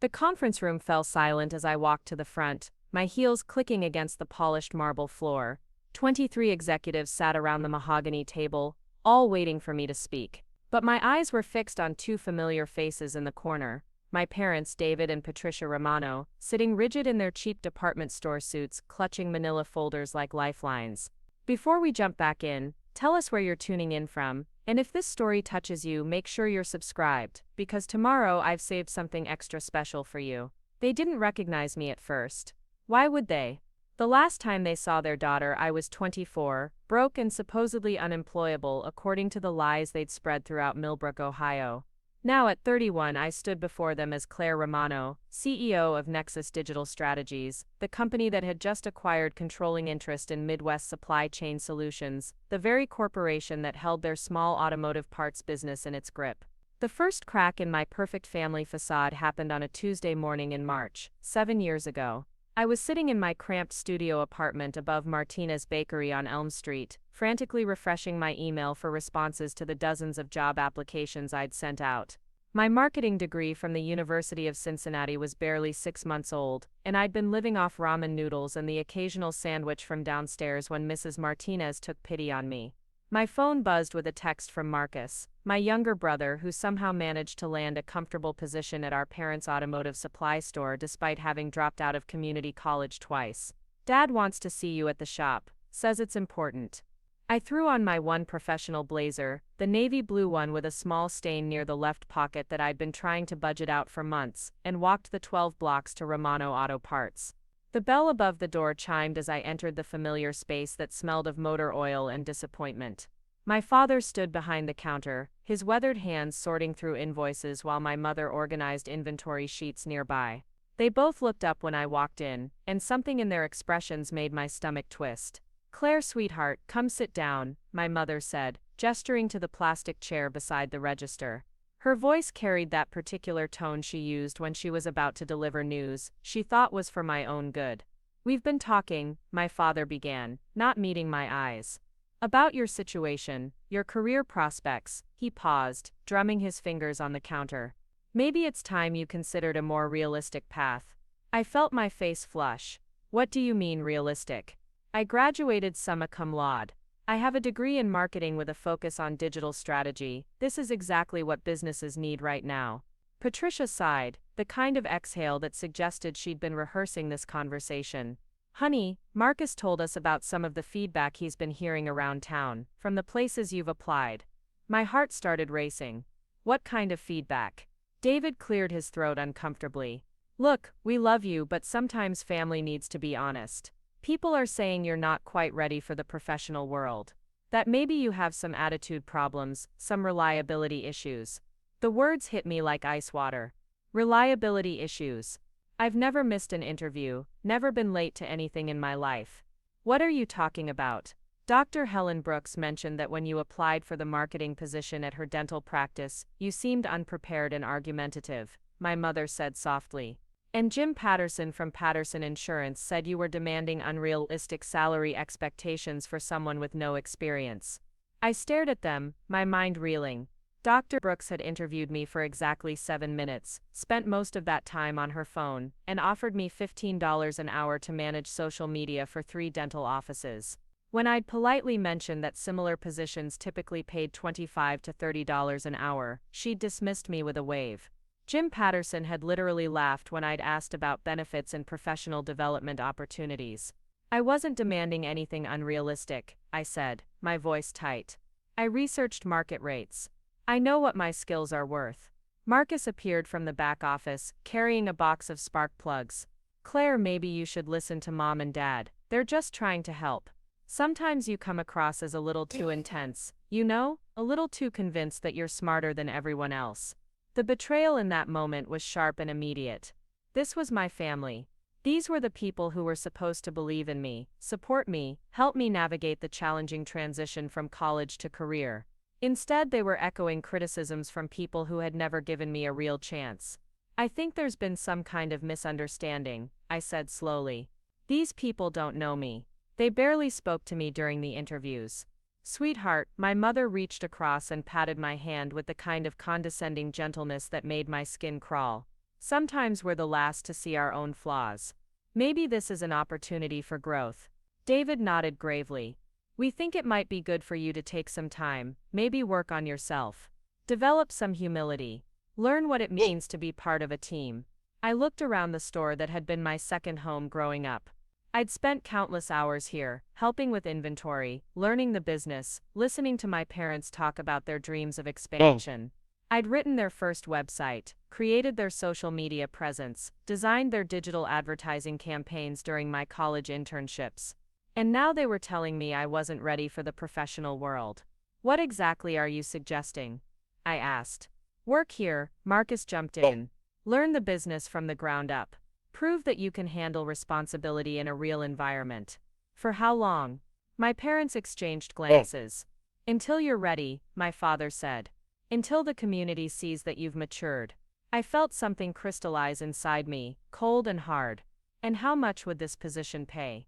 The conference room fell silent as I walked to the front, my heels clicking against the polished marble floor. 23 executives sat around the mahogany table, all waiting for me to speak. But my eyes were fixed on two familiar faces in the corner. My parents, David and Patricia Romano, sitting rigid in their cheap department store suits, clutching manila folders like lifelines. Before we jump back in, tell us where you're tuning in from, and if this story touches you, make sure you're subscribed, because tomorrow I've saved something extra special for you. They didn't recognize me at first. Why would they? The last time they saw their daughter, I was 24, broke and supposedly unemployable according to the lies they'd spread throughout Millbrook, Ohio. Now at 31, I stood before them as Claire Romano, CEO of Nexus Digital Strategies, the company that had just acquired controlling interest in Midwest Supply Chain Solutions, the very corporation that held their small automotive parts business in its grip. The first crack in my perfect family facade happened on a Tuesday morning in March, 7 years ago. I was sitting in my cramped studio apartment above Martinez Bakery on Elm Street, frantically refreshing my email for responses to the dozens of job applications I'd sent out. My marketing degree from the University of Cincinnati was barely 6 months old, and I'd been living off ramen noodles and the occasional sandwich from downstairs when Mrs. Martinez took pity on me. My phone buzzed with a text from Marcus, my younger brother who somehow managed to land a comfortable position at our parents' automotive supply store despite having dropped out of community college twice. "Dad wants to see you at the shop, says it's important." I threw on my one professional blazer, the navy blue one with a small stain near the left pocket that I'd been trying to budget out for months, and walked the 12 blocks to Romano Auto Parts. The bell above the door chimed as I entered the familiar space that smelled of motor oil and disappointment. My father stood behind the counter, his weathered hands sorting through invoices while my mother organized inventory sheets nearby. They both looked up when I walked in, and something in their expressions made my stomach twist. "Claire, sweetheart, come sit down," my mother said, gesturing to the plastic chair beside the register. Her voice carried that particular tone she used when she was about to deliver news she thought was for my own good. "We've been talking," my father began, not meeting my eyes. "About your situation, your career prospects." He paused, drumming his fingers on the counter. "Maybe it's time you considered a more realistic path." I felt my face flush. "What do you mean realistic?" "I graduated summa cum laude. I have a degree in marketing with a focus on digital strategy. This is exactly what businesses need right now." Patricia sighed, the kind of exhale that suggested she'd been rehearsing this conversation. "Honey, Marcus told us about some of the feedback he's been hearing around town, from the places you've applied." My heart started racing. "What kind of feedback?" David cleared his throat uncomfortably. "Look, we love you, but sometimes family needs to be honest. People are saying you're not quite ready for the professional world. That maybe you have some attitude problems, some reliability issues." The words hit me like ice water. Reliability issues. I've never missed an interview, never been late to anything in my life. "What are you talking about?" Dr. Helen Brooks mentioned that when you applied for the marketing position at her dental practice, you seemed unprepared and argumentative, my mother said softly. "And Jim Patterson from Patterson Insurance said you were demanding unrealistic salary expectations for someone with no experience." I stared at them, my mind reeling. Dr. Brooks had interviewed me for exactly 7 minutes, spent most of that time on her phone, and offered me $15 an hour to manage social media for 3 dental offices. When I'd politely mentioned that similar positions typically paid $25 to $30 an hour, she'd dismissed me with a wave. Jim Patterson had literally laughed when I'd asked about benefits and professional development opportunities. "I wasn't demanding anything unrealistic," I said, my voice tight. "I researched market rates. I know what my skills are worth." Marcus appeared from the back office, carrying a box of spark plugs. "Claire, maybe you should listen to Mom and Dad. They're just trying to help. Sometimes you come across as a little too intense, you know, a little too convinced that you're smarter than everyone else." The betrayal in that moment was sharp and immediate. This was my family. These were the people who were supposed to believe in me, support me, help me navigate the challenging transition from college to career. Instead, they were echoing criticisms from people who had never given me a real chance. "I think there's been some kind of misunderstanding," I said slowly. "These people don't know me. They barely spoke to me during the interviews." "Sweetheart," my mother reached across and patted my hand with the kind of condescending gentleness that made my skin crawl. Sometimes we're the last to see our own flaws. Maybe this is an opportunity for growth. David nodded gravely. We think it might be good for you to take some time, maybe work on yourself. Develop some humility. Learn what it means to be part of a team. I looked around the store that had been my second home growing up. I'd spent countless hours here, helping with inventory, learning the business, listening to my parents talk about their dreams of expansion. I'd written their first website, created their social media presence, designed their digital advertising campaigns during my college internships. And now they were telling me I wasn't ready for the professional world. What exactly are you suggesting? I asked. Work here, Marcus jumped in. Learn the business from the ground up. Prove that you can handle responsibility in a real environment. For how long? My parents exchanged glances. Until you're ready, my father said. Until the community sees that you've matured. I felt something crystallize inside me, cold and hard. And how much would this position pay?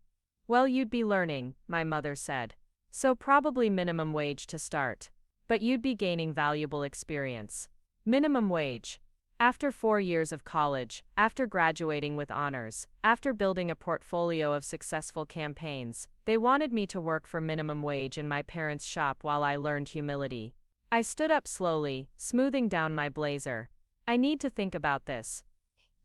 Well, you'd be learning, my mother said. So probably minimum wage to start. But you'd be gaining valuable experience. Minimum wage. After 4 years of college, after graduating with honors, after building a portfolio of successful campaigns, they wanted me to work for minimum wage in my parents' shop while I learned humility. I stood up slowly, smoothing down my blazer. I need to think about this.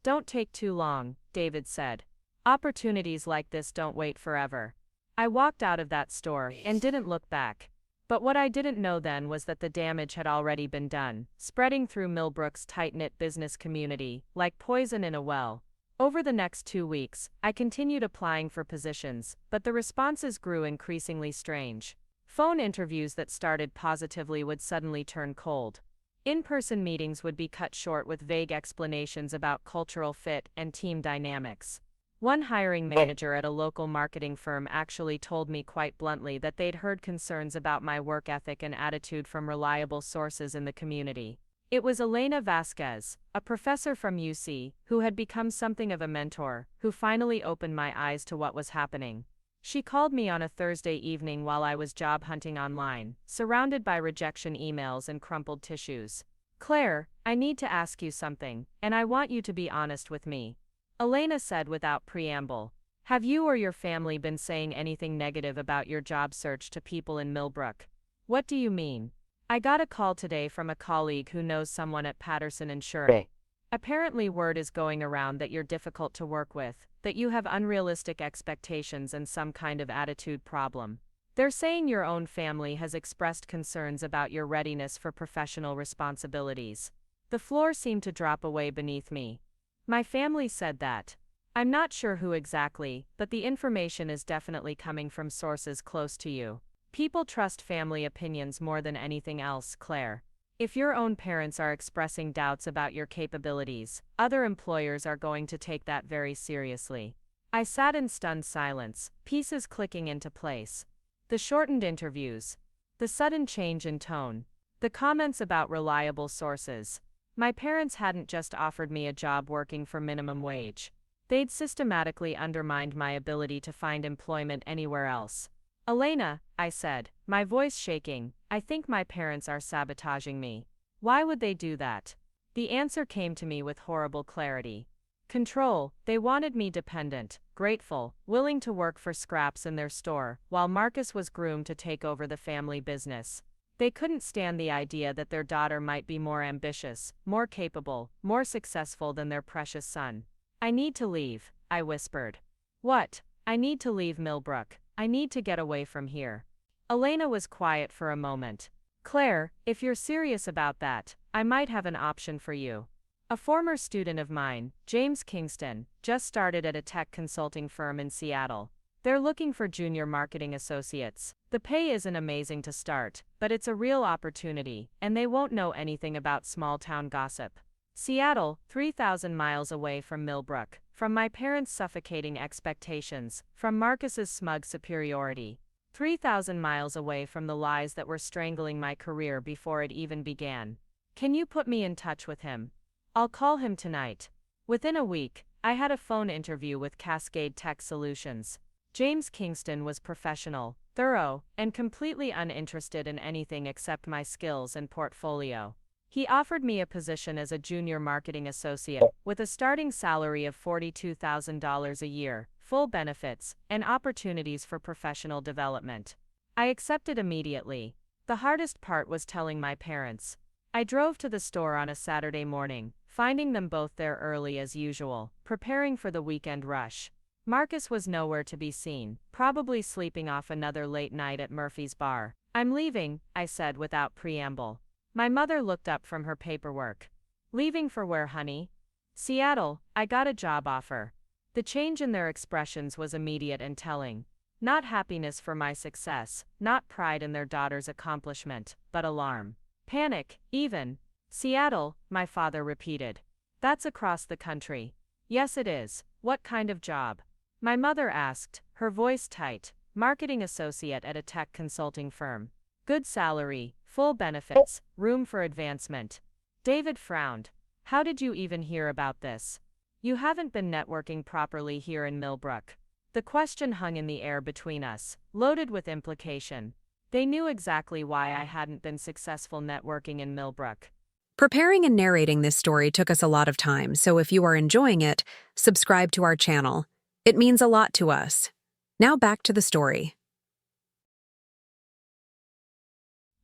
Don't take too long, David said. Opportunities like this don't wait forever. I walked out of that store and didn't look back. But what I didn't know then was that the damage had already been done, spreading through Millbrook's tight-knit business community, like poison in a well. Over the next 2 weeks, I continued applying for positions, but the responses grew increasingly strange. Phone interviews that started positively would suddenly turn cold. In-person meetings would be cut short with vague explanations about cultural fit and team dynamics. One hiring manager at a local marketing firm actually told me quite bluntly that they'd heard concerns about my work ethic and attitude from reliable sources in the community. It was Elena Vasquez, a professor from UC, who had become something of a mentor, who finally opened my eyes to what was happening. She called me on a Thursday evening while I was job hunting online, surrounded by rejection emails and crumpled tissues. Claire, I need to ask you something, and I want you to be honest with me. Elena said without preamble. Have you or your family been saying anything negative about your job search to people in Millbrook? What do you mean? I got a call today from a colleague who knows someone at Patterson Insurance. Apparently word is going around that you're difficult to work with, that you have unrealistic expectations and some kind of attitude problem. They're saying your own family has expressed concerns about your readiness for professional responsibilities. The floor seemed to drop away beneath me. My family said that. I'm not sure who exactly, but the information is definitely coming from sources close to you. People trust family opinions more than anything else, Claire. If your own parents are expressing doubts about your capabilities, other employers are going to take that very seriously. I sat in stunned silence, pieces clicking into place. The shortened interviews. The sudden change in tone. The comments about reliable sources. My parents hadn't just offered me a job working for minimum wage. They'd systematically undermined my ability to find employment anywhere else. Elena, I said, my voice shaking, I think my parents are sabotaging me. Why would they do that? The answer came to me with horrible clarity. Control. They wanted me dependent, grateful, willing to work for scraps in their store, while Marcus was groomed to take over the family business. They couldn't stand the idea that their daughter might be more ambitious, more capable, more successful than their precious son. I need to leave, I whispered. What? I need to leave Millbrook. I need to get away from here. Elena was quiet for a moment. Claire, if you're serious about that, I might have an option for you. A former student of mine, James Kingston, just started at a tech consulting firm in Seattle. They're looking for junior marketing associates. The pay isn't amazing to start, but it's a real opportunity, and they won't know anything about small-town gossip. Seattle, 3,000 miles away from Millbrook, from my parents' suffocating expectations, from Marcus's smug superiority. 3,000 miles away from the lies that were strangling my career before it even began. Can you put me in touch with him? I'll call him tonight. Within a week, I had a phone interview with Cascade Tech Solutions. James Kingston was professional, thorough, and completely uninterested in anything except my skills and portfolio. He offered me a position as a junior marketing associate, with a starting salary of $42,000 a year, full benefits, and opportunities for professional development. I accepted immediately. The hardest part was telling my parents. I drove to the store on a Saturday morning, finding them both there early as usual, preparing for the weekend rush. Marcus was nowhere to be seen, probably sleeping off another late night at Murphy's bar. "I'm leaving," I said without preamble. My mother looked up from her paperwork. "Leaving for where, honey?" "Seattle, I got a job offer." The change in their expressions was immediate and telling. Not happiness for my success, not pride in their daughter's accomplishment, but alarm. Panic, even. "Seattle," my father repeated. "That's across the country." "Yes, it is. What kind of job?" My mother asked, her voice tight. "Marketing associate at a tech consulting firm. Good salary, full benefits, room for advancement." David frowned. "How did you even hear about this?" "You haven't been networking properly here in Millbrook." The question hung in the air between us, loaded with implication. They knew exactly why I hadn't been successful networking in Millbrook. Preparing and narrating this story took us a lot of time, so if you are enjoying it, subscribe to our channel. It means a lot to us. Now back to the story.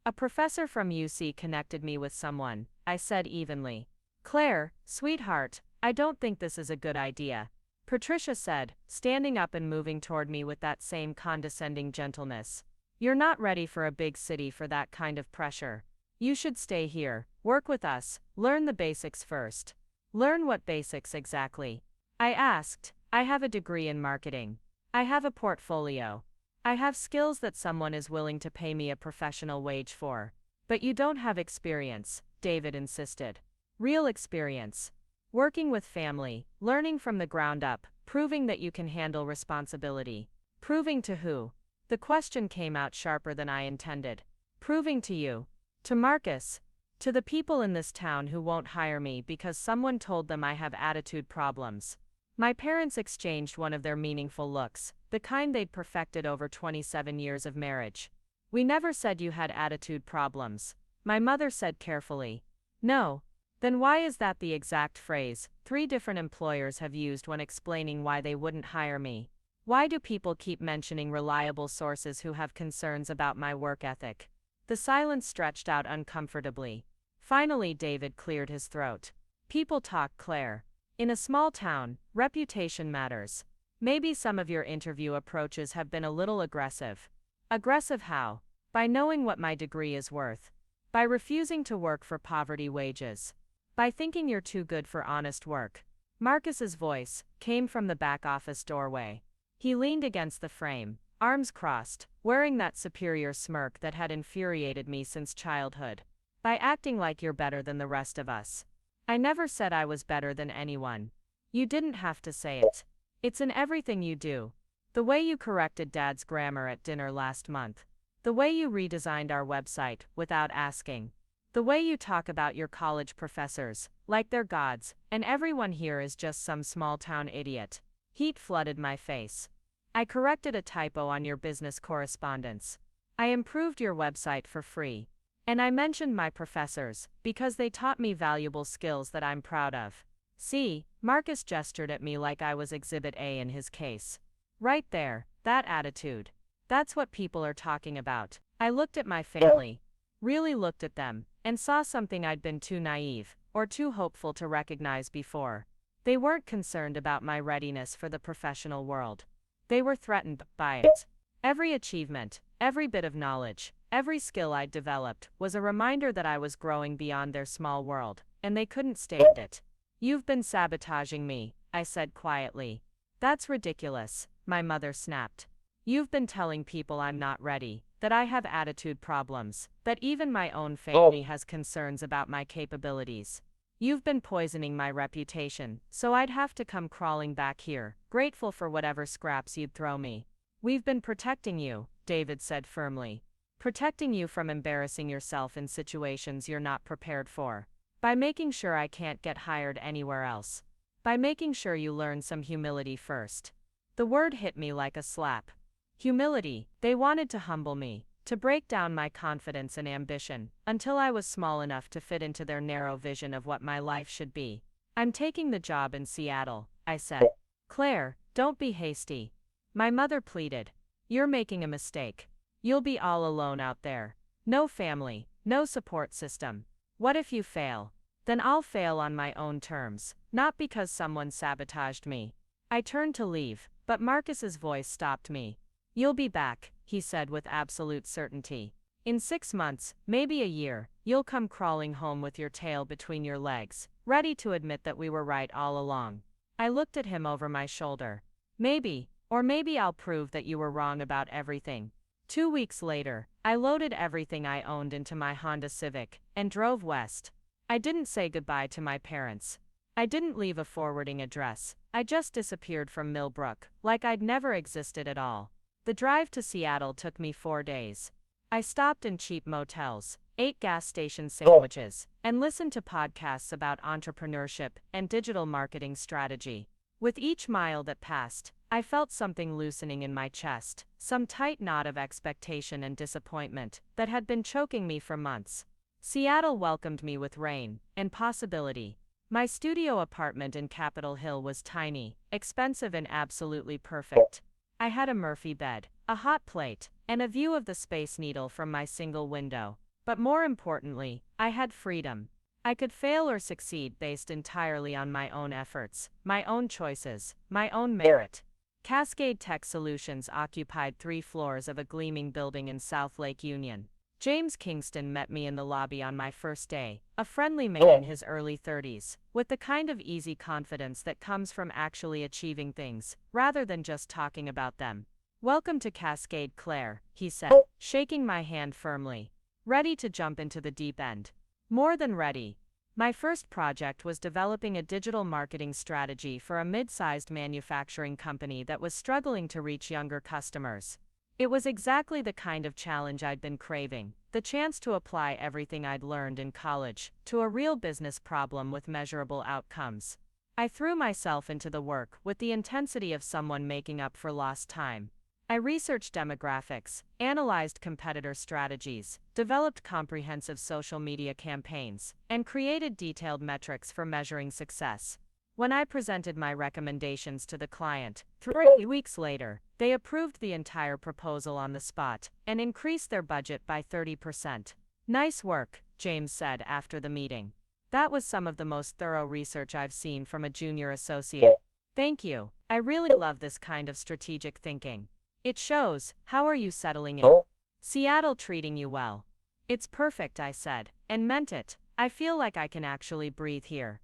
"A professor from UC connected me with someone," I said evenly. "Claire, sweetheart, I don't think this is a good idea," Patricia said, standing up and moving toward me with that same condescending gentleness. "You're not ready for a big city for that kind of pressure. You should stay here, work with us, learn the basics first." "Learn what basics exactly?" I asked. "I have a degree in marketing. I have a portfolio. I have skills that someone is willing to pay me a professional wage for." "But you don't have experience," David insisted. "Real experience. Working with family, learning from the ground up, proving that you can handle responsibility." "Proving to who?" The question came out sharper than I intended. "Proving to you. To Marcus. To the people in this town who won't hire me because someone told them I have attitude problems." My parents exchanged one of their meaningful looks, the kind they'd perfected over 27 years of marriage. "We never said you had attitude problems," my mother said carefully. "No. Then why is that the exact phrase 3 different employers have used when explaining why they wouldn't hire me? Why do people keep mentioning reliable sources who have concerns about my work ethic?" The silence stretched out uncomfortably. Finally, David cleared his throat. "People talk, Claire. In a small town, reputation matters. Maybe some of your interview approaches have been a little aggressive." "Aggressive how?" "By knowing what my degree is worth. By refusing to work for poverty wages. By thinking you're too good for honest work." Marcus's voice came from the back office doorway. He leaned against the frame, arms crossed, wearing that superior smirk that had infuriated me since childhood. "By acting like you're better than the rest of us." "I never said I was better than anyone." "You didn't have to say it. It's in everything you do. The way you corrected Dad's grammar at dinner last month. The way you redesigned our website, without asking. The way you talk about your college professors, like they're gods, and everyone here is just some small-town idiot." Heat flooded my face. "I corrected a typo on your business correspondence. I improved your website for free. And I mentioned my professors, because they taught me valuable skills that I'm proud of." "See," Marcus gestured at me like I was Exhibit A in his case. "Right there, that attitude. That's what people are talking about." I looked at my family. Really looked at them, and saw something I'd been too naive, or too hopeful to recognize before. They weren't concerned about my readiness for the professional world. They were threatened by it. Every achievement, every bit of knowledge, every skill I'd developed was a reminder that I was growing beyond their small world, and they couldn't stand it. "You've been sabotaging me," I said quietly. "That's ridiculous," my mother snapped. "You've been telling people I'm not ready, that I have attitude problems, that even my own family has concerns about my capabilities. You've been poisoning my reputation, so I'd have to come crawling back here, grateful for whatever scraps you'd throw me." "We've been protecting you," David said firmly. "Protecting you from embarrassing yourself in situations you're not prepared for. By making sure I can't get hired anywhere else. By making sure you learn some humility first." The word hit me like a slap. Humility. They wanted to humble me, to break down my confidence and ambition, until I was small enough to fit into their narrow vision of what my life should be. I'm taking the job in Seattle, I said. Claire, don't be hasty. My mother pleaded. You're making a mistake. You'll be all alone out there. No family, no support system. What if you fail? Then I'll fail on my own terms, not because someone sabotaged me. I turned to leave, but Marcus's voice stopped me. You'll be back, he said with absolute certainty. In 6 months, maybe a year, you'll come crawling home with your tail between your legs, ready to admit that we were right all along. I looked at him over my shoulder. Maybe, or maybe I'll prove that you were wrong about everything. 2 weeks later, I loaded everything I owned into my Honda Civic and drove west. I didn't say goodbye to my parents. I didn't leave a forwarding address. I just disappeared from Millbrook, like I'd never existed at all. The drive to Seattle took me 4 days. I stopped in cheap motels, ate gas station sandwiches, and listened to podcasts about entrepreneurship and digital marketing strategy. With each mile that passed, I felt something loosening in my chest, some tight knot of expectation and disappointment that had been choking me for months. Seattle welcomed me with rain and possibility. My studio apartment in Capitol Hill was tiny, expensive and absolutely perfect. I had a Murphy bed, a hot plate, and a view of the Space Needle from my single window. But more importantly, I had freedom. I could fail or succeed based entirely on my own efforts, my own choices, my own merit. Cascade Tech Solutions occupied 3 floors of a gleaming building in South Lake Union. James Kingston met me in the lobby on my first day, a friendly man in his early 30s, with the kind of easy confidence that comes from actually achieving things, rather than just talking about them. Welcome to Cascade, Claire, he said, shaking my hand firmly. Ready to jump into the deep end? More than ready. My first project was developing a digital marketing strategy for a mid-sized manufacturing company that was struggling to reach younger customers. It was exactly the kind of challenge I'd been craving, the chance to apply everything I'd learned in college to a real business problem with measurable outcomes. I threw myself into the work with the intensity of someone making up for lost time. I researched demographics, analyzed competitor strategies, developed comprehensive social media campaigns, and created detailed metrics for measuring success. When I presented my recommendations to the client, 3 weeks later, they approved the entire proposal on the spot and increased their budget by 30%. Nice work, James said after the meeting. That was some of the most thorough research I've seen from a junior associate. Thank you. I really love this kind of strategic thinking. It shows. How are you settling in? Seattle treating you well? It's perfect, I said, and meant it. I feel like I can actually breathe here.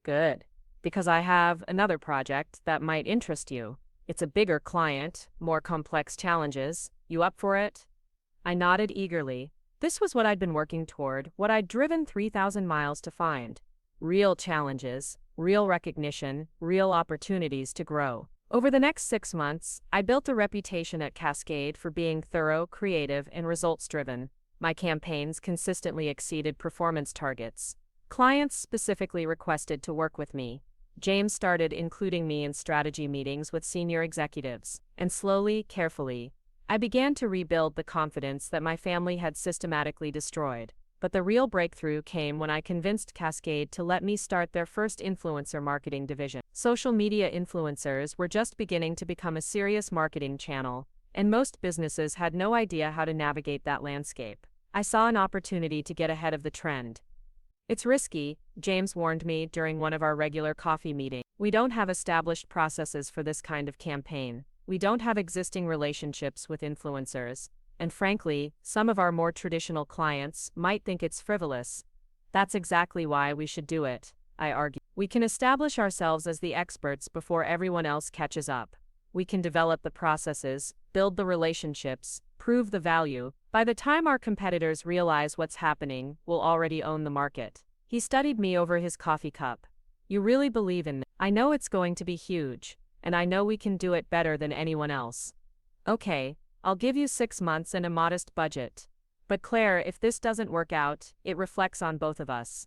Good. Because I have another project that might interest you. It's a bigger client, more complex challenges. You up for it? I nodded eagerly. This was what I'd been working toward, what I'd driven 3,000 miles to find. Real challenges, real recognition, real opportunities to grow. Over the next 6 months, I built a reputation at Cascade for being thorough, creative, and results-driven. My campaigns consistently exceeded performance targets. Clients specifically requested to work with me. James started including me in strategy meetings with senior executives, and slowly, carefully, I began to rebuild the confidence that my family had systematically destroyed. But the real breakthrough came when I convinced Cascade to let me start their first influencer marketing division. Social media influencers were just beginning to become a serious marketing channel, and most businesses had no idea how to navigate that landscape. I saw an opportunity to get ahead of the trend. It's risky, James warned me during one of our regular coffee meetings. We don't have established processes for this kind of campaign. We don't have existing relationships with influencers. And frankly, some of our more traditional clients might think it's frivolous. That's exactly why we should do it, I argued. We can establish ourselves as the experts before everyone else catches up. We can develop the processes, build the relationships, prove the value. By the time our competitors realize what's happening, we'll already own the market. He studied me over his coffee cup. You really believe in this? I know it's going to be huge, and I know we can do it better than anyone else. Okay, I'll give you 6 months and a modest budget. But Claire, if this doesn't work out, it reflects on both of us.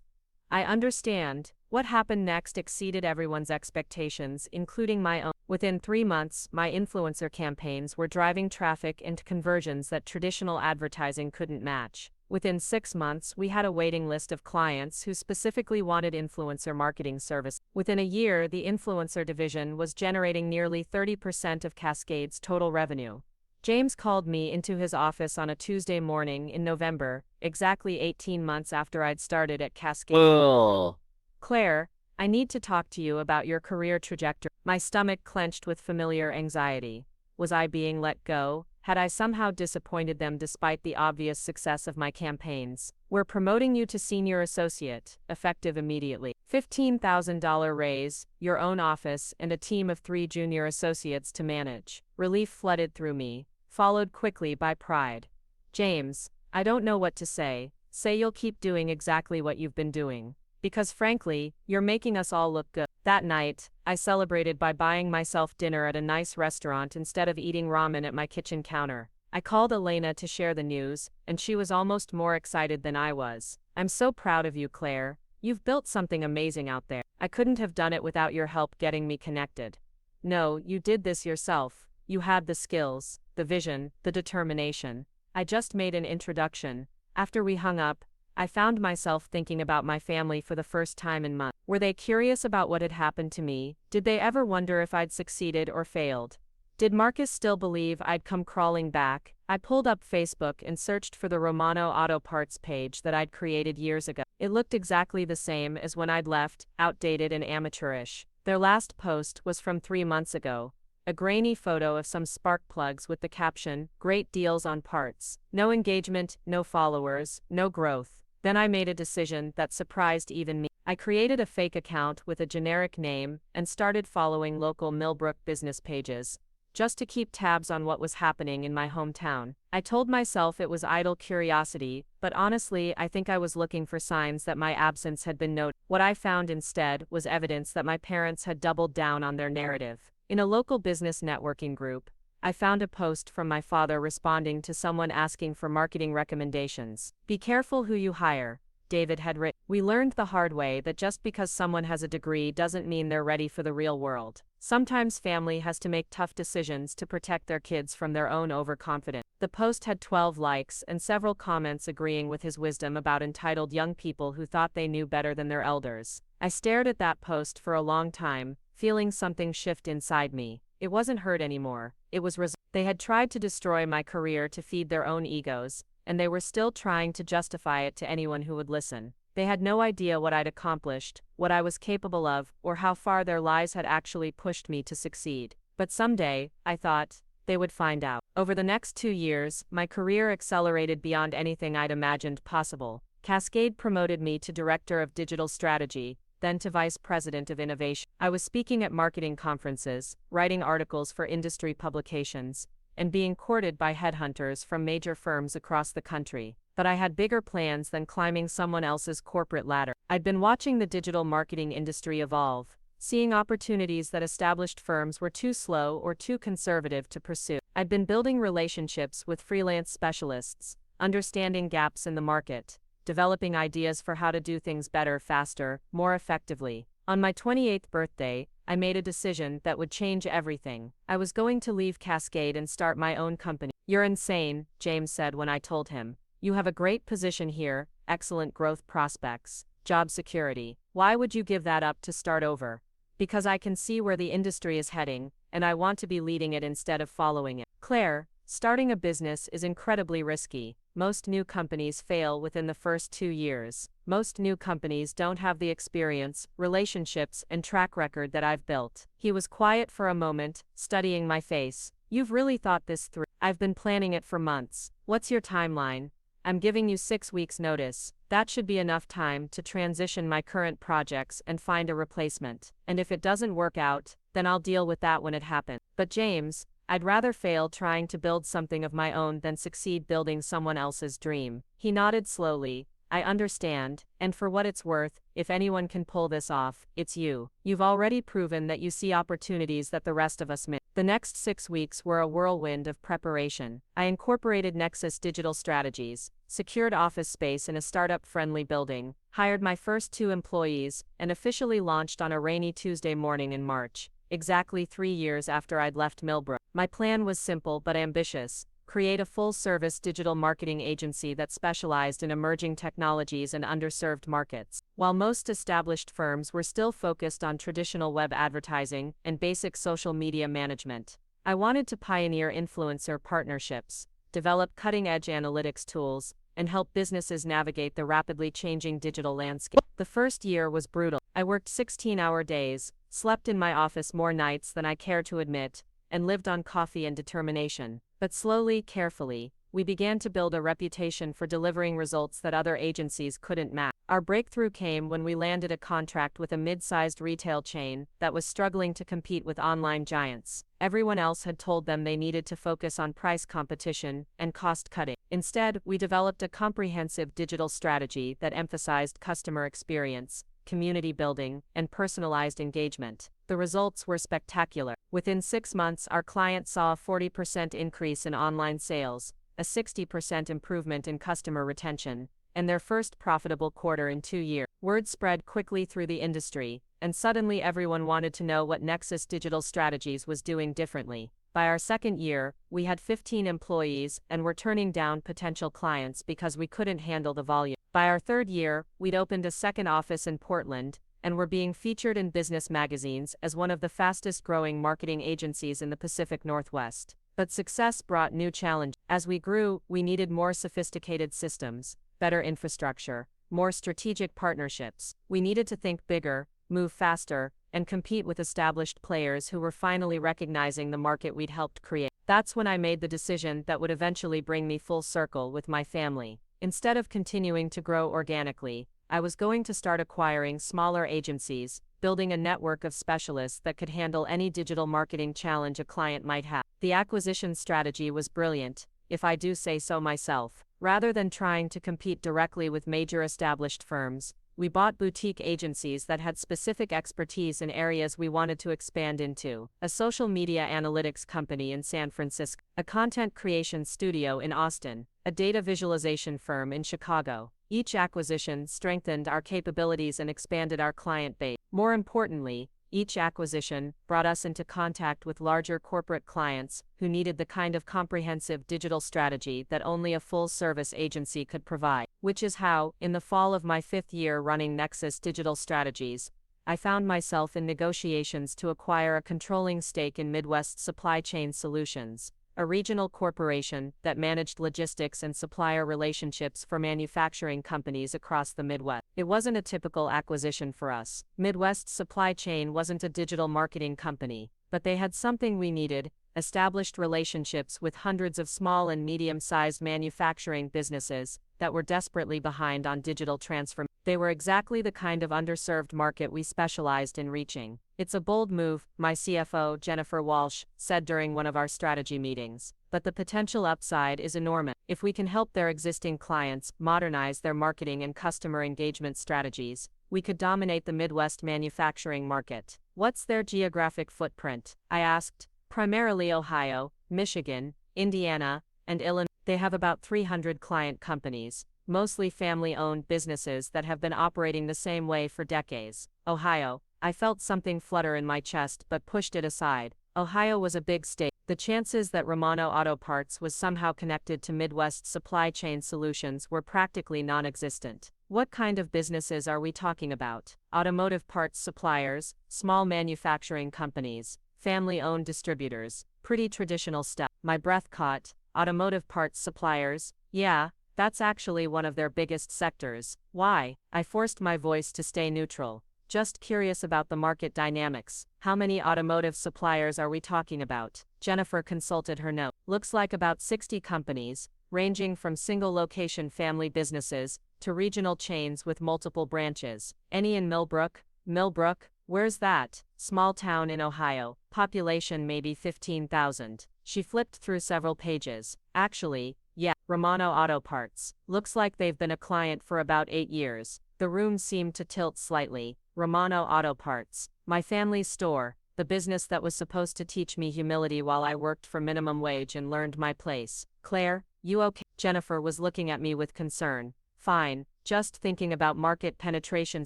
I understand. What happened next exceeded everyone's expectations, including my own. Within 3 months, my influencer campaigns were driving traffic and conversions that traditional advertising couldn't match. Within 6 months, we had a waiting list of clients who specifically wanted influencer marketing service. Within a year, the influencer division was generating nearly 30% of Cascade's total revenue. James called me into his office on a Tuesday morning in November, exactly 18 months after I'd started at Cascade. Ugh. Claire, I need to talk to you about your career trajectory. My stomach clenched with familiar anxiety. Was I being let go? Had I somehow disappointed them despite the obvious success of my campaigns? We're promoting you to senior associate, effective immediately. $15,000 raise, your own office, and a team of 3 junior associates to manage. Relief flooded through me, followed quickly by pride. James, I don't know what to say. Say you'll keep doing exactly what you've been doing. Because frankly, you're making us all look good. That night, I celebrated by buying myself dinner at a nice restaurant instead of eating ramen at my kitchen counter. I called Elena to share the news, and she was almost more excited than I was. I'm so proud of you, Claire. You've built something amazing out there. I couldn't have done it without your help getting me connected. No, you did this yourself. You had the skills, the vision, the determination. I just made an introduction. After we hung up, I found myself thinking about my family for the first time in months. Were they curious about what had happened to me? Did they ever wonder if I'd succeeded or failed? Did Marcus still believe I'd come crawling back? I pulled up Facebook and searched for the Romano Auto Parts page that I'd created years ago. It looked exactly the same as when I'd left, outdated and amateurish. Their last post was from 3 months ago. A grainy photo of some spark plugs with the caption, "Great deals on parts." No engagement, no followers, no growth. Then I made a decision that surprised even me. I created a fake account with a generic name and started following local Millbrook business pages, just to keep tabs on what was happening in my hometown. I told myself it was idle curiosity, but honestly, I think I was looking for signs that my absence had been noted. What I found instead was evidence that my parents had doubled down on their narrative. In a local business networking group, I found a post from my father responding to someone asking for marketing recommendations. Be careful who you hire, David had written. We learned the hard way that just because someone has a degree doesn't mean they're ready for the real world. Sometimes family has to make tough decisions to protect their kids from their own overconfidence. The post had 12 likes and several comments agreeing with his wisdom about entitled young people who thought they knew better than their elders. I stared at that post for a long time, feeling something shift inside me. It wasn't hurt anymore. It was They had tried to destroy my career to feed their own egos, and they were still trying to justify it to anyone who would listen. They had no idea what I'd accomplished, what I was capable of, or how far their lies had actually pushed me to succeed. But someday, I thought, they would find out. Over the next 2 years, my career accelerated beyond anything I'd imagined possible. Cascade promoted me to Director of Digital Strategy, then to Vice President of Innovation. I was speaking at marketing conferences, writing articles for industry publications, and being courted by headhunters from major firms across the country. But I had bigger plans than climbing someone else's corporate ladder. I'd been watching the digital marketing industry evolve, seeing opportunities that established firms were too slow or too conservative to pursue. I'd been building relationships with freelance specialists, understanding gaps in the market, developing ideas for how to do things better, faster, more effectively. On my 28th birthday, I made a decision that would change everything. I was going to leave Cascade and start my own company. You're insane, James said when I told him. You have a great position here, excellent growth prospects, job security. Why would you give that up to start over? Because I can see where the industry is heading, and I want to be leading it instead of following it. Claire, starting a business is incredibly risky. Most new companies fail within the first 2 years. Most new companies don't have the experience, relationships, and track record that I've built. He was quiet for a moment, studying my face. You've really thought this through. I've been planning it for months. What's your timeline? I'm giving you 6 weeks notice. That should be enough time to transition my current projects and find a replacement. And if it doesn't work out, then I'll deal with that when it happens. But James, I'd rather fail trying to build something of my own than succeed building someone else's dream. He nodded slowly. I understand, and for what it's worth, if anyone can pull this off, it's you. You've already proven that you see opportunities that the rest of us miss. The next 6 weeks were a whirlwind of preparation. I incorporated Nexus digital strategies, secured office space in a startup-friendly building, hired my first 2 employees, and officially launched on a rainy Tuesday morning in March, exactly 3 years after I'd left Millbrook. My plan was simple but ambitious: create a full-service digital marketing agency that specialized in emerging technologies and underserved markets. While most established firms were still focused on traditional web advertising and basic social media management, I wanted to pioneer influencer partnerships, develop cutting-edge analytics tools, and help businesses navigate the rapidly changing digital landscape. The first year was brutal. I worked 16-hour days, slept in my office more nights than I care to admit, and lived on coffee and determination. But slowly, carefully, we began to build a reputation for delivering results that other agencies couldn't match. Our breakthrough came when we landed a contract with a mid-sized retail chain that was struggling to compete with online giants. Everyone else had told them they needed to focus on price competition and cost cutting. Instead, we developed a comprehensive digital strategy that emphasized customer experience, community building, and personalized engagement. The results were spectacular. Within 6 months, our client saw a 40% increase in online sales, a 60% improvement in customer retention, and their first profitable quarter in 2 years. Word spread quickly through the industry, and suddenly everyone wanted to know what Nexus Digital Strategies was doing differently. By our second year, we had 15 employees and were turning down potential clients because we couldn't handle the volume. By our third year, we'd opened a second office in Portland and were being featured in business magazines as one of the fastest-growing marketing agencies in the Pacific Northwest. But success brought new challenges. As we grew, we needed more sophisticated systems, better infrastructure, more strategic partnerships. We needed to think bigger, move faster, and compete with established players who were finally recognizing the market we'd helped create. That's when I made the decision that would eventually bring me full circle with my family. Instead of continuing to grow organically, I was going to start acquiring smaller agencies, building a network of specialists that could handle any digital marketing challenge a client might have. The acquisition strategy was brilliant, if I do say so myself. Rather than trying to compete directly with major established firms, we bought boutique agencies that had specific expertise in areas we wanted to expand into: a social media analytics company in San Francisco, a content creation studio in Austin, a data visualization firm in Chicago. Each acquisition strengthened our capabilities and expanded our client base. More importantly, each acquisition brought us into contact with larger corporate clients who needed the kind of comprehensive digital strategy that only a full-service agency could provide. Which is how, in the fall of my 5th year running Nexus Digital Strategies, I found myself in negotiations to acquire a controlling stake in Midwest Supply Chain Solutions, a regional corporation that managed logistics and supplier relationships for manufacturing companies across the Midwest. It wasn't a typical acquisition for us. Midwest Supply Chain wasn't a digital marketing company, but they had something we needed: established relationships with hundreds of small and medium-sized manufacturing businesses that were desperately behind on digital transformation. They were exactly the kind of underserved market we specialized in reaching. "It's a bold move," my CFO, Jennifer Walsh, said during one of our strategy meetings, "but the potential upside is enormous. If we can help their existing clients modernize their marketing and customer engagement strategies, we could dominate the Midwest manufacturing market." "What's their geographic footprint?" I asked. "Primarily Ohio, Michigan, Indiana, and Illinois. They have about 300 client companies, mostly family-owned businesses that have been operating the same way for decades." Ohio. I felt something flutter in my chest but pushed it aside. Ohio was a big state. The chances that Romano Auto Parts was somehow connected to Midwest Supply Chain Solutions were practically non-existent. "What kind of businesses are we talking about?" "Automotive parts suppliers, small manufacturing companies, family-owned distributors, pretty traditional stuff." My breath caught. "Automotive parts suppliers? Yeah, that's actually one of their biggest sectors. Why?" I forced my voice to stay neutral. "Just curious about the market dynamics." "How many automotive suppliers are we talking about?" Jennifer consulted her note. "Looks like about 60 companies, ranging from single-location family businesses to regional chains with multiple branches." "Any in Millbrook?" "Millbrook? Where's that?" "Small town in Ohio, population maybe 15,000. She flipped through several pages. "Actually, yeah, Romano Auto Parts. Looks like they've been a client for about 8 years. The room seemed to tilt slightly. "Romano Auto Parts. My family's store. the business that was supposed to teach me humility while I worked for minimum wage and learned my place. Claire, you okay? Jennifer was looking at me with concern. Fine, just thinking about market penetration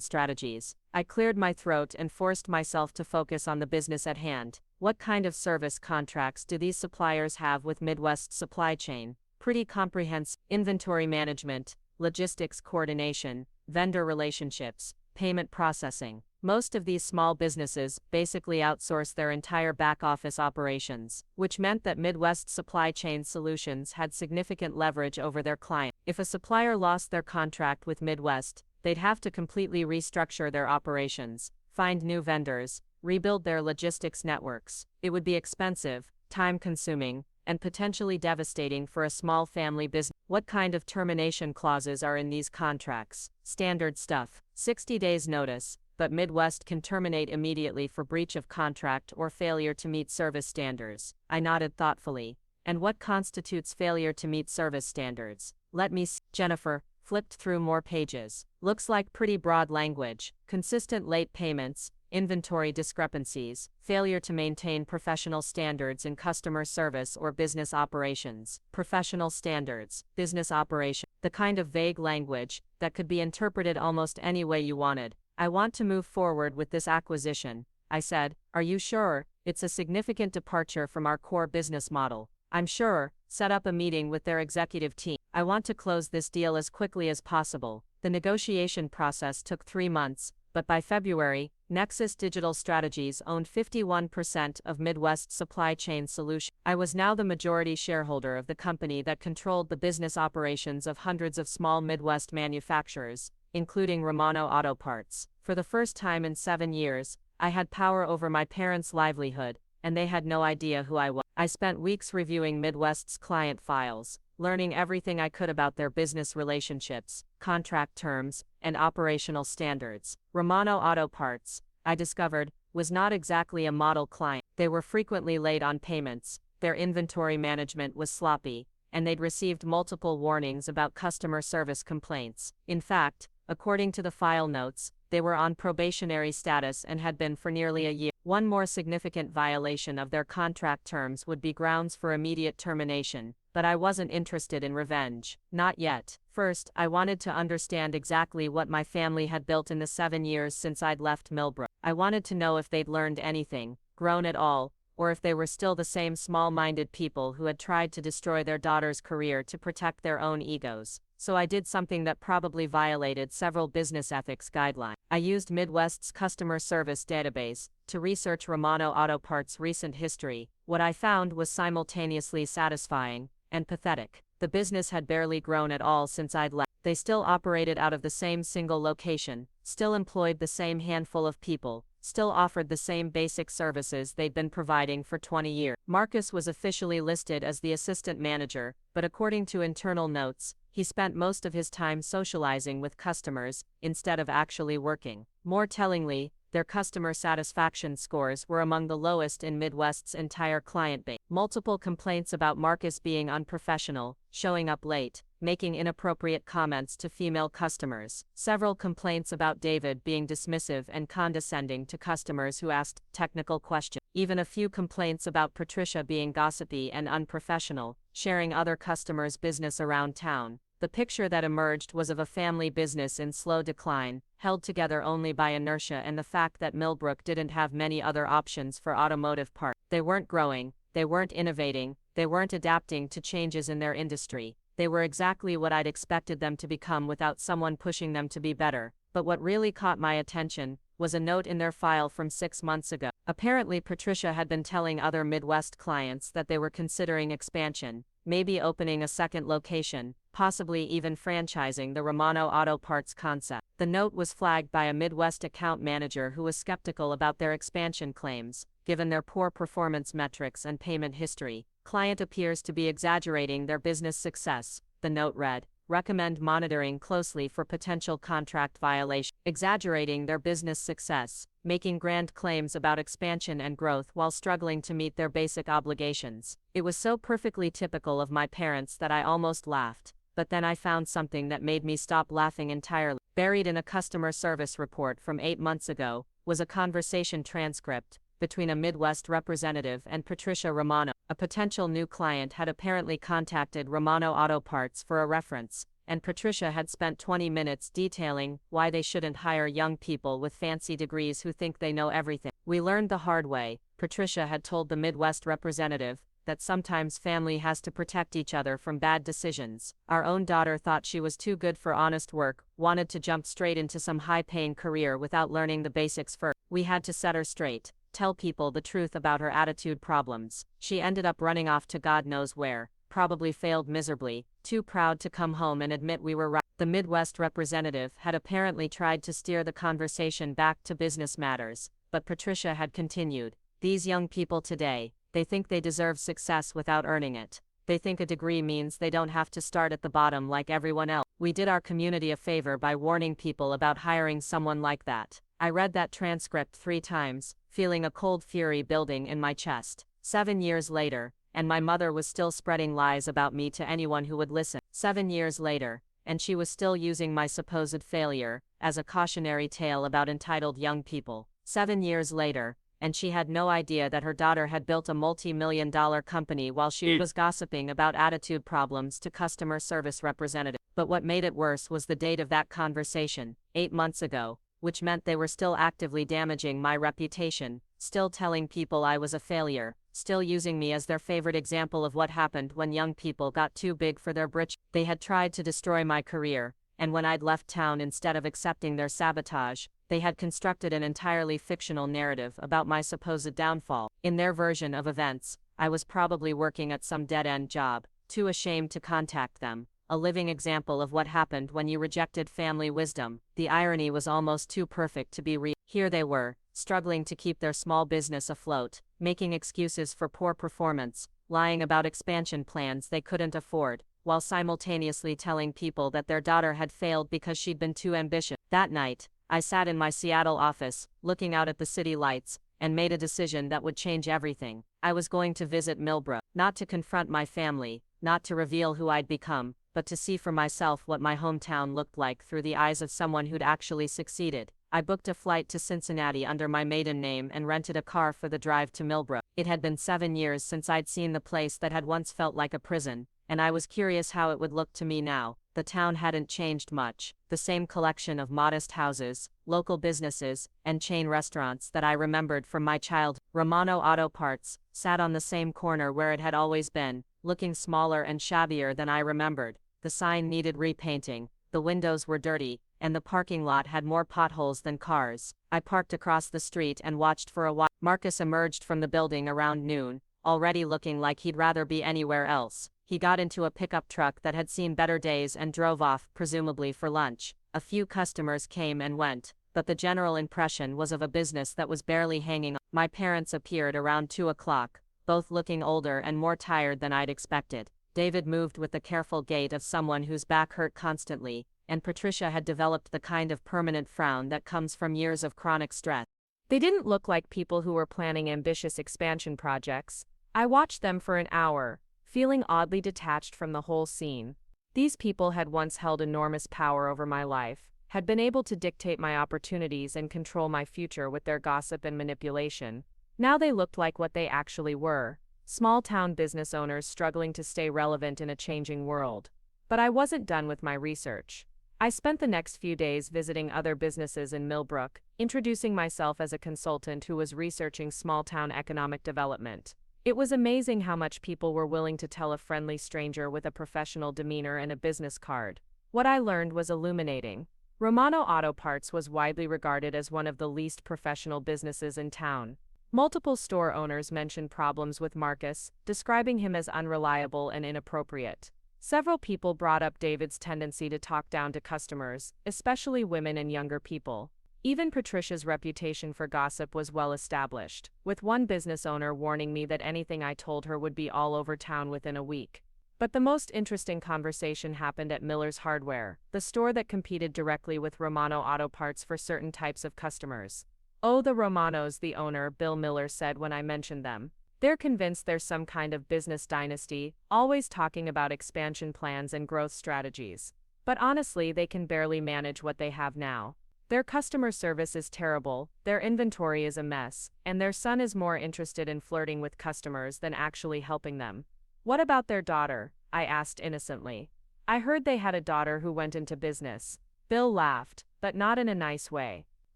strategies. I cleared my throat and forced myself to focus on the business at hand. What kind of service contracts do these suppliers have with Midwest supply chain? Pretty comprehensive: inventory management, logistics coordination, vendor relationships, payment processing. Most of these small businesses basically outsource their entire back-office operations, which meant that Midwest Supply Chain Solutions had significant leverage over their clients. If a supplier lost their contract with Midwest, they'd have to completely restructure their operations, find new vendors, rebuild their logistics networks. It would be expensive, time-consuming, and potentially devastating for a small family business. What kind of termination clauses are in these contracts? Standard stuff. 60 days notice, but Midwest can terminate immediately for breach of contract or failure to meet service standards. I nodded thoughtfully. And what constitutes failure to meet service standards? Let me see. Jennifer flipped through more pages. Looks like pretty broad language. Consistent late payments, inventory discrepancies, failure to maintain professional standards in customer service or business operations. Professional standards, business operation. The kind of vague language that could be interpreted almost any way you wanted. I want to move forward with this acquisition, I said. Are you sure? It's a significant departure from our core business model. I'm sure. Set up a meeting with their executive team. I want to close this deal as quickly as possible. The negotiation process took 3 months, but by February, Nexus Digital Strategies owned 51% of Midwest Supply Chain Solutions. I was now the majority shareholder of the company that controlled the business operations of hundreds of small Midwest manufacturers, including Romano Auto Parts. For the first time in 7 years, I had power over my parents' livelihood, and they had no idea who I was. I spent weeks reviewing Midwest's client files, learning everything I could about their business relationships, contract terms, and operational standards. Romano Auto Parts, I discovered, was not exactly a model client. They were frequently late on payments, their inventory management was sloppy, and they'd received multiple warnings about customer service complaints. In fact, according to the file notes, they were on probationary status and had been for nearly a year. One more significant violation of their contract terms would be grounds for immediate termination, but I wasn't interested in revenge. Not yet. First, I wanted to understand exactly what my family had built in the 7 years since I'd left Millbrook. I wanted to know if they'd learned anything, grown at all, or if they were still the same small-minded people who had tried to destroy their daughter's career to protect their own egos. So I did something that probably violated several business ethics guidelines. I used Midwest's customer service database to research Romano Auto Parts' recent history. What I found was simultaneously satisfying and pathetic. The business had barely grown at all since I'd left. They still operated out of the same single location, still employed the same handful of people, still offered the same basic services they'd been providing for 20 years. Marcus was officially listed as the assistant manager, but according to internal notes, he spent most of his time socializing with customers instead of actually working. More tellingly, their customer satisfaction scores were among the lowest in Midwest's entire client base. Multiple complaints about Marcus being unprofessional, showing up late, making inappropriate comments to female customers. Several complaints about David being dismissive and condescending to customers who asked technical questions. Even a few complaints about Patricia being gossipy and unprofessional, sharing other customers' business around town. The picture that emerged was of a family business in slow decline, held together only by inertia and the fact that Millbrook didn't have many other options for automotive parts. They weren't growing, they weren't innovating, they weren't adapting to changes in their industry. They were exactly what I'd expected them to become without someone pushing them to be better. But what really caught my attention was a note in their file from 6 months ago. Apparently Patricia had been telling other Midwest clients that they were considering expansion, maybe opening a second location, possibly even franchising the Romano Auto Parts concept. The note was flagged by a Midwest account manager who was skeptical about their expansion claims, given their poor performance metrics and payment history. Client appears to be exaggerating their business success, the note read. Recommend monitoring closely for potential contract violation. Exaggerating their business success, making grand claims about expansion and growth while struggling to meet their basic obligations. It was so perfectly typical of my parents that I almost laughed. But then I found something that made me stop laughing entirely. Buried in a customer service report from 8 months ago was a conversation transcript, between a Midwest representative and Patricia Romano. A potential new client had apparently contacted Romano Auto Parts for a reference, and Patricia had spent 20 minutes detailing why they shouldn't hire young people with fancy degrees who think they know everything. We learned the hard way, Patricia had told the Midwest representative, that sometimes family has to protect each other from bad decisions. Our own daughter thought she was too good for honest work, wanted to jump straight into some high-paying career without learning the basics first. We had to set her straight, tell people the truth about her attitude problems. She ended up running off to God knows where, probably failed miserably, too proud to come home and admit we were right. The Midwest representative had apparently tried to steer the conversation back to business matters, but Patricia had continued. These young people today, they think they deserve success without earning it. They think a degree means they don't have to start at the bottom like everyone else. We did our community a favor by warning people about hiring someone like that. I read that transcript 3 times, feeling a cold fury building in my chest. 7 years later, and my mother was still spreading lies about me to anyone who would listen. 7 years later, and she was still using my supposed failure as a cautionary tale about entitled young people. 7 years later, and she had no idea that her daughter had built a multi-million-dollar company while she was gossiping about attitude problems to customer service representatives. But what made it worse was the date of that conversation, 8 months ago, which meant they were still actively damaging my reputation, still telling people I was a failure, still using me as their favorite example of what happened when young people got too big for their britches. They had tried to destroy my career, and when I'd left town instead of accepting their sabotage, they had constructed an entirely fictional narrative about my supposed downfall. In their version of events, I was probably working at some dead-end job, too ashamed to contact them, a living example of what happened when you rejected family wisdom. The irony was almost too perfect to be real. Here they were, struggling to keep their small business afloat, making excuses for poor performance, lying about expansion plans they couldn't afford, while simultaneously telling people that their daughter had failed because she'd been too ambitious. That night, I sat in my Seattle office, looking out at the city lights, and made a decision that would change everything. I was going to visit Millbrook, not to confront my family, not to reveal who I'd become, but to see for myself what my hometown looked like through the eyes of someone who'd actually succeeded. I booked a flight to Cincinnati under my maiden name and rented a car for the drive to Millbrook. It had been 7 years since I'd seen the place that had once felt like a prison, and I was curious how it would look to me now. The town hadn't changed much, the same collection of modest houses, local businesses, and chain restaurants that I remembered from my childhood. Romano Auto Parts sat on the same corner where it had always been, looking smaller and shabbier than I remembered. The sign needed repainting, the windows were dirty, and the parking lot had more potholes than cars. I parked across the street and watched for a while. Marcus emerged from the building around noon, already looking like he'd rather be anywhere else. He got into a pickup truck that had seen better days and drove off, presumably for lunch. A few customers came and went, but the general impression was of a business that was barely hanging on. My parents appeared around 2 o'clock, both looking older and more tired than I'd expected. David moved with the careful gait of someone whose back hurt constantly, and Patricia had developed the kind of permanent frown that comes from years of chronic stress. They didn't look like people who were planning ambitious expansion projects. I watched them for an hour, feeling oddly detached from the whole scene. These people had once held enormous power over my life, had been able to dictate my opportunities and control my future with their gossip and manipulation. Now they looked like what they actually were, small-town business owners struggling to stay relevant in a changing world. But I wasn't done with my research. I spent the next few days visiting other businesses in Millbrook, introducing myself as a consultant who was researching small-town economic development. It was amazing how much people were willing to tell a friendly stranger with a professional demeanor and a business card. What I learned was illuminating. Romano Auto Parts was widely regarded as one of the least professional businesses in town. Multiple store owners mentioned problems with Marcus, describing him as unreliable and inappropriate. Several people brought up David's tendency to talk down to customers, especially women and younger people. Even Patricia's reputation for gossip was well established, with one business owner warning me that anything I told her would be all over town within a week. But the most interesting conversation happened at Miller's Hardware, the store that competed directly with Romano Auto Parts for certain types of customers. "Oh, the Romanos," the owner, Bill Miller, said when I mentioned them. "They're convinced there's some kind of business dynasty, always talking about expansion plans and growth strategies. But honestly, they can barely manage what they have now. Their customer service is terrible, their inventory is a mess, and their son is more interested in flirting with customers than actually helping them. What about their daughter? I asked innocently. I heard they had a daughter who went into business. Bill laughed, but not in a nice way.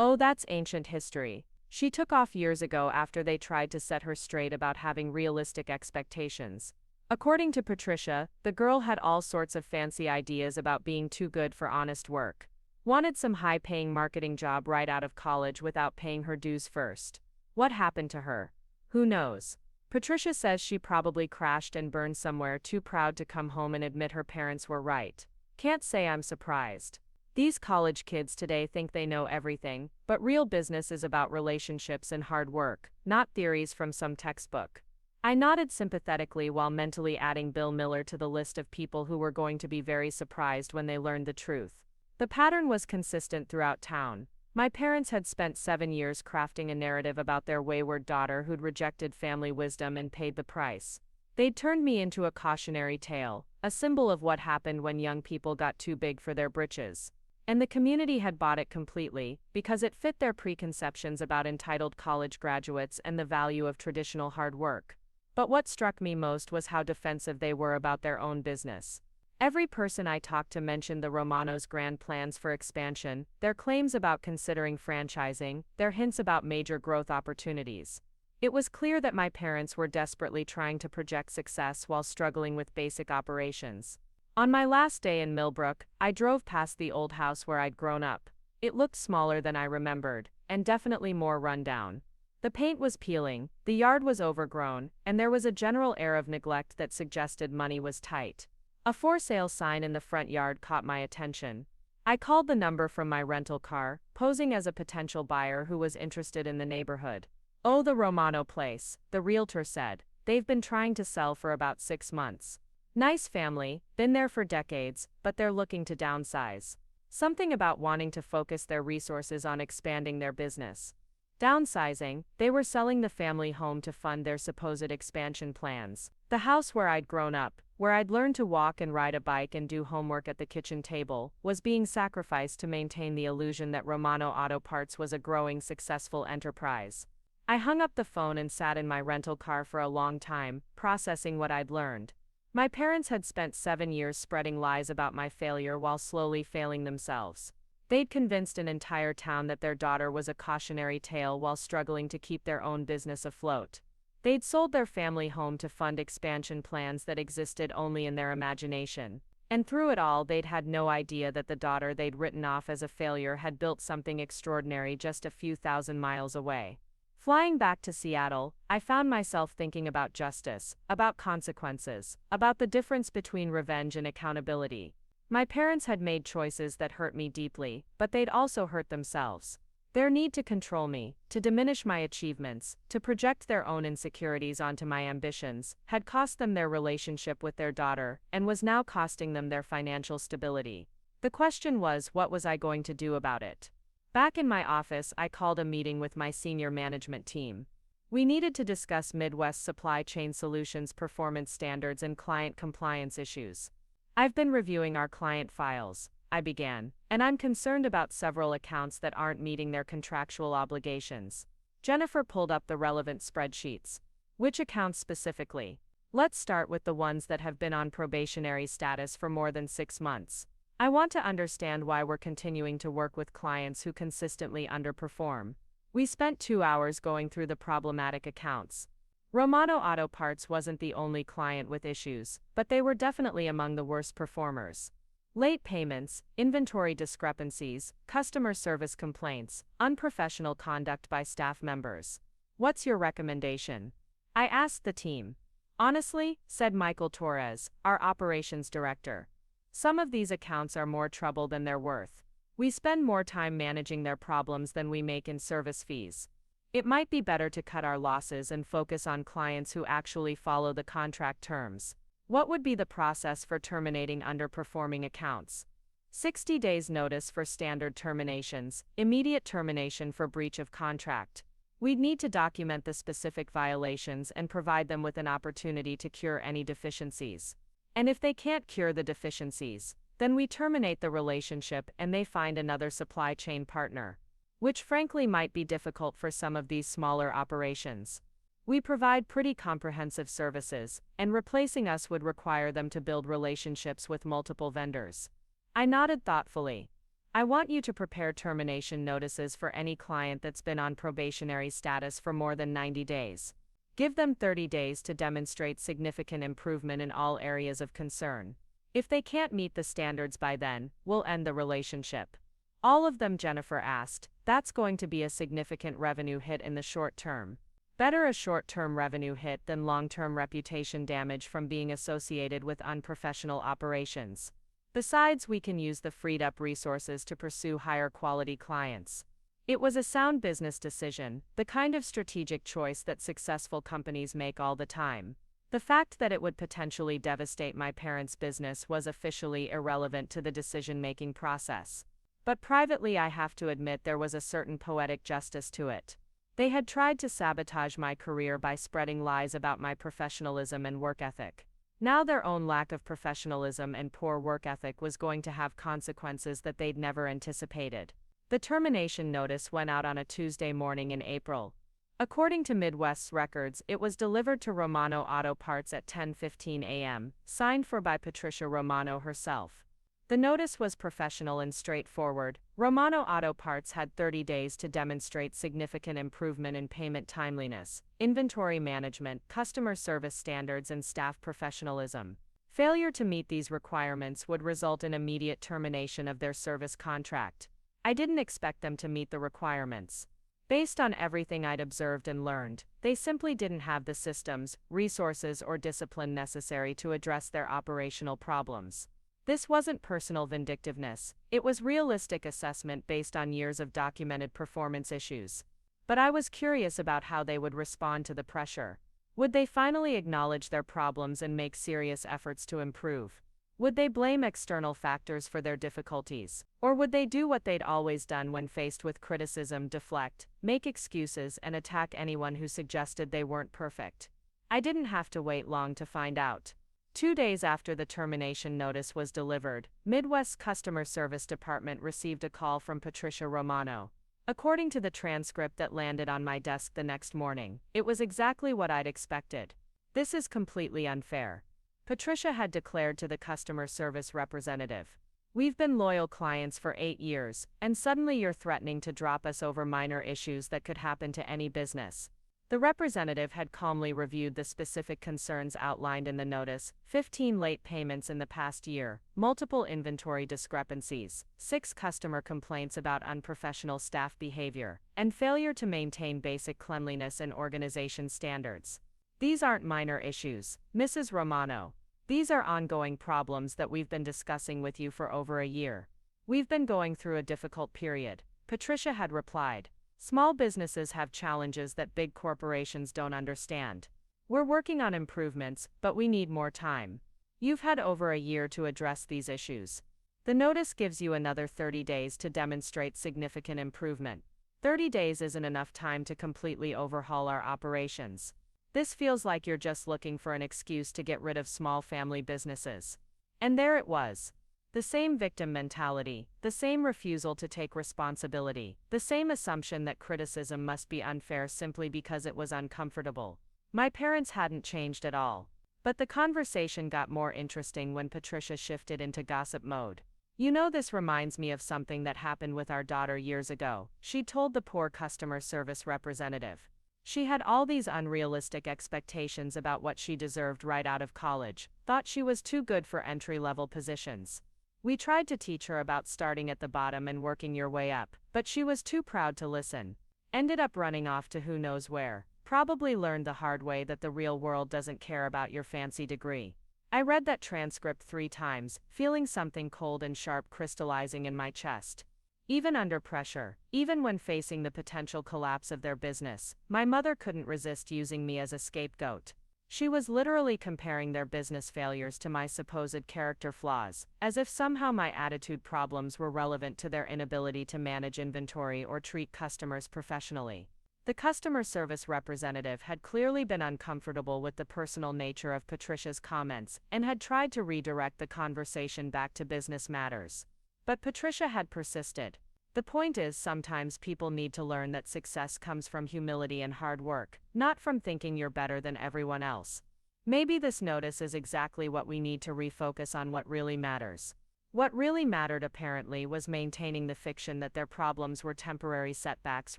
Oh, that's ancient history. She took off years ago after they tried to set her straight about having realistic expectations. According to Patricia, the girl had all sorts of fancy ideas about being too good for honest work. Wanted some high-paying marketing job right out of college without paying her dues first. What happened to her? Who knows? Patricia says she probably crashed and burned somewhere, too proud to come home and admit her parents were right. Can't say I'm surprised. These college kids today think they know everything, but real business is about relationships and hard work, not theories from some textbook. I nodded sympathetically while mentally adding Bill Miller to the list of people who were going to be very surprised when they learned the truth. The pattern was consistent throughout town. My parents had spent 7 years crafting a narrative about their wayward daughter who'd rejected family wisdom and paid the price. They'd turned me into a cautionary tale, a symbol of what happened when young people got too big for their britches. And the community had bought it completely, because it fit their preconceptions about entitled college graduates and the value of traditional hard work. But what struck me most was how defensive they were about their own business. Every person I talked to mentioned the Romanos' grand plans for expansion, their claims about considering franchising, their hints about major growth opportunities. It was clear that my parents were desperately trying to project success while struggling with basic operations. On my last day in Millbrook, I drove past the old house where I'd grown up. It looked smaller than I remembered, and definitely more run down. The paint was peeling, the yard was overgrown, and there was a general air of neglect that suggested money was tight. A for sale sign in the front yard caught my attention. I called the number from my rental car, posing as a potential buyer who was interested in the neighborhood. "Oh, the Romano place," the realtor said. "They've been trying to sell for about 6 months. Nice family, been there for decades, but they're looking to downsize. Something about wanting to focus their resources on expanding their business." Downsizing, they were selling the family home to fund their supposed expansion plans. The house where I'd grown up, where I'd learned to walk and ride a bike and do homework at the kitchen table, was being sacrificed to maintain the illusion that Romano Auto Parts was a growing, successful enterprise. I hung up the phone and sat in my rental car for a long time, processing what I'd learned. My parents had spent 7 years spreading lies about my failure while slowly failing themselves. They'd convinced an entire town that their daughter was a cautionary tale while struggling to keep their own business afloat. They'd sold their family home to fund expansion plans that existed only in their imagination. And through it all, they'd had no idea that the daughter they'd written off as a failure had built something extraordinary just a few thousand miles away. Flying back to Seattle, I found myself thinking about justice, about consequences, about the difference between revenge and accountability. My parents had made choices that hurt me deeply, but they'd also hurt themselves. Their need to control me, to diminish my achievements, to project their own insecurities onto my ambitions, had cost them their relationship with their daughter, and was now costing them their financial stability. The question was, what was I going to do about it? Back in my office, I called a meeting with my senior management team. We needed to discuss Midwest Supply Chain Solutions performance standards and client compliance issues. "I've been reviewing our client files," I began, "and I'm concerned about several accounts that aren't meeting their contractual obligations." Jennifer pulled up the relevant spreadsheets. "Which accounts specifically?" "Let's start with the ones that have been on probationary status for more than 6 months. I want to understand why we're continuing to work with clients who consistently underperform." We spent 2 hours going through the problematic accounts. Romano Auto Parts wasn't the only client with issues, but they were definitely among the worst performers. Late payments, inventory discrepancies, customer service complaints, unprofessional conduct by staff members. "What's your recommendation?" I asked the team. "Honestly," said Michael Torres, our operations director, "some of these accounts are more trouble than they're worth. We spend more time managing their problems than we make in service fees. It might be better to cut our losses and focus on clients who actually follow the contract terms." "What would be the process for terminating underperforming accounts?" 60 days notice for standard terminations, immediate termination for breach of contract. We'd need to document the specific violations and provide them with an opportunity to cure any deficiencies. And if they can't cure the deficiencies, Then we terminate the relationship and they find another supply chain partner, which frankly might be difficult for some of these smaller operations. We provide pretty comprehensive services, and replacing us would require them to build relationships with multiple vendors. I nodded thoughtfully. I want you to prepare termination notices for any client that's been on probationary status for more than 90 days. Give them 30 days to demonstrate significant improvement in all areas of concern. If they can't meet the standards by then, we'll end the relationship. All of them, Jennifer asked. That's going to be a significant revenue hit in the short term. Better a short-term revenue hit than long-term reputation damage from being associated with unprofessional operations. Besides, we can use the freed-up resources to pursue higher-quality clients. It was a sound business decision, the kind of strategic choice that successful companies make all the time. The fact that it would potentially devastate my parents' business was officially irrelevant to the decision-making process. But privately, I have to admit there was a certain poetic justice to it. They had tried to sabotage my career by spreading lies about my professionalism and work ethic. Now their own lack of professionalism and poor work ethic was going to have consequences that they'd never anticipated. The termination notice went out on a Tuesday morning in April. According to Midwest's records, it was delivered to Romano Auto Parts at 10:15 a.m., signed for by Patricia Romano herself. The notice was professional and straightforward. Romano Auto Parts had 30 days to demonstrate significant improvement in payment timeliness, inventory management, customer service standards, and staff professionalism. Failure to meet these requirements would result in immediate termination of their service contract. I didn't expect them to meet the requirements. Based on everything I'd observed and learned, they simply didn't have the systems, resources, or discipline necessary to address their operational problems. This wasn't personal vindictiveness, it was realistic assessment based on years of documented performance issues. But I was curious about how they would respond to the pressure. Would they finally acknowledge their problems and make serious efforts to improve? Would they blame external factors for their difficulties? Or would they do what they'd always done when faced with criticism: deflect, make excuses, and attack anyone who suggested they weren't perfect? I didn't have to wait long to find out. 2 days after the termination notice was delivered, Midwest's customer service department received a call from Patricia Romano. According to the transcript that landed on my desk the next morning, it was exactly what I'd expected. "This is completely unfair," Patricia had declared to the customer service representative. "We've been loyal clients for 8 years, and suddenly you're threatening to drop us over minor issues that could happen to any business." The representative had calmly reviewed the specific concerns outlined in the notice: 15 late payments in the past year, multiple inventory discrepancies, 6 customer complaints about unprofessional staff behavior, and failure to maintain basic cleanliness and organization standards. "These aren't minor issues, Mrs. Romano. These are ongoing problems that we've been discussing with you for over a year. We've been going through a difficult period," Patricia had replied. "Small businesses have challenges that big corporations don't understand. We're working on improvements, but we need more time. You've had over a year to address these issues. The notice gives you another 30 days to demonstrate significant improvement. 30 days isn't enough time to completely overhaul our operations. This feels like you're just looking for an excuse to get rid of small family businesses." And there it was. The same victim mentality, the same refusal to take responsibility, the same assumption that criticism must be unfair simply because it was uncomfortable. My parents hadn't changed at all. But the conversation got more interesting when Patricia shifted into gossip mode. "You know, this reminds me of something that happened with our daughter years ago," she told the poor customer service representative. She had all these unrealistic expectations about what she deserved right out of college, thought she was too good for entry-level positions. "We tried to teach her about starting at the bottom and working your way up, but she was too proud to listen. Ended up running off to who knows where. Probably learned the hard way that the real world doesn't care about your fancy degree." I read that transcript 3 times, feeling something cold and sharp crystallizing in my chest. Even under pressure, even when facing the potential collapse of their business, my mother couldn't resist using me as a scapegoat. She was literally comparing their business failures to my supposed character flaws, as if somehow my attitude problems were relevant to their inability to manage inventory or treat customers professionally. The customer service representative had clearly been uncomfortable with the personal nature of Patricia's comments and had tried to redirect the conversation back to business matters. But Patricia had persisted. The point is, sometimes people need to learn that success comes from humility and hard work, not from thinking you're better than everyone else. Maybe this notice is exactly what we need to refocus on what really matters. What really mattered apparently was maintaining the fiction that their problems were temporary setbacks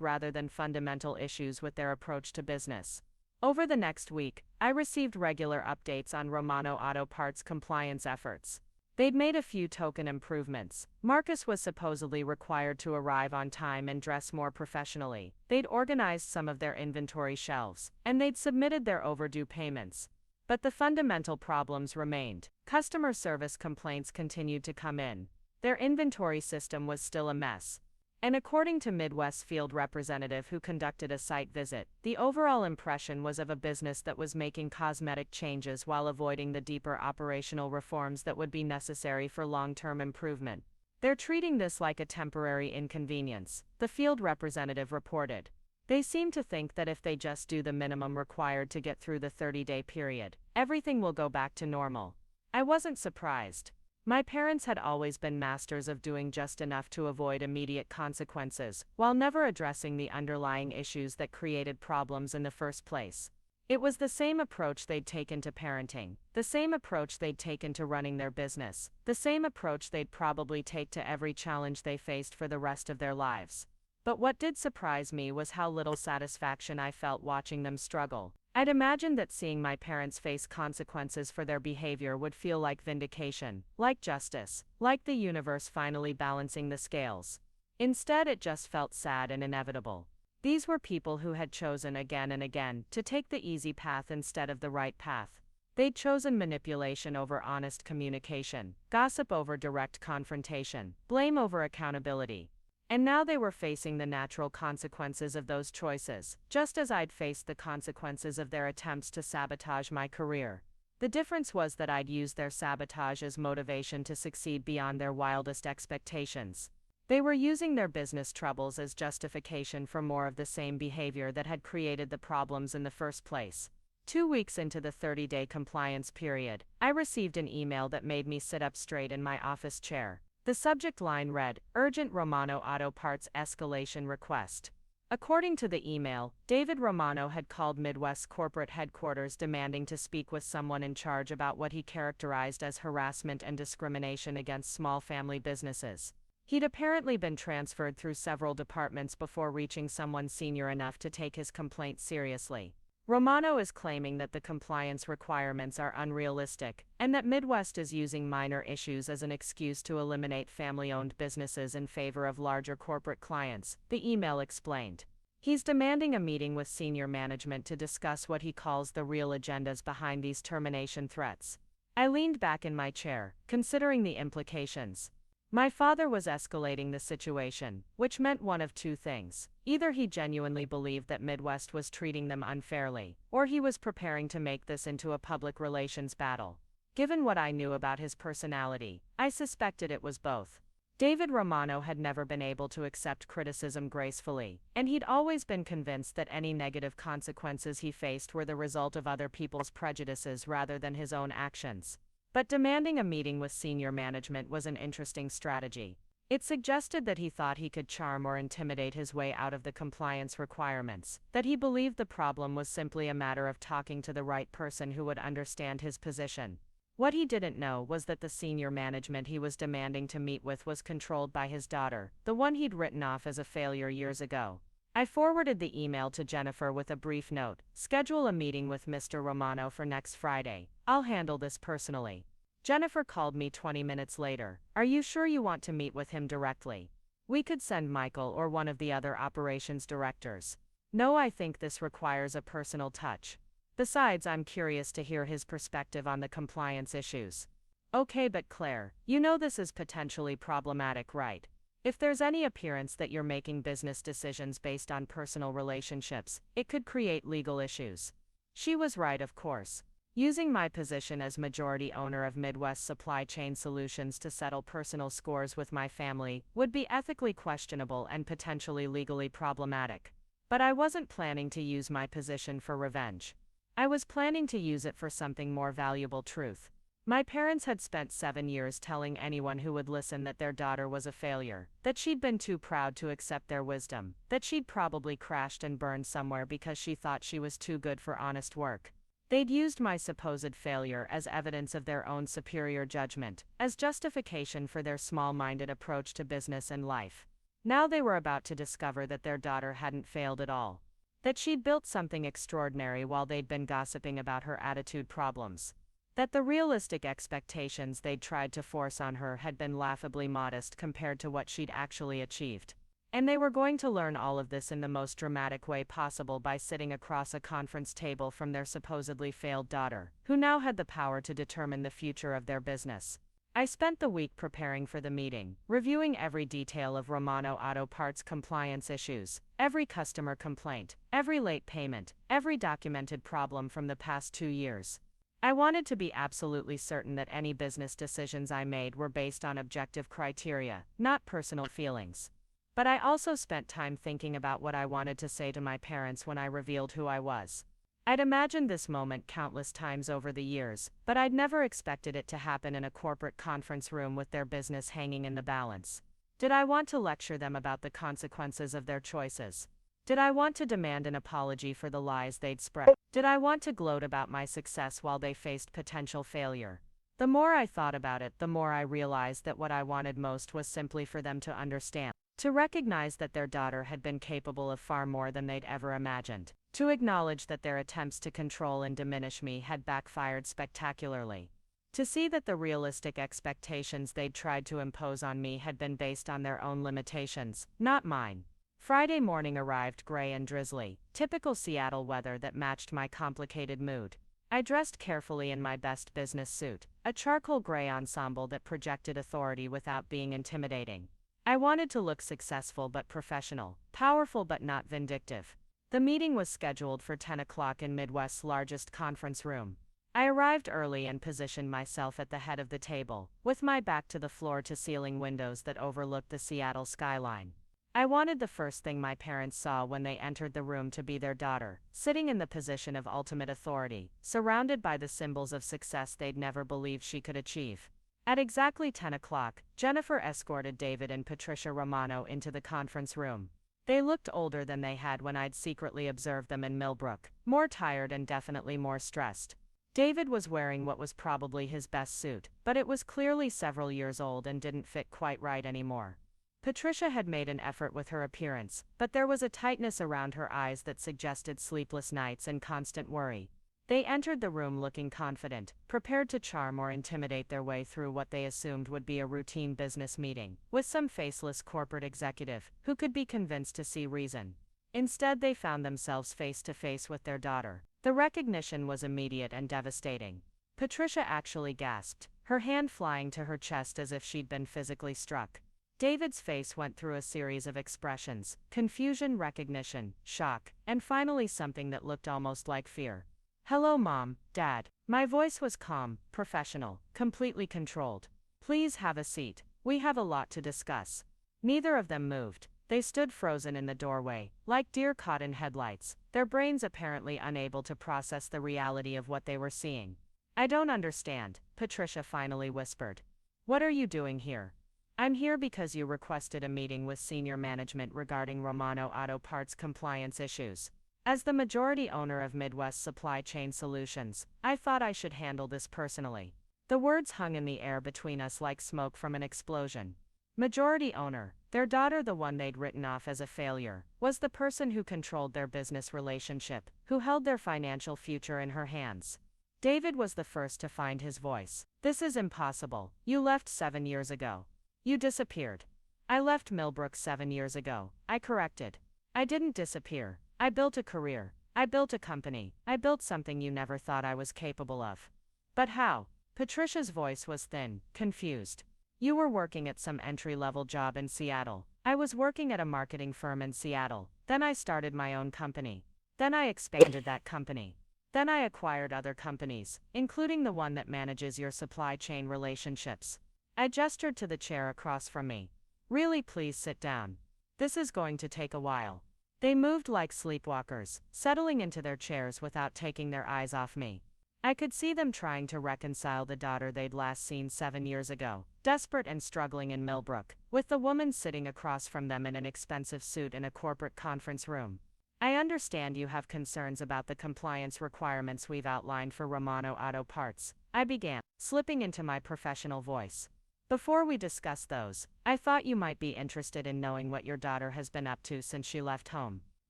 rather than fundamental issues with their approach to business. Over the next week, I received regular updates on Romano Auto Parts compliance efforts. They'd made a few token improvements. Marcus was supposedly required to arrive on time and dress more professionally. They'd organized some of their inventory shelves, and they'd submitted their overdue payments. But the fundamental problems remained. Customer service complaints continued to come in. Their inventory system was still a mess. And according to Midwest field representative who conducted a site visit, the overall impression was of a business that was making cosmetic changes while avoiding the deeper operational reforms that would be necessary for long-term improvement. They're treating this like a temporary inconvenience, the field representative reported. They seem to think that if they just do the minimum required to get through the 30-day period, everything will go back to normal. I wasn't surprised. My parents had always been masters of doing just enough to avoid immediate consequences, while never addressing the underlying issues that created problems in the first place. It was the same approach they'd taken to parenting, the same approach they'd taken to running their business, the same approach they'd probably take to every challenge they faced for the rest of their lives. But what did surprise me was how little satisfaction I felt watching them struggle. I'd imagined that seeing my parents face consequences for their behavior would feel like vindication, like justice, like the universe finally balancing the scales. Instead, it just felt sad and inevitable. These were people who had chosen again and again to take the easy path instead of the right path. They'd chosen manipulation over honest communication, gossip over direct confrontation, blame over accountability. And now they were facing the natural consequences of those choices, just as I'd faced the consequences of their attempts to sabotage my career. The difference was that I'd used their sabotage as motivation to succeed beyond their wildest expectations. They were using their business troubles as justification for more of the same behavior that had created the problems in the first place. 2 weeks into the 30-day compliance period, I received an email that made me sit up straight in my office chair. The subject line read, "Urgent Romano Auto Parts Escalation Request." According to the email, David Romano had called Midwest corporate headquarters demanding to speak with someone in charge about what he characterized as harassment and discrimination against small family businesses. He'd apparently been transferred through several departments before reaching someone senior enough to take his complaint seriously. Romano is claiming that the compliance requirements are unrealistic, and that Midwest is using minor issues as an excuse to eliminate family-owned businesses in favor of larger corporate clients, the email explained. He's demanding a meeting with senior management to discuss what he calls the real agendas behind these termination threats. I leaned back in my chair, considering the implications. My father was escalating the situation, which meant one of two things. Either he genuinely believed that Midwest was treating them unfairly, or he was preparing to make this into a public relations battle. Given what I knew about his personality, I suspected it was both. David Romano had never been able to accept criticism gracefully, and he'd always been convinced that any negative consequences he faced were the result of other people's prejudices rather than his own actions. But demanding a meeting with senior management was an interesting strategy. It suggested that he thought he could charm or intimidate his way out of the compliance requirements, that he believed the problem was simply a matter of talking to the right person who would understand his position. What he didn't know was that the senior management he was demanding to meet with was controlled by his daughter, the one he'd written off as a failure years ago. I forwarded the email to Jennifer with a brief note: "Schedule a meeting with Mr. Romano for next Friday. I'll handle this personally." Jennifer called me 20 minutes later. "Are you sure you want to meet with him directly? We could send Michael or one of the other operations directors." "No, I think this requires a personal touch. Besides, I'm curious to hear his perspective on the compliance issues." "Okay, but Claire, you know this is potentially problematic, right? If there's any appearance that you're making business decisions based on personal relationships, it could create legal issues." She was right, of course. Using my position as majority owner of Midwest Supply Chain Solutions to settle personal scores with my family would be ethically questionable and potentially legally problematic. But I wasn't planning to use my position for revenge. I was planning to use it for something more valuable: truth. My parents had spent 7 years telling anyone who would listen that their daughter was a failure, that she'd been too proud to accept their wisdom, that she'd probably crashed and burned somewhere because she thought she was too good for honest work. They'd used my supposed failure as evidence of their own superior judgment, as justification for their small-minded approach to business and life. Now they were about to discover that their daughter hadn't failed at all, that she'd built something extraordinary while they'd been gossiping about her attitude problems, that the realistic expectations they'd tried to force on her had been laughably modest compared to what she'd actually achieved. And they were going to learn all of this in the most dramatic way possible by sitting across a conference table from their supposedly failed daughter, who now had the power to determine the future of their business. I spent the week preparing for the meeting, reviewing every detail of Romano Auto Parts compliance issues, every customer complaint, every late payment, every documented problem from the past 2 years. I wanted to be absolutely certain that any business decisions I made were based on objective criteria, not personal feelings. But I also spent time thinking about what I wanted to say to my parents when I revealed who I was. I'd imagined this moment countless times over the years, but I'd never expected it to happen in a corporate conference room with their business hanging in the balance. Did I want to lecture them about the consequences of their choices? Did I want to demand an apology for the lies they'd spread? Did I want to gloat about my success while they faced potential failure? The more I thought about it, the more I realized that what I wanted most was simply for them to understand, to recognize that their daughter had been capable of far more than they'd ever imagined, to acknowledge that their attempts to control and diminish me had backfired spectacularly, to see that the realistic expectations they'd tried to impose on me had been based on their own limitations, not mine. Friday morning arrived gray and drizzly, typical Seattle weather that matched my complicated mood. I dressed carefully in my best business suit, a charcoal gray ensemble that projected authority without being intimidating. I wanted to look successful but professional, powerful but not vindictive. The meeting was scheduled for 10 o'clock in Midwest's largest conference room. I arrived early and positioned myself at the head of the table, with my back to the floor-to-ceiling windows that overlooked the Seattle skyline. I wanted the first thing my parents saw when they entered the room to be their daughter, sitting in the position of ultimate authority, surrounded by the symbols of success they'd never believed she could achieve. At exactly 10 o'clock, Jennifer escorted David and Patricia Romano into the conference room. They looked older than they had when I'd secretly observed them in Millbrook, more tired and definitely more stressed. David was wearing what was probably his best suit, but it was clearly several years old and didn't fit quite right anymore. Patricia had made an effort with her appearance, but there was a tightness around her eyes that suggested sleepless nights and constant worry. They entered the room looking confident, prepared to charm or intimidate their way through what they assumed would be a routine business meeting, with some faceless corporate executive who could be convinced to see reason. Instead, they found themselves face to face with their daughter. The recognition was immediate and devastating. Patricia actually gasped, her hand flying to her chest as if she'd been physically struck. David's face went through a series of expressions: confusion, recognition, shock, and finally something that looked almost like fear. "Hello, Mom, Dad." My voice was calm, professional, completely controlled. "Please have a seat. We have a lot to discuss." Neither of them moved. They stood frozen in the doorway, like deer caught in headlights, their brains apparently unable to process the reality of what they were seeing. "I don't understand," Patricia finally whispered. "What are you doing here?" "I'm here because you requested a meeting with senior management regarding Romano Auto Parts compliance issues. As the majority owner of Midwest Supply Chain Solutions, I thought I should handle this personally." The words hung in the air between us like smoke from an explosion. Majority owner, their daughter, the one they'd written off as a failure, was the person who controlled their business relationship, who held their financial future in her hands. David was the first to find his voice. "This is impossible. You left 7 years ago. You disappeared." "I left Millbrook 7 years ago," I corrected. "I didn't disappear. I built a career. I built a company. I built something you never thought I was capable of." "But how?" Patricia's voice was thin, confused. "You were working at some entry-level job in Seattle. I was working at a marketing firm in Seattle. Then I started my own company. Then I expanded that company. Then I acquired other companies, including the one that manages your supply chain relationships." I gestured to the chair across from me. "Really, please sit down. This is going to take a while." They moved like sleepwalkers, settling into their chairs without taking their eyes off me. I could see them trying to reconcile the daughter they'd last seen 7 years ago, desperate and struggling in Millbrook, with the woman sitting across from them in an expensive suit in a corporate conference room. I understand you have concerns about the compliance requirements we've outlined for Romano Auto Parts, I began, slipping into my professional voice. Before we discuss those, I thought you might be interested in knowing what your daughter has been up to since she left home.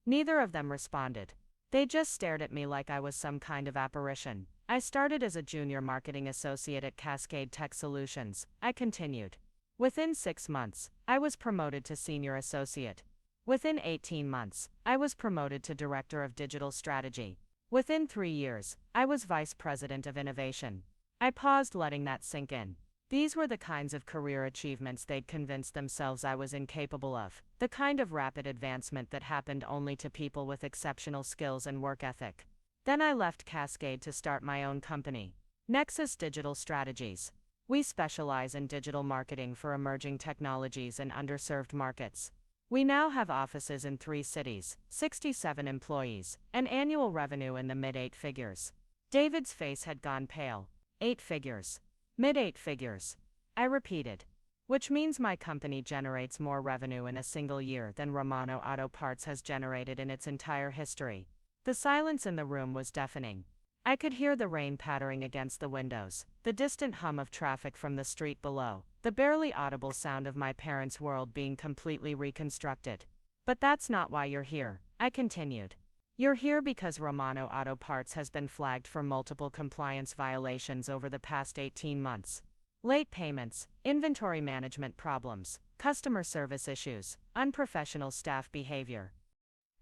Neither of them responded. They just stared at me like I was some kind of apparition. I started as a junior marketing associate at Cascade Tech Solutions, I continued. Within 6 months, I was promoted to senior associate. Within 18 months, I was promoted to director of digital strategy. Within 3 years, I was vice president of innovation. I paused, letting that sink in. These were the kinds of career achievements they'd convinced themselves I was incapable of, the kind of rapid advancement that happened only to people with exceptional skills and work ethic. Then I left Cascade to start my own company, Nexus Digital Strategies. We specialize in digital marketing for emerging technologies and underserved markets. We now have offices in 3 cities, 67 employees, and annual revenue in the mid-8 figures. David's face had gone pale. 8 figures. Mid-8 figures. I repeated. Which means my company generates more revenue in a single year than Romano Auto Parts has generated in its entire history. The silence in the room was deafening. I could hear the rain pattering against the windows, the distant hum of traffic from the street below, the barely audible sound of my parents' world being completely reconstructed. But that's not why you're here, I continued. You're here because Romano Auto Parts has been flagged for multiple compliance violations over the past 18 months. Late payments, inventory management problems, customer service issues, unprofessional staff behavior.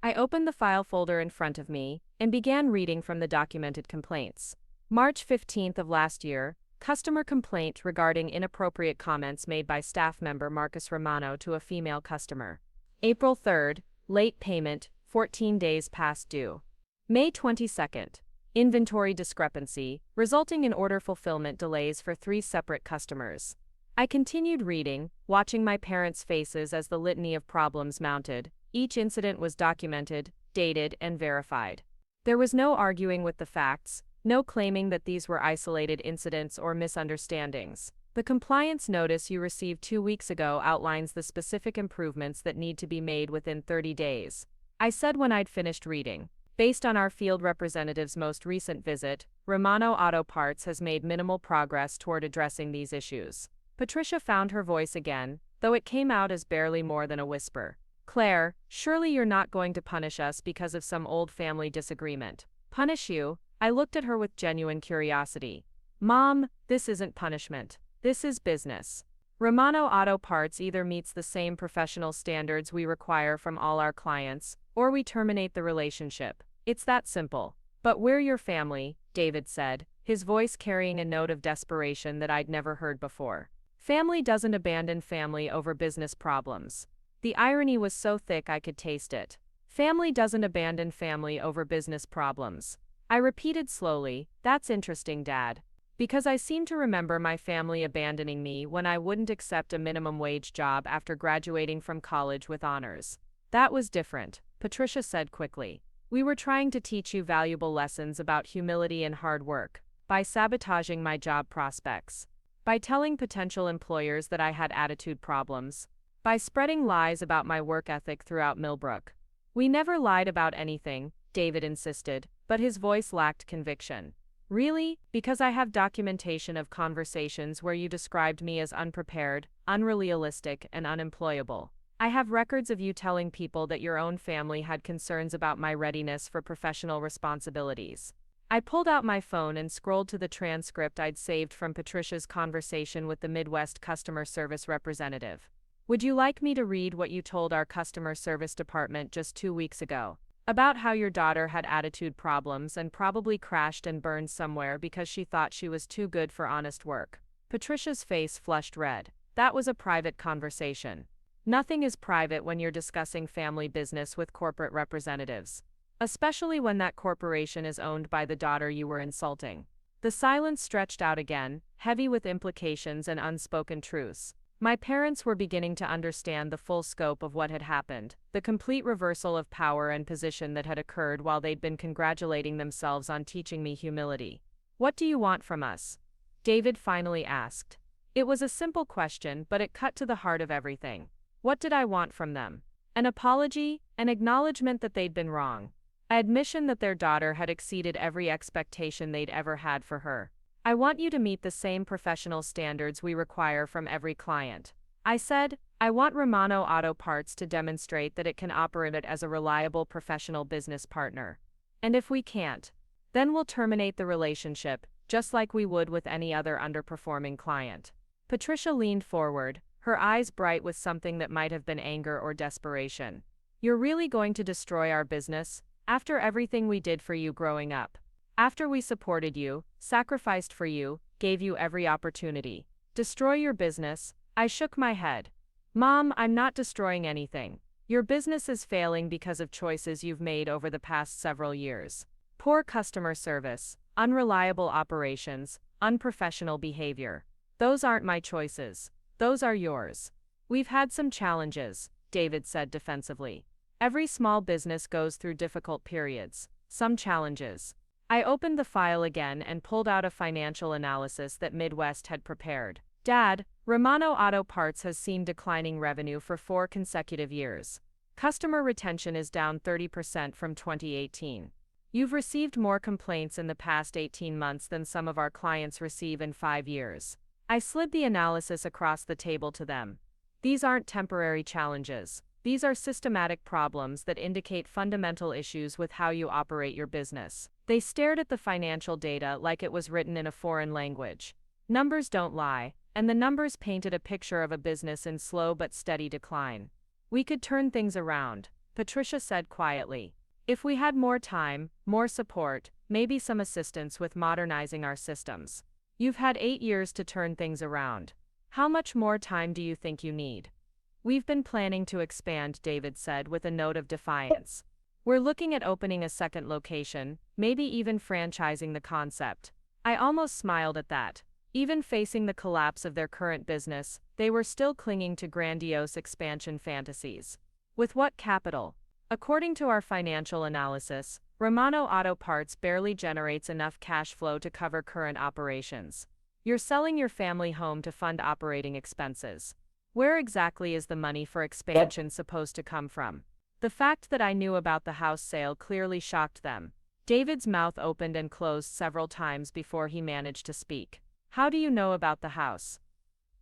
I opened the file folder in front of me and began reading from the documented complaints. March 15th of last year, customer complaint regarding inappropriate comments made by staff member Marcus Romano to a female customer. April 3rd, late payment, 14 days past due. May 22nd, inventory discrepancy, resulting in order fulfillment delays for 3 separate customers. I continued reading, watching my parents' faces as the litany of problems mounted. Each incident was documented, dated, and verified. There was no arguing with the facts, no claiming that these were isolated incidents or misunderstandings. The compliance notice you received 2 weeks ago outlines the specific improvements that need to be made within 30 days. I said when I'd finished reading. Based on our field representative's most recent visit, Romano Auto Parts has made minimal progress toward addressing these issues. Patricia found her voice again, though it came out as barely more than a whisper. Claire, surely you're not going to punish us because of some old family disagreement. Punish you? I looked at her with genuine curiosity. Mom, this isn't punishment. This is business. Romano Auto Parts either meets the same professional standards we require from all our clients, or we terminate the relationship. It's that simple. But we're your family, David said, his voice carrying a note of desperation that I'd never heard before. Family doesn't abandon family over business problems. The irony was so thick I could taste it. Family doesn't abandon family over business problems. I repeated slowly, that's interesting, Dad. Because I seem to remember my family abandoning me when I wouldn't accept a minimum wage job after graduating from college with honors. That was different, Patricia said quickly. We were trying to teach you valuable lessons about humility and hard work, by sabotaging my job prospects, by telling potential employers that I had attitude problems, by spreading lies about my work ethic throughout Millbrook. We never lied about anything, David insisted, but his voice lacked conviction. Really? Because I have documentation of conversations where you described me as unprepared, unrealistic, and unemployable. I have records of you telling people that your own family had concerns about my readiness for professional responsibilities. I pulled out my phone and scrolled to the transcript I'd saved from Patricia's conversation with the Midwest customer service representative. Would you like me to read what you told our customer service department just 2 weeks ago? About how your daughter had attitude problems and probably crashed and burned somewhere because she thought she was too good for honest work. Patricia's face flushed red. That was a private conversation. Nothing is private when you're discussing family business with corporate representatives, especially when that corporation is owned by the daughter you were insulting. The silence stretched out again, heavy with implications and unspoken truths. My parents were beginning to understand the full scope of what had happened, the complete reversal of power and position that had occurred while they'd been congratulating themselves on teaching me humility. "What do you want from us?" David finally asked. It was a simple question, but it cut to the heart of everything. What did I want from them? An apology, an acknowledgement that they'd been wrong. An admission that their daughter had exceeded every expectation they'd ever had for her. "I want you to meet the same professional standards we require from every client," I said. "I want Romano Auto Parts to demonstrate that it can operate as a reliable professional business partner. And if we can't, then we'll terminate the relationship, just like we would with any other underperforming client." Patricia leaned forward, her eyes bright with something that might have been anger or desperation. "You're really going to destroy our business? After everything we did for you growing up? After we supported you, sacrificed for you, gave you every opportunity? Destroy your business?" I shook my head. "Mom, I'm not destroying anything. Your business is failing because of choices you've made over the past several years. Poor customer service, unreliable operations, unprofessional behavior. Those aren't my choices. Those are yours." "We've had some challenges," David said defensively. "Every small business goes through difficult periods. Some challenges." I opened the file again and pulled out a financial analysis that Midwest had prepared. "Dad, Romano Auto Parts has seen declining revenue for 4 consecutive years. Customer retention is down 30% from 2018. You've received more complaints in the past 18 months than some of our clients receive in 5 years. I slid the analysis across the table to them. "These aren't temporary challenges. These are systematic problems that indicate fundamental issues with how you operate your business." They stared at the financial data like it was written in a foreign language. Numbers don't lie, and the numbers painted a picture of a business in slow but steady decline. "We could turn things around," Patricia said quietly. "If we had more time, more support, maybe some assistance with modernizing our systems. You've had 8 years to turn things around. How much more time do you think you need?" "We've been planning to expand," David said with a note of defiance. "We're looking at opening a second location, maybe even franchising the concept." I almost smiled at that. Even facing the collapse of their current business, they were still clinging to grandiose expansion fantasies. With what capital? According to our financial analysis, Romano Auto Parts barely generates enough cash flow to cover current operations. You're selling your family home to fund operating expenses. Where exactly is the money for expansion supposed to come from? The fact that I knew about the house sale clearly shocked them. David's mouth opened and closed several times before he managed to speak. "How do you know about the house?"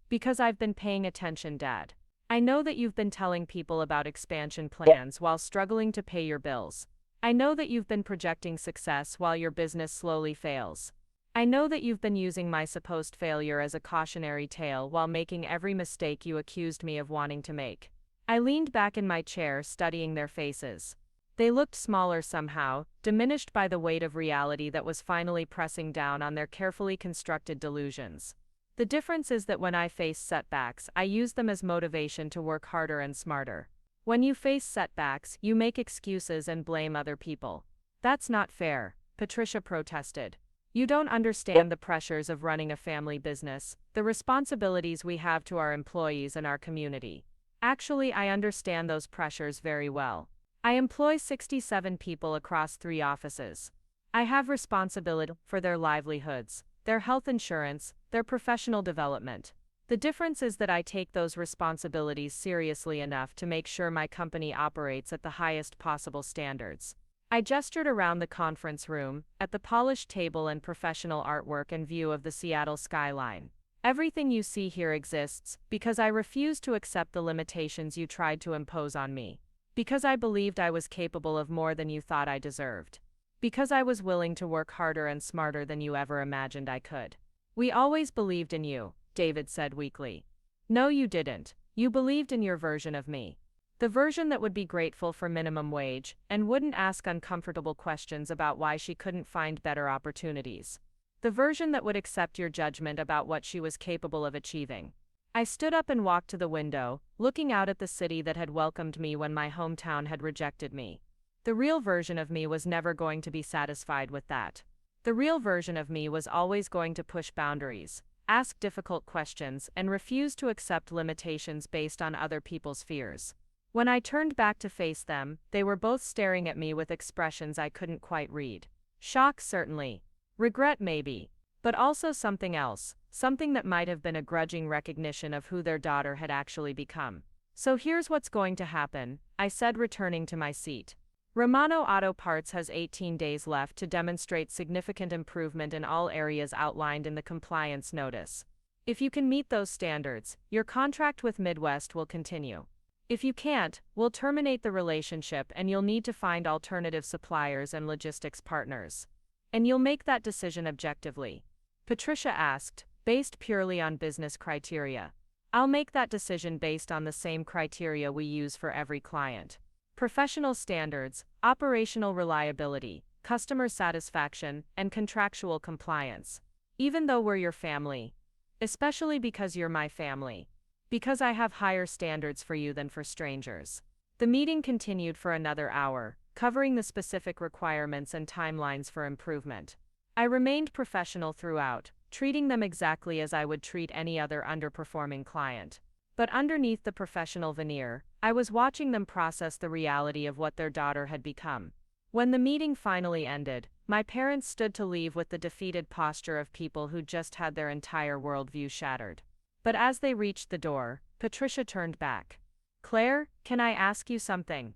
"Because I've been paying attention, Dad. I know that you've been telling people about expansion plans while struggling to pay your bills. I know that you've been projecting success while your business slowly fails. I know that you've been using my supposed failure as a cautionary tale while making every mistake you accused me of wanting to make." I leaned back in my chair, studying their faces. They looked smaller somehow, diminished by the weight of reality that was finally pressing down on their carefully constructed delusions. "The difference is that when I face setbacks, I use them as motivation to work harder and smarter. When you face setbacks, you make excuses and blame other people." "That's not fair," Patricia protested. "You don't understand the pressures of running a family business, the responsibilities we have to our employees and our community." "Actually, I understand those pressures very well. I employ 67 people across 3 offices. I have responsibility for their livelihoods, their health insurance, their professional development. The difference is that I take those responsibilities seriously enough to make sure my company operates at the highest possible standards." I gestured around the conference room, at the polished table and professional artwork and view of the Seattle skyline. "Everything you see here exists because I refused to accept the limitations you tried to impose on me. Because I believed I was capable of more than you thought I deserved. Because I was willing to work harder and smarter than you ever imagined I could." "We always believed in you," David said weakly. "No, you didn't. You believed in your version of me. The version that would be grateful for minimum wage and wouldn't ask uncomfortable questions about why she couldn't find better opportunities. The version that would accept your judgment about what she was capable of achieving." I stood up and walked to the window, looking out at the city that had welcomed me when my hometown had rejected me. The real version of me was never going to be satisfied with that. The real version of me was always going to push boundaries, ask difficult questions, and refuse to accept limitations based on other people's fears. When I turned back to face them, they were both staring at me with expressions I couldn't quite read. Shock, certainly. Regret, maybe. But also something else, something that might have been a grudging recognition of who their daughter had actually become. "So here's what's going to happen," I said, returning to my seat. "Romano Auto Parts has 18 days left to demonstrate significant improvement in all areas outlined in the compliance notice. If you can meet those standards, your contract with Midwest will continue. If you can't, we'll terminate the relationship and you'll need to find alternative suppliers and logistics partners. And you'll make that decision objectively." Patricia asked, "Based purely on business criteria?" "I'll make that decision based on the same criteria we use for every client. Professional standards, operational reliability, customer satisfaction, and contractual compliance. Even though we're your family. Especially because you're my family. Because I have higher standards for you than for strangers." The meeting continued for another hour, covering the specific requirements and timelines for improvement. I remained professional throughout, treating them exactly as I would treat any other underperforming client. But underneath the professional veneer, I was watching them process the reality of what their daughter had become. When the meeting finally ended, my parents stood to leave with the defeated posture of people who just had their entire worldview shattered. But as they reached the door, Patricia turned back. "Claire, can I ask you something?"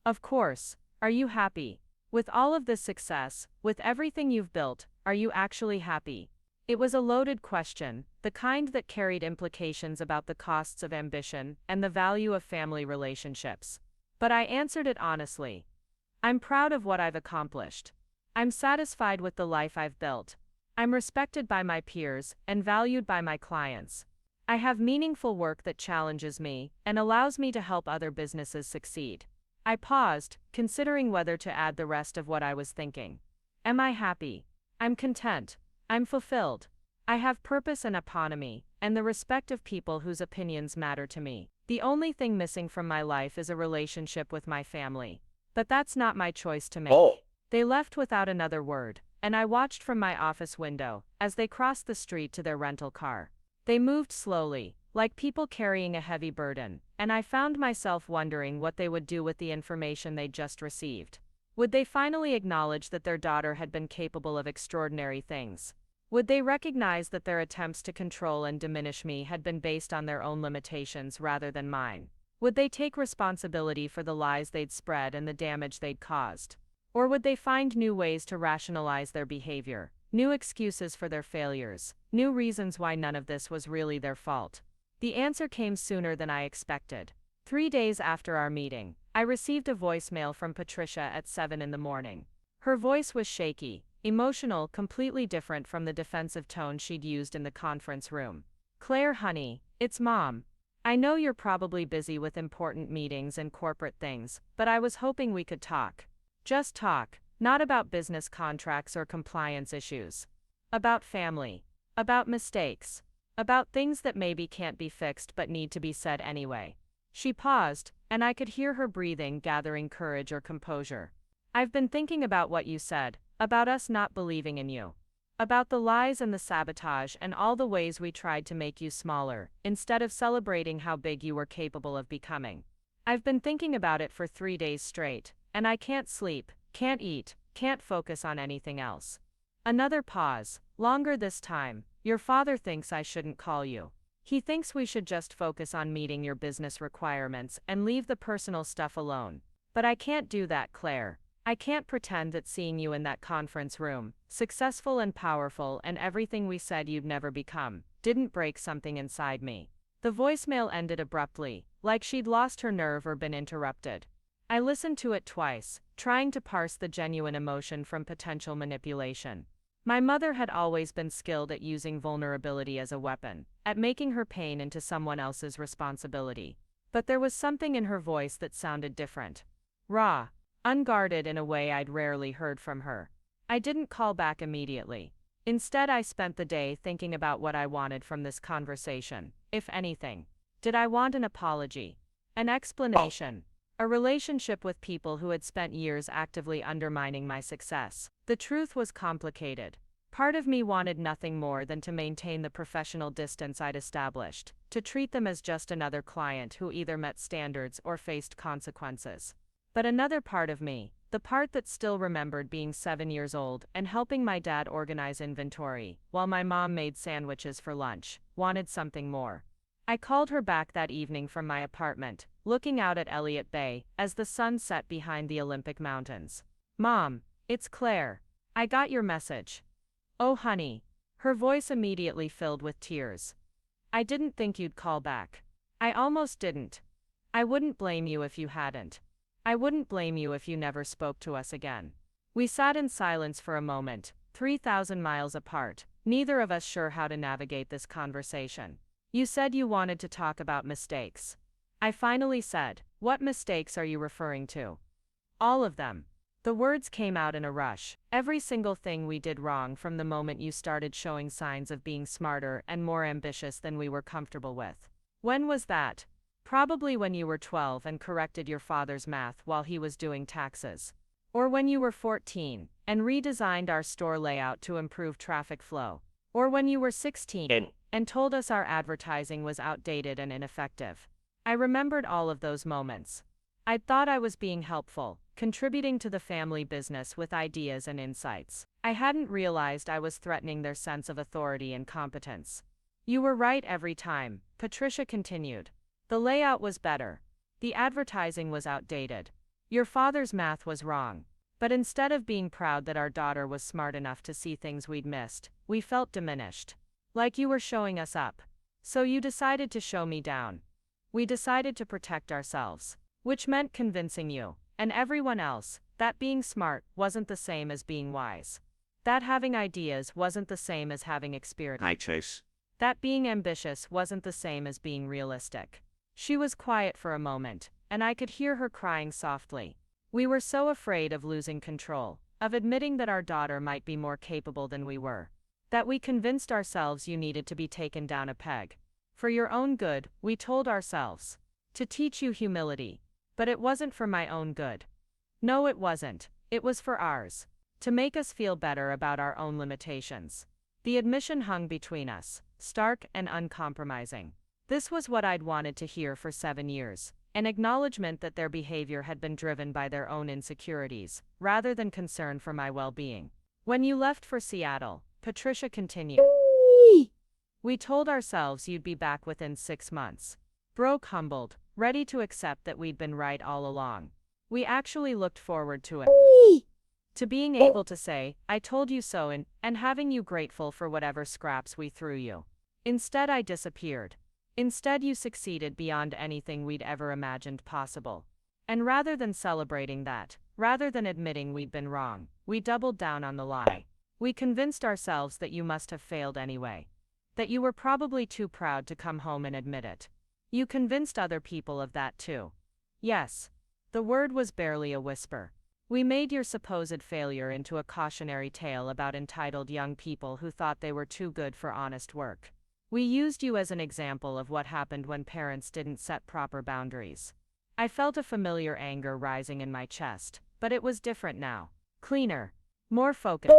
"Of course. Are you happy? With all of this success, with everything you've built, are you actually happy?" It was a loaded question, the kind that carried implications about the costs of ambition and the value of family relationships. But I answered it honestly. I'm proud of what I've accomplished. I'm satisfied with the life I've built. I'm respected by my peers and valued by my clients. I have meaningful work that challenges me and allows me to help other businesses succeed. I paused, considering whether to add the rest of what I was thinking. Am I happy? I'm content. I'm fulfilled. I have purpose and autonomy, and the respect of people whose opinions matter to me. The only thing missing from my life is a relationship with my family. But that's not my choice to make. Oh. They left without another word, and I watched from my office window as they crossed the street to their rental car. They moved slowly, like people carrying a heavy burden, and I found myself wondering what they would do with the information they'd just received. Would they finally acknowledge that their daughter had been capable of extraordinary things? Would they recognize that their attempts to control and diminish me had been based on their own limitations rather than mine? Would they take responsibility for the lies they'd spread and the damage they'd caused? Or would they find new ways to rationalize their behavior, new excuses for their failures, new reasons why none of this was really their fault? The answer came sooner than I expected. 3 days after our meeting, I received a voicemail from Patricia at 7 in the morning. Her voice was shaky, emotional, completely different from the defensive tone she'd used in the conference room. "Claire, honey, it's Mom. I know you're probably busy with important meetings and corporate things, but I was hoping we could talk. Just talk, not about business contracts or compliance issues. About family. About mistakes. About things that maybe can't be fixed but need to be said anyway." She paused, and I could hear her breathing, gathering courage or composure. "I've been thinking about what you said, about us not believing in you. About the lies and the sabotage and all the ways we tried to make you smaller, instead of celebrating how big you were capable of becoming. I've been thinking about it for 3 days straight, and I can't sleep, can't eat, can't focus on anything else." Another pause, longer this time. "Your father thinks I shouldn't call you. He thinks we should just focus on meeting your business requirements and leave the personal stuff alone. But I can't do that, Claire. I can't pretend that seeing you in that conference room, successful and powerful and everything we said you'd never become, didn't break something inside me." The voicemail ended abruptly, like she'd lost her nerve or been interrupted. I listened to it twice, trying to parse the genuine emotion from potential manipulation. My mother had always been skilled at using vulnerability as a weapon, at making her pain into someone else's responsibility. But there was something in her voice that sounded different. Raw. Unguarded in a way I'd rarely heard from her. I didn't call back immediately. Instead, I spent the day thinking about what I wanted from this conversation, if anything. Did I want an apology? An explanation? A relationship with people who had spent years actively undermining my success? The truth was complicated. Part of me wanted nothing more than to maintain the professional distance I'd established, to treat them as just another client who either met standards or faced consequences. But another part of me, the part that still remembered being 7 years old and helping my dad organize inventory, while my mom made sandwiches for lunch, wanted something more. I called her back that evening from my apartment, looking out at Elliott Bay as the sun set behind the Olympic Mountains. "Mom, it's Claire. I got your message." "Oh, honey." Her voice immediately filled with tears. "I didn't think you'd call back. I almost didn't. I wouldn't blame you if you hadn't. I wouldn't blame you if you never spoke to us again." We sat in silence for a moment, 3,000 miles apart, neither of us sure how to navigate this conversation. "You said you wanted to talk about mistakes." I finally said. "What mistakes are you referring to?" "All of them." The words came out in a rush. "Every single thing we did wrong from the moment you started showing signs of being smarter and more ambitious than we were comfortable with." "When was that?" "Probably when you were 12 and corrected your father's math while he was doing taxes. Or when you were 14 and redesigned our store layout to improve traffic flow. Or when you were 16 and told us our advertising was outdated and ineffective." I remembered all of those moments. I'd thought I was being helpful, contributing to the family business with ideas and insights. I hadn't realized I was threatening their sense of authority and competence. "You were right every time," Patricia continued. "The layout was better. The advertising was outdated. Your father's math was wrong. But instead of being proud that our daughter was smart enough to see things we'd missed, we felt diminished. Like you were showing us up. So you decided to show me down. We decided to protect ourselves. Which meant convincing you, and everyone else, that being smart wasn't the same as being wise. That having ideas wasn't the same as having experience. Hi, Chase. That being ambitious wasn't the same as being realistic." She was quiet for a moment, and I could hear her crying softly. We were so afraid of losing control, of admitting that our daughter might be more capable than we were, that we convinced ourselves you needed to be taken down a peg. For your own good, we told ourselves. To teach you humility. But it wasn't for my own good. No, it wasn't. It was for ours. To make us feel better about our own limitations. The admission hung between us, stark and uncompromising. This was what I'd wanted to hear for 7 years, an acknowledgement that their behavior had been driven by their own insecurities, rather than concern for my well-being. "When you left for Seattle," Patricia continued, "we told ourselves you'd be back within 6 months. Broke humbled, ready to accept that we'd been right all along. We actually looked forward to it. To being able to say, 'I told you so,' and having you grateful for whatever scraps we threw you. Instead I disappeared. Instead you succeeded beyond anything we'd ever imagined possible. And rather than celebrating that, rather than admitting we'd been wrong, we doubled down on the lie. We convinced ourselves that you must have failed anyway. That you were probably too proud to come home and admit it. You convinced other people of that too." "Yes." The word was barely a whisper. "We made your supposed failure into a cautionary tale about entitled young people who thought they were too good for honest work. We used you as an example of what happened when parents didn't set proper boundaries." I felt a familiar anger rising in my chest, but it was different now. Cleaner. More focused.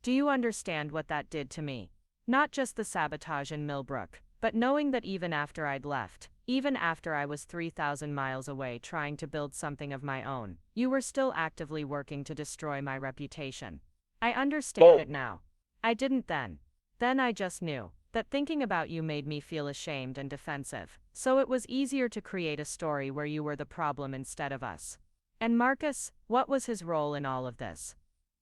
"Do you understand what that did to me? Not just the sabotage in Millbrook, but knowing that even after I'd left, even after I was 3,000 miles away trying to build something of my own, you were still actively working to destroy my reputation. I understand it now. I didn't then. Then I just knew that thinking about you made me feel ashamed and defensive, so it was easier to create a story where you were the problem instead of us. And Marcus, what was his role in all of this?"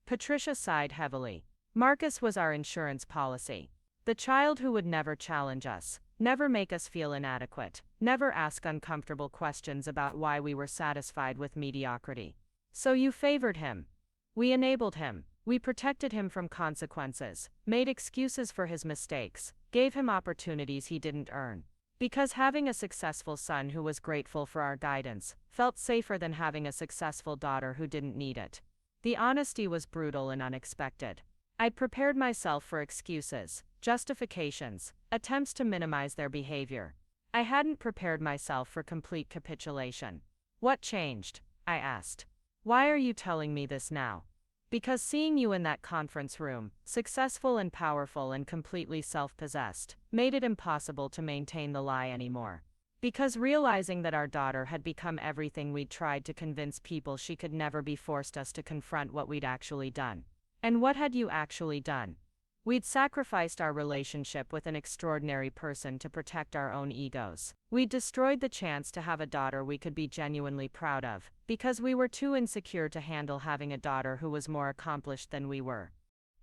Patricia sighed heavily. "Marcus was our insurance policy. The child who would never challenge us, never make us feel inadequate, never ask uncomfortable questions about why we were satisfied with mediocrity. So you favored him. We enabled him. We protected him from consequences, made excuses for his mistakes, gave him opportunities he didn't earn. Because having a successful son who was grateful for our guidance felt safer than having a successful daughter who didn't need it. The honesty was brutal and unexpected. I'd prepared myself for excuses, justifications, attempts to minimize their behavior. I hadn't prepared myself for complete capitulation. What changed? I asked. Why are you telling me this now? Because seeing you in that conference room, successful and powerful and completely self-possessed, made it impossible to maintain the lie anymore. Because realizing that our daughter had become everything we'd tried to convince people she could never be forced us to confront what we'd actually done. And what had you actually done? We'd sacrificed our relationship with an extraordinary person to protect our own egos. We'd destroyed the chance to have a daughter we could be genuinely proud of, because we were too insecure to handle having a daughter who was more accomplished than we were.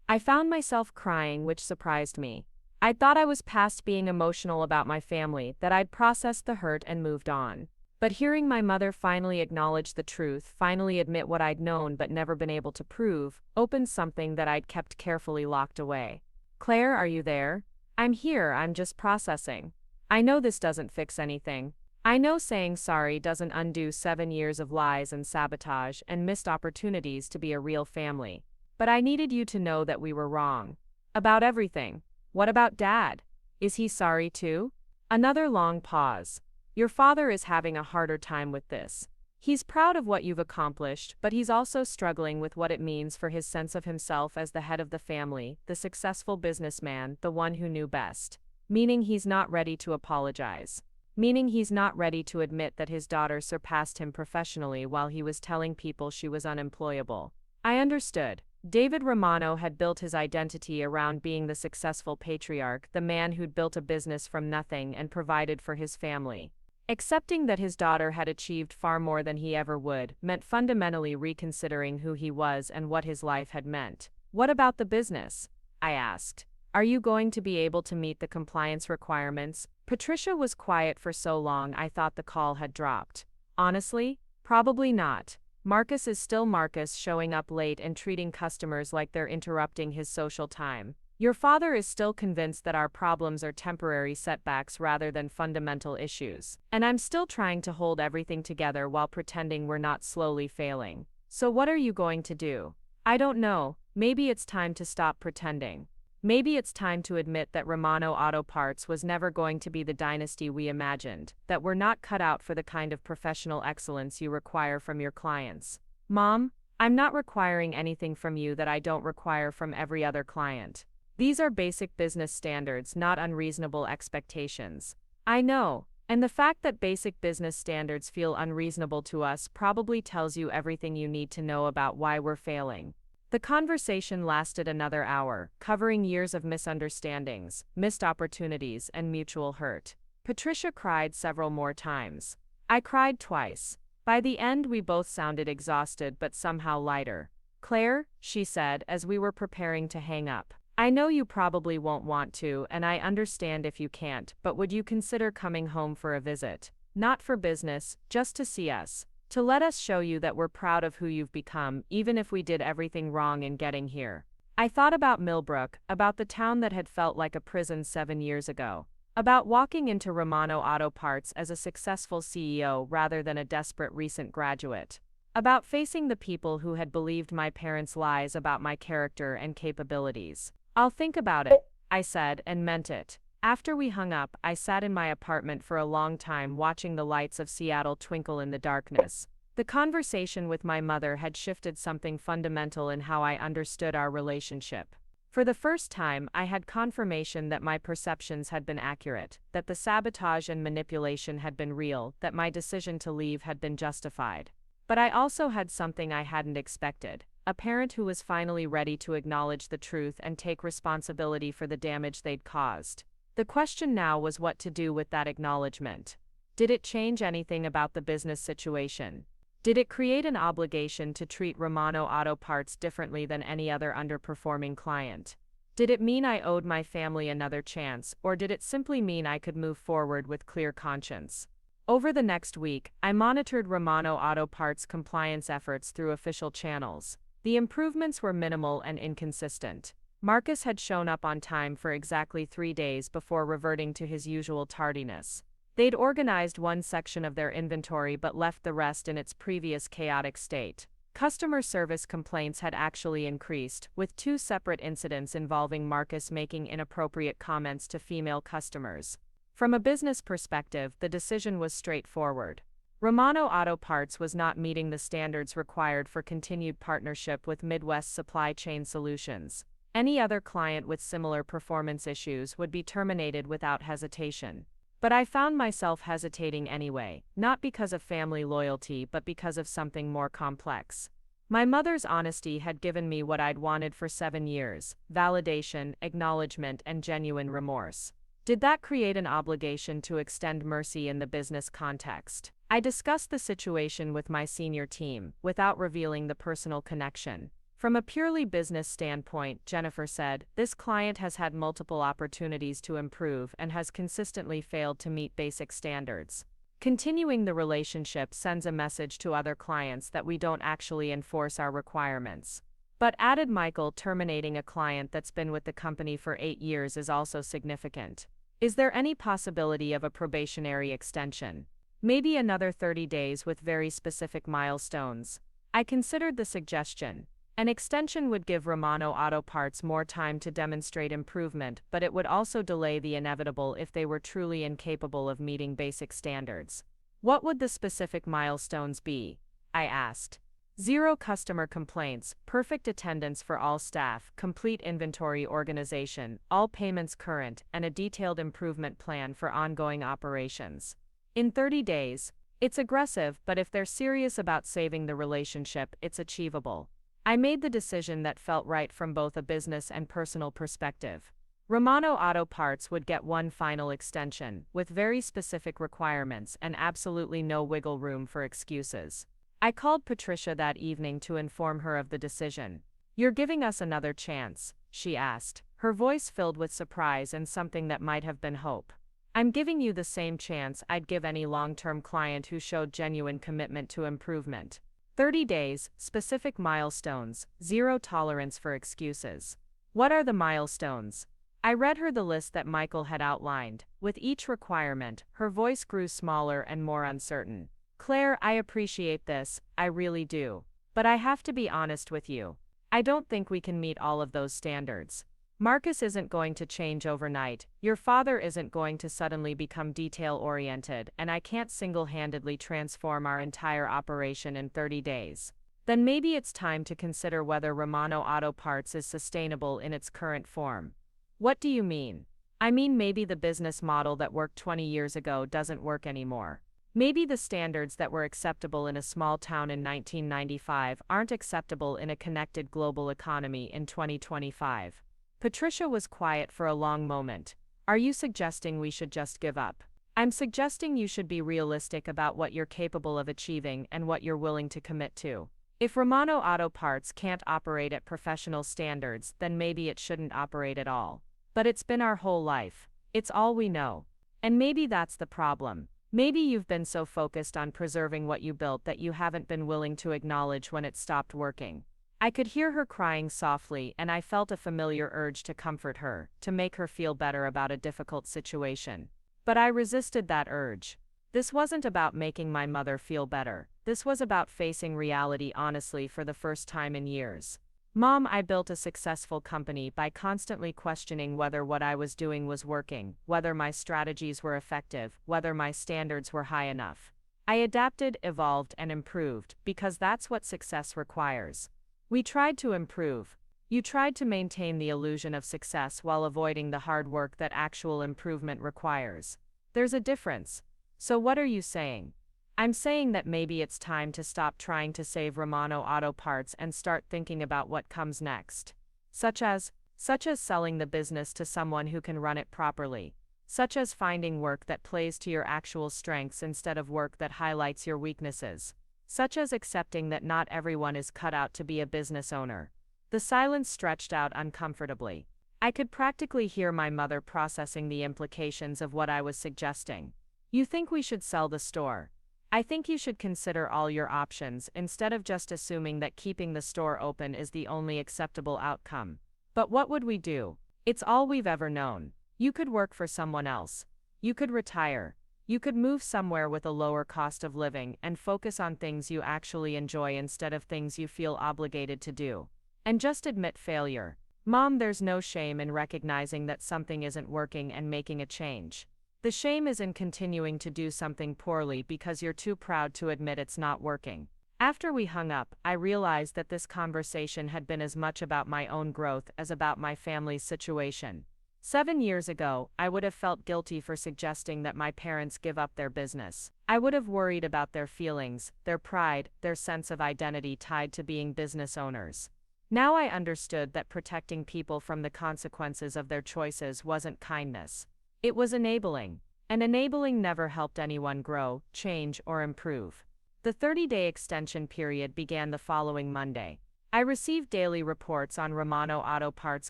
I found myself crying, which surprised me. I'd thought I was past being emotional about my family, that I'd processed the hurt and moved on. But hearing my mother finally acknowledge the truth, finally admit what I'd known but never been able to prove, opened something that I'd kept carefully locked away. "Claire, are you there?" "I'm here, I'm just processing. I know this doesn't fix anything. I know saying sorry doesn't undo 7 years of lies and sabotage and missed opportunities to be a real family. But I needed you to know that we were wrong. About everything. What about Dad? Is he sorry too?" Another long pause. "Your father is having a harder time with this. He's proud of what you've accomplished, but he's also struggling with what it means for his sense of himself as the head of the family, the successful businessman, the one who knew best. Meaning he's not ready to apologize. Meaning he's not ready to admit that his daughter surpassed him professionally while he was telling people she was unemployable." I understood. David Romano had built his identity around being the successful patriarch, the man who'd built a business from nothing and provided for his family. Accepting that his daughter had achieved far more than he ever would meant fundamentally reconsidering who he was and what his life had meant. "What about the business?" I asked. "Are you going to be able to meet the compliance requirements?" Patricia was quiet for so long I thought the call had dropped. "Honestly, probably not. Marcus is still Marcus, showing up late and treating customers like they're interrupting his social time. Your father is still convinced that our problems are temporary setbacks rather than fundamental issues. And I'm still trying to hold everything together while pretending we're not slowly failing. So what are you going to do?" "I don't know. Maybe it's time to stop pretending. Maybe it's time to admit that Romano Auto Parts was never going to be the dynasty we imagined, that we're not cut out for the kind of professional excellence you require from your clients." "Mom, I'm not requiring anything from you that I don't require from every other client. These are basic business standards, not unreasonable expectations." "I know, and the fact that basic business standards feel unreasonable to us probably tells you everything you need to know about why we're failing." The conversation lasted another hour, covering years of misunderstandings, missed opportunities, and mutual hurt. Patricia cried several more times. I cried twice. By the end, we both sounded exhausted but somehow lighter. "Claire," she said as we were preparing to hang up, "I know you probably won't want to, and I understand if you can't, but would you consider coming home for a visit? Not for business, just to see us. To let us show you that we're proud of who you've become, even if we did everything wrong in getting here." I thought about Millbrook, about the town that had felt like a prison 7 years ago. About walking into Romano Auto Parts as a successful CEO rather than a desperate recent graduate. About facing the people who had believed my parents' lies about my character and capabilities. "I'll think about it," I said, and meant it. After we hung up, I sat in my apartment for a long time watching the lights of Seattle twinkle in the darkness. The conversation with my mother had shifted something fundamental in how I understood our relationship. For the first time, I had confirmation that my perceptions had been accurate, that the sabotage and manipulation had been real, that my decision to leave had been justified. But I also had something I hadn't expected. A parent who was finally ready to acknowledge the truth and take responsibility for the damage they'd caused. The question now was what to do with that acknowledgement. Did it change anything about the business situation? Did it create an obligation to treat Romano Auto Parts differently than any other underperforming client? Did it mean I owed my family another chance, or did it simply mean I could move forward with clear conscience? Over the next week, I monitored Romano Auto Parts compliance efforts through official channels. The improvements were minimal and inconsistent. Marcus had shown up on time for exactly 3 days before reverting to his usual tardiness. They'd organized one section of their inventory but left the rest in its previous chaotic state. Customer service complaints had actually increased, with 2 separate incidents involving Marcus making inappropriate comments to female customers. From a business perspective, the decision was straightforward. Romano Auto Parts was not meeting the standards required for continued partnership with Midwest Supply Chain Solutions. Any other client with similar performance issues would be terminated without hesitation. But I found myself hesitating anyway, not because of family loyalty but because of something more complex. My mother's honesty had given me what I'd wanted for 7 years: validation, acknowledgement, and genuine remorse. Did that create an obligation to extend mercy in the business context? I discussed the situation with my senior team, without revealing the personal connection. From a purely business standpoint, Jennifer said, this client has had multiple opportunities to improve and has consistently failed to meet basic standards. Continuing the relationship sends a message to other clients that we don't actually enforce our requirements. But, added Michael, terminating a client that's been with the company for 8 years is also significant. Is there any possibility of a probationary extension? Maybe another 30 days with very specific milestones. I considered the suggestion. An extension would give Romano Auto Parts more time to demonstrate improvement, but it would also delay the inevitable if they were truly incapable of meeting basic standards. What would the specific milestones be? I asked. 0 customer complaints, perfect attendance for all staff, complete inventory organization, all payments current, and a detailed improvement plan for ongoing operations. In 30 days. It's aggressive, but if they're serious about saving the relationship, it's achievable. I made the decision that felt right from both a business and personal perspective. Romano Auto Parts would get one final extension, with very specific requirements and absolutely no wiggle room for excuses. I called Patricia that evening to inform her of the decision. You're giving us another chance, she asked, her voice filled with surprise and something that might have been hope. I'm giving you the same chance I'd give any long-term client who showed genuine commitment to improvement. 30 days, specific milestones, 0 tolerance for excuses. What are the milestones? I read her the list that Michael had outlined. With each requirement, her voice grew smaller and more uncertain. Claire, I appreciate this, I really do. But I have to be honest with you. I don't think we can meet all of those standards. Marcus isn't going to change overnight, your father isn't going to suddenly become detail-oriented, and I can't single-handedly transform our entire operation in 30 days. Then maybe it's time to consider whether Romano Auto Parts is sustainable in its current form. What do you mean? I mean maybe the business model that worked 20 years ago doesn't work anymore. Maybe the standards that were acceptable in a small town in 1995 aren't acceptable in a connected global economy in 2025. Patricia was quiet for a long moment. Are you suggesting we should just give up? I'm suggesting you should be realistic about what you're capable of achieving and what you're willing to commit to. If Romano Auto Parts can't operate at professional standards, then maybe it shouldn't operate at all. But it's been our whole life. It's all we know. And maybe that's the problem. Maybe you've been so focused on preserving what you built that you haven't been willing to acknowledge when it stopped working. I could hear her crying softly, and I felt a familiar urge to comfort her, to make her feel better about a difficult situation. But I resisted that urge. This wasn't about making my mother feel better. This was about facing reality honestly for the first time in years. Mom, I built a successful company by constantly questioning whether what I was doing was working, whether my strategies were effective, whether my standards were high enough. I adapted, evolved, and improved, because that's what success requires. We tried to improve. You tried to maintain the illusion of success while avoiding the hard work that actual improvement requires. There's a difference. So what are you saying? I'm saying that maybe it's time to stop trying to save Romano Auto Parts and start thinking about what comes next. Such as selling the business to someone who can run it properly. Such as finding work that plays to your actual strengths instead of work that highlights your weaknesses. Such as accepting that not everyone is cut out to be a business owner. The silence stretched out uncomfortably. I could practically hear my mother processing the implications of what I was suggesting. You think we should sell the store? I think you should consider all your options instead of just assuming that keeping the store open is the only acceptable outcome. But what would we do? It's all we've ever known. You could work for someone else. You could retire. You could move somewhere with a lower cost of living and focus on things you actually enjoy instead of things you feel obligated to do. And just admit failure. Mom, there's no shame in recognizing that something isn't working and making a change. The shame is in continuing to do something poorly because you're too proud to admit it's not working. After we hung up, I realized that this conversation had been as much about my own growth as about my family's situation. 7 years ago, I would have felt guilty for suggesting that my parents give up their business. I would have worried about their feelings, their pride, their sense of identity tied to being business owners. Now I understood that protecting people from the consequences of their choices wasn't kindness. It was enabling. And enabling never helped anyone grow, change, or improve. The 30-day extension period began the following Monday. I received daily reports on Romano Auto Parts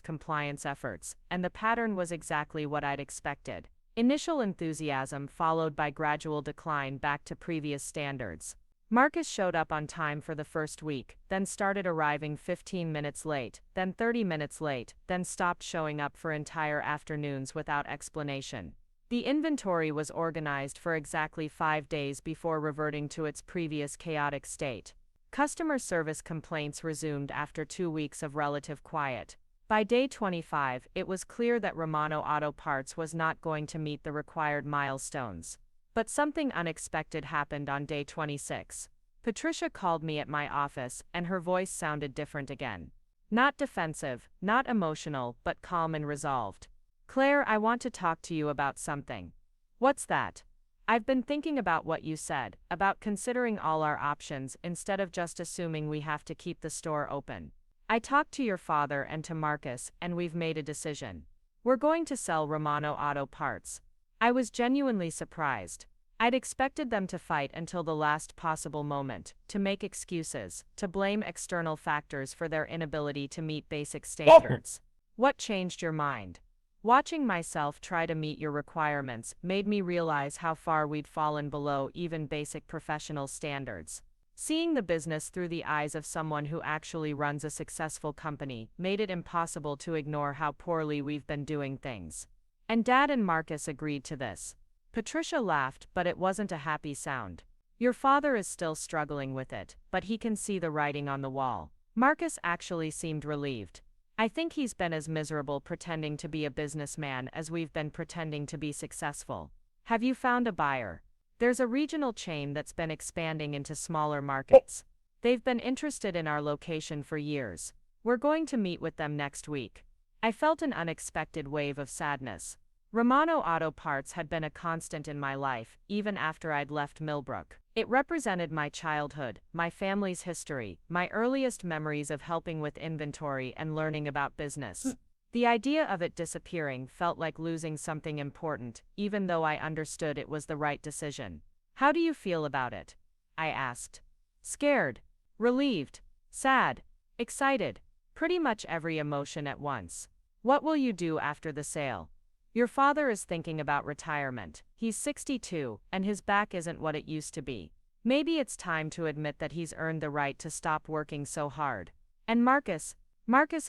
compliance efforts, and the pattern was exactly what I'd expected. Initial enthusiasm followed by gradual decline back to previous standards. Marcus showed up on time for the first week, then started arriving 15 minutes late, then 30 minutes late, then stopped showing up for entire afternoons without explanation. The inventory was organized for exactly 5 days before reverting to its previous chaotic state. Customer service complaints resumed after 2 weeks of relative quiet. By day 25, it was clear that Romano Auto Parts was not going to meet the required milestones. But something unexpected happened on day 26. Patricia called me at my office, and her voice sounded different again. Not defensive, not emotional, but calm and resolved. "Claire, I want to talk to you about something." "What's that?" "I've been thinking about what you said, about considering all our options instead of just assuming we have to keep the store open. I talked to your father and to Marcus, and we've made a decision. We're going to sell Romano Auto Parts." I was genuinely surprised. I'd expected them to fight until the last possible moment, to make excuses, to blame external factors for their inability to meet basic standards. What changed your mind? Watching myself try to meet your requirements made me realize how far we'd fallen below even basic professional standards. Seeing the business through the eyes of someone who actually runs a successful company made it impossible to ignore how poorly we've been doing things. And Dad and Marcus agreed to this. Patricia laughed, but it wasn't a happy sound. "Your father is still struggling with it, but he can see the writing on the wall." Marcus actually seemed relieved. "I think he's been as miserable pretending to be a businessman as we've been pretending to be successful." "Have you found a buyer?" "There's a regional chain that's been expanding into smaller markets. They've been interested in our location for years. We're going to meet with them next week." I felt an unexpected wave of sadness. Romano Auto Parts had been a constant in my life, even after I'd left Millbrook. It represented my childhood, my family's history, my earliest memories of helping with inventory and learning about business. The idea of it disappearing felt like losing something important, even though I understood it was the right decision. "How do you feel about it?" I asked. "Scared, relieved, sad, excited, pretty much every emotion at once." "What will you do after the sale?" "Your father is thinking about retirement. He's 62, and his back isn't what it used to be. Maybe it's time to admit that he's earned the right to stop working so hard." "And Marcus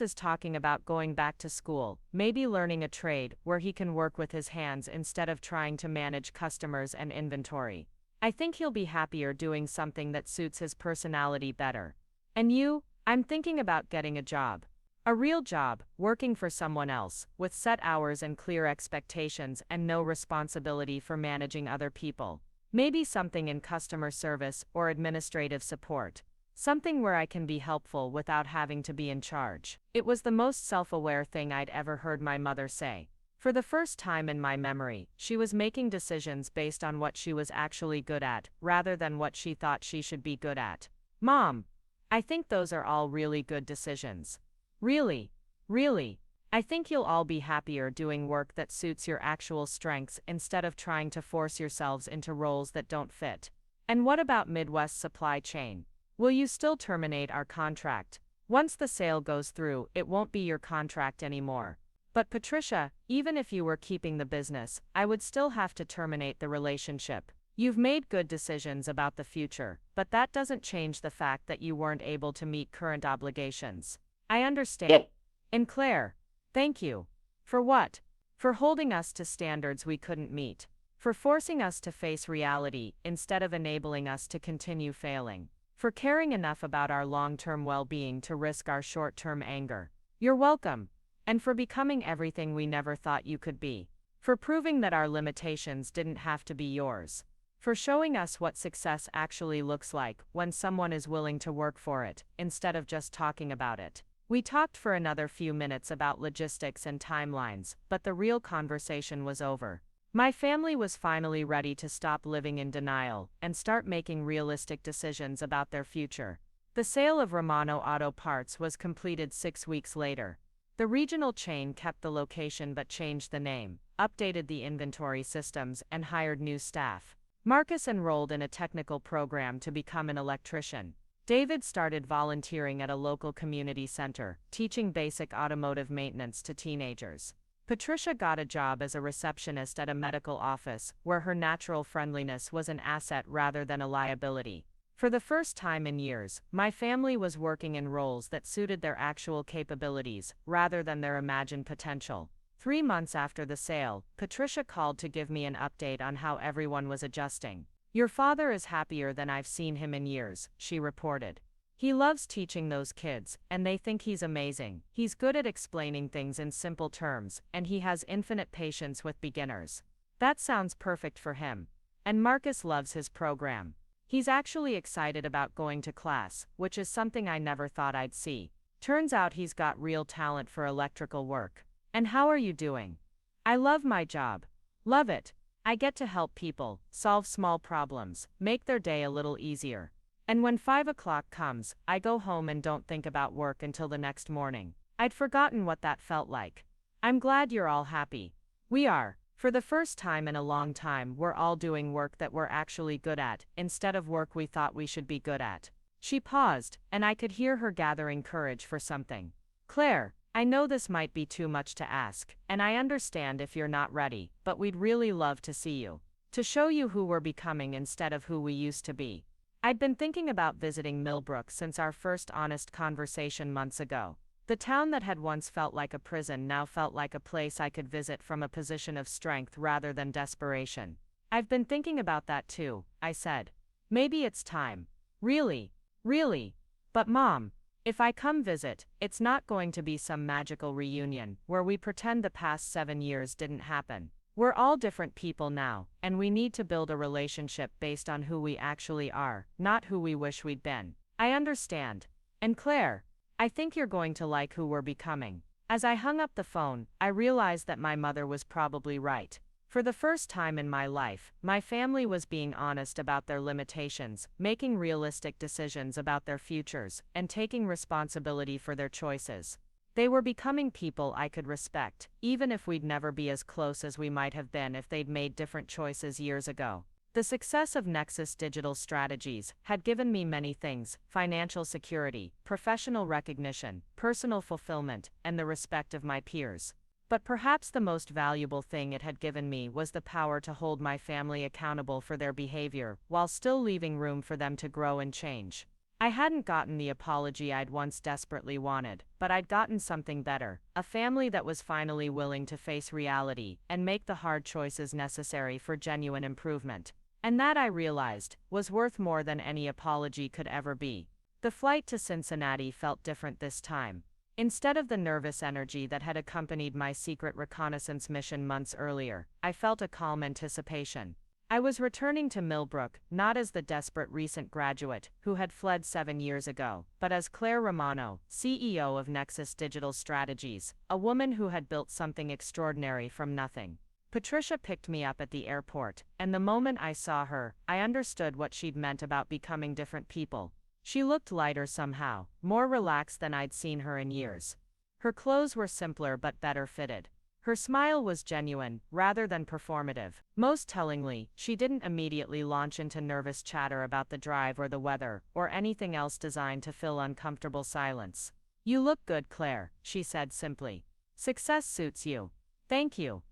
is talking about going back to school, maybe learning a trade where he can work with his hands instead of trying to manage customers and inventory. I think he'll be happier doing something that suits his personality better." "And you?" "I'm thinking about getting a job. A real job, working for someone else, with set hours and clear expectations and no responsibility for managing other people. Maybe something in customer service or administrative support. Something where I can be helpful without having to be in charge." It was the most self-aware thing I'd ever heard my mother say. For the first time in my memory, she was making decisions based on what she was actually good at, rather than what she thought she should be good at. "Mom, I think those are all really good decisions." "Really? Really? I think you'll all be happier doing work that suits your actual strengths instead of trying to force yourselves into roles that don't fit." "And what about Midwest supply chain? Will you still terminate our contract? Once the sale goes through, it won't be your contract anymore." "But Patricia, even if you were keeping the business, I would still have to terminate the relationship. You've made good decisions about the future, but that doesn't change the fact that you weren't able to meet current obligations." "I understand." "And Claire, thank you." "For what?" "For holding us to standards we couldn't meet. For forcing us to face reality instead of enabling us to continue failing. For caring enough about our long-term well-being to risk our short-term anger." "You're welcome. And for becoming everything we never thought you could be." For proving that our limitations didn't have to be yours. For showing us what success actually looks like when someone is willing to work for it, instead of just talking about it. We talked for another few minutes about logistics and timelines, but the real conversation was over. My family was finally ready to stop living in denial and start making realistic decisions about their future. The sale of Romano Auto Parts was completed 6 weeks later. The regional chain kept the location but changed the name, updated the inventory systems, and hired new staff. Marcus enrolled in a technical program to become an electrician. David started volunteering at a local community center, teaching basic automotive maintenance to teenagers. Patricia got a job as a receptionist at a medical office, where her natural friendliness was an asset rather than a liability. For the first time in years, my family was working in roles that suited their actual capabilities, rather than their imagined potential. 3 months after the sale, Patricia called to give me an update on how everyone was adjusting. "Your father is happier than I've seen him in years," she reported. "He loves teaching those kids, and they think he's amazing. He's good at explaining things in simple terms, and he has infinite patience with beginners. That sounds perfect for him. And Marcus loves his program. He's actually excited about going to class, which is something I never thought I'd see. Turns out he's got real talent for electrical work. And how are you doing?" "I love my job. Love it. I get to help people, solve small problems, make their day a little easier. And when 5 o'clock comes, I go home and don't think about work until the next morning. I'd forgotten what that felt like. I'm glad you're all happy." "We are. For the first time in a long time, we're all doing work that we're actually good at, instead of work we thought we should be good at." She paused, and I could hear her gathering courage for something. "Claire, I know this might be too much to ask, and I understand if you're not ready, but we'd really love to see you. To show you who we're becoming instead of who we used to be." I'd been thinking about visiting Millbrook since our first honest conversation months ago. The town that had once felt like a prison now felt like a place I could visit from a position of strength rather than desperation. "I've been thinking about that too," I said. "Maybe it's time." "Really? Really? But Mom, if I come visit, it's not going to be some magical reunion where we pretend the past 7 years didn't happen. We're all different people now, and we need to build a relationship based on who we actually are, not who we wish we'd been." "I understand. And Claire, I think you're going to like who we're becoming." As I hung up the phone, I realized that my mother was probably right. For the first time in my life, my family was being honest about their limitations, making realistic decisions about their futures, and taking responsibility for their choices. They were becoming people I could respect, even if we'd never be as close as we might have been if they'd made different choices years ago. The success of Nexus Digital Strategies had given me many things: financial security, professional recognition, personal fulfillment, and the respect of my peers. But perhaps the most valuable thing it had given me was the power to hold my family accountable for their behavior, while still leaving room for them to grow and change. I hadn't gotten the apology I'd once desperately wanted, but I'd gotten something better: a family that was finally willing to face reality and make the hard choices necessary for genuine improvement. And that, I realized, was worth more than any apology could ever be. The flight to Cincinnati felt different this time. Instead of the nervous energy that had accompanied my secret reconnaissance mission months earlier, I felt a calm anticipation. I was returning to Millbrook, not as the desperate recent graduate who had fled 7 years ago, but as Claire Romano, CEO of Nexus Digital Strategies, a woman who had built something extraordinary from nothing. Patricia picked me up at the airport, and the moment I saw her, I understood what she'd meant about becoming different people. She looked lighter somehow, more relaxed than I'd seen her in years. Her clothes were simpler but better fitted. Her smile was genuine, rather than performative. Most tellingly, she didn't immediately launch into nervous chatter about the drive or the weather, or anything else designed to fill uncomfortable silence. "You look good, Claire," she said simply. "Success suits you." "Thank you."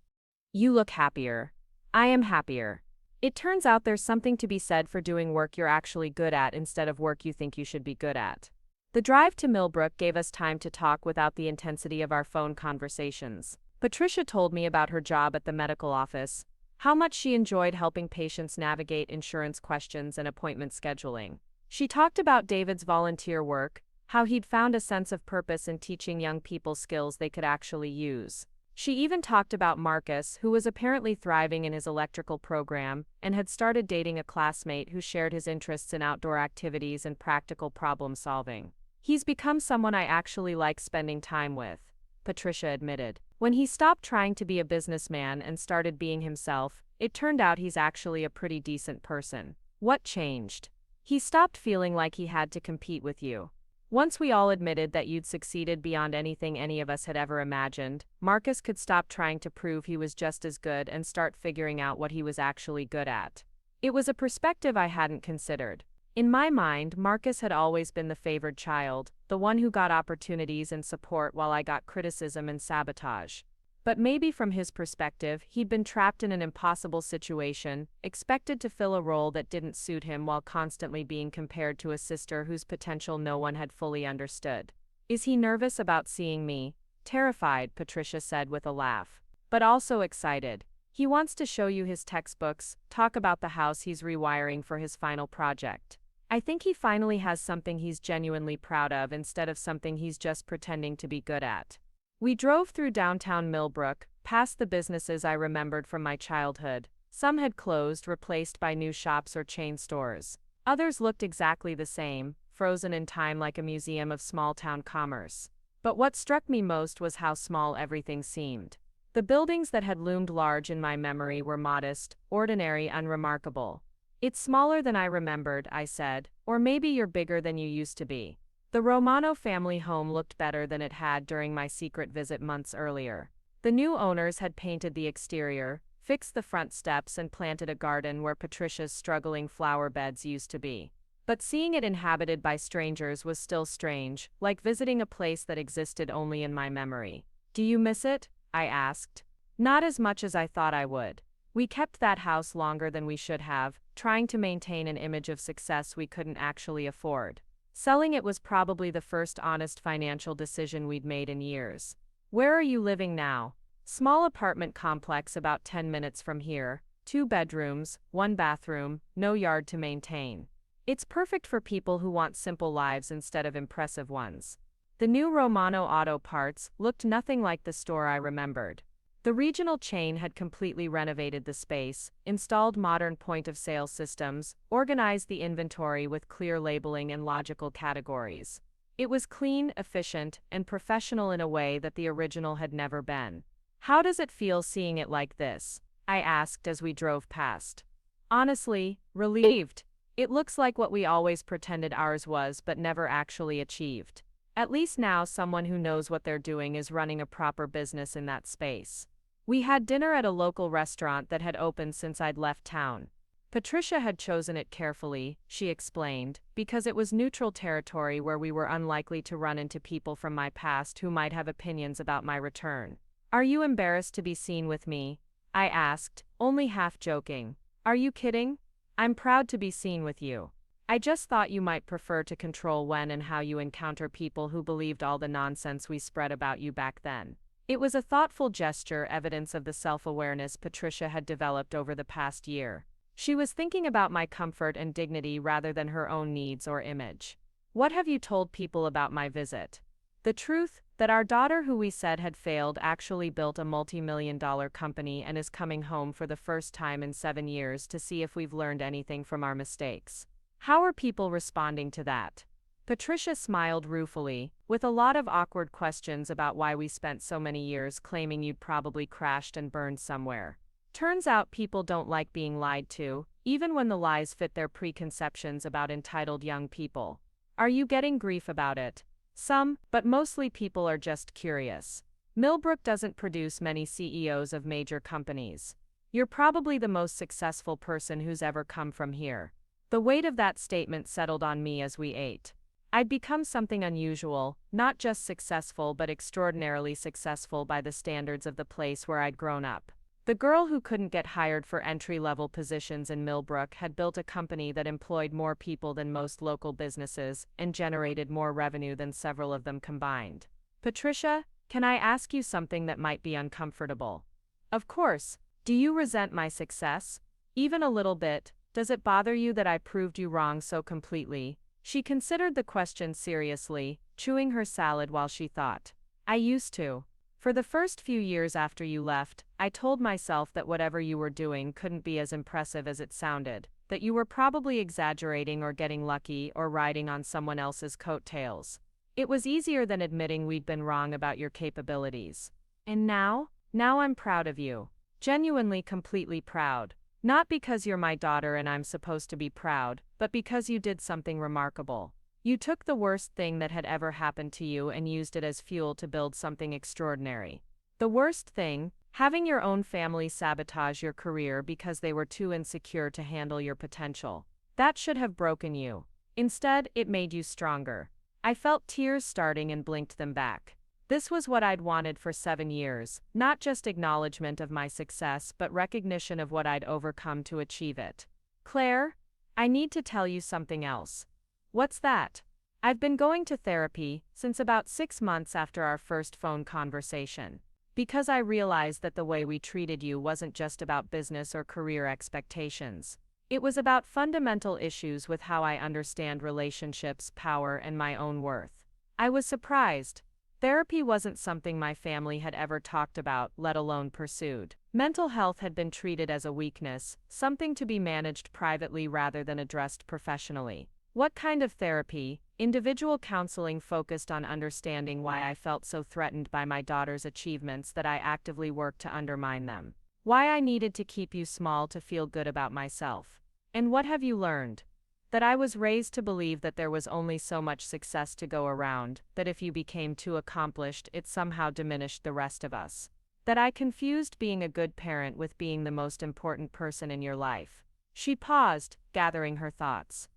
"You look happier. I am happier." It turns out there's something to be said for doing work you're actually good at instead of work you think you should be good at. The drive to Millbrook gave us time to talk without the intensity of our phone conversations. Patricia told me about her job at the medical office, how much she enjoyed helping patients navigate insurance questions and appointment scheduling. She talked about David's volunteer work, how he'd found a sense of purpose in teaching young people skills they could actually use. She even talked about Marcus, who was apparently thriving in his electrical program, and had started dating a classmate who shared his interests in outdoor activities and practical problem solving. He's become someone I actually like spending time with, Patricia admitted. When he stopped trying to be a businessman and started being himself, it turned out he's actually a pretty decent person. What changed? He stopped feeling like he had to compete with you. Once we all admitted that you'd succeeded beyond anything any of us had ever imagined, Marcus could stop trying to prove he was just as good and start figuring out what he was actually good at. It was a perspective I hadn't considered. In my mind, Marcus had always been the favored child, the one who got opportunities and support while I got criticism and sabotage. But maybe from his perspective, he'd been trapped in an impossible situation, expected to fill a role that didn't suit him while constantly being compared to a sister whose potential no one had fully understood. Is he nervous about seeing me? Terrified, Patricia said with a laugh. But also excited. He wants to show you his textbooks, talk about the house he's rewiring for his final project. I think he finally has something he's genuinely proud of instead of something he's just pretending to be good at. We drove through downtown Millbrook, past the businesses I remembered from my childhood. Some had closed, replaced by new shops or chain stores. Others looked exactly the same, frozen in time like a museum of small-town commerce. But what struck me most was how small everything seemed. The buildings that had loomed large in my memory were modest, ordinary, unremarkable. It's smaller than I remembered, I said, or maybe you're bigger than you used to be. The Romano family home looked better than it had during my secret visit months earlier. The new owners had painted the exterior, fixed the front steps and planted a garden where Patricia's struggling flower beds used to be. But seeing it inhabited by strangers was still strange, like visiting a place that existed only in my memory. Do you miss it? I asked. Not as much as I thought I would. We kept that house longer than we should have, trying to maintain an image of success we couldn't actually afford. Selling it was probably the first honest financial decision we'd made in years. Where are you living now? Small apartment complex about 10 minutes from here, 2 bedrooms, 1 bathroom, no yard to maintain. It's perfect for people who want simple lives instead of impressive ones. The new Romano Auto Parts looked nothing like the store I remembered. The regional chain had completely renovated the space, installed modern point-of-sale systems, organized the inventory with clear labeling and logical categories. It was clean, efficient, and professional in a way that the original had never been. How does it feel seeing it like this? I asked as we drove past. Honestly, relieved. It looks like what we always pretended ours was but never actually achieved. At least now someone who knows what they're doing is running a proper business in that space. We had dinner at a local restaurant that had opened since I'd left town. Patricia had chosen it carefully, she explained, because it was neutral territory where we were unlikely to run into people from my past who might have opinions about my return. Are you embarrassed to be seen with me? I asked, only half joking. Are you kidding? I'm proud to be seen with you. I just thought you might prefer to control when and how you encounter people who believed all the nonsense we spread about you back then. It was a thoughtful gesture, evidence of the self-awareness Patricia had developed over the past year. She was thinking about my comfort and dignity rather than her own needs or image. What have you told people about my visit? The truth, that our daughter who we said had failed actually built a multi-million-dollar company and is coming home for the first time in 7 years to see if we've learned anything from our mistakes. How are people responding to that? Patricia smiled ruefully, with a lot of awkward questions about why we spent so many years claiming you'd probably crashed and burned somewhere. Turns out people don't like being lied to, even when the lies fit their preconceptions about entitled young people. Are you getting grief about it? Some, but mostly people are just curious. Millbrook doesn't produce many CEOs of major companies. You're probably the most successful person who's ever come from here. The weight of that statement settled on me as we ate. I'd become something unusual, not just successful but extraordinarily successful by the standards of the place where I'd grown up. The girl who couldn't get hired for entry-level positions in Millbrook had built a company that employed more people than most local businesses and generated more revenue than several of them combined. Patricia, can I ask you something that might be uncomfortable? Of course. Do you resent my success? Even a little bit. Does it bother you that I proved you wrong so completely? She considered the question seriously, chewing her salad while she thought. I used to. For the first few years after you left, I told myself that whatever you were doing couldn't be as impressive as it sounded, that you were probably exaggerating or getting lucky or riding on someone else's coattails. It was easier than admitting we'd been wrong about your capabilities. And now I'm proud of you. Genuinely completely proud. Not because you're my daughter and I'm supposed to be proud, but because you did something remarkable. You took the worst thing that had ever happened to you and used it as fuel to build something extraordinary. The worst thing, having your own family sabotage your career because they were too insecure to handle your potential. That should have broken you. Instead, it made you stronger. I felt tears starting and blinked them back. This was what I'd wanted for 7 years, not just acknowledgement of my success but recognition of what I'd overcome to achieve it. Claire, I need to tell you something else. What's that? I've been going to therapy since about 6 months after our first phone conversation. Because I realized that the way we treated you wasn't just about business or career expectations. It was about fundamental issues with how I understand relationships, power, and my own worth. I was surprised. Therapy wasn't something my family had ever talked about, let alone pursued. Mental health had been treated as a weakness, something to be managed privately rather than addressed professionally. What kind of therapy? Individual counseling focused on understanding why I felt so threatened by my daughter's achievements that I actively worked to undermine them. Why I needed to keep you small to feel good about myself. And what have you learned? That I was raised to believe that there was only so much success to go around, that if you became too accomplished, it somehow diminished the rest of us. That I confused being a good parent with being the most important person in your life. She paused, gathering her thoughts.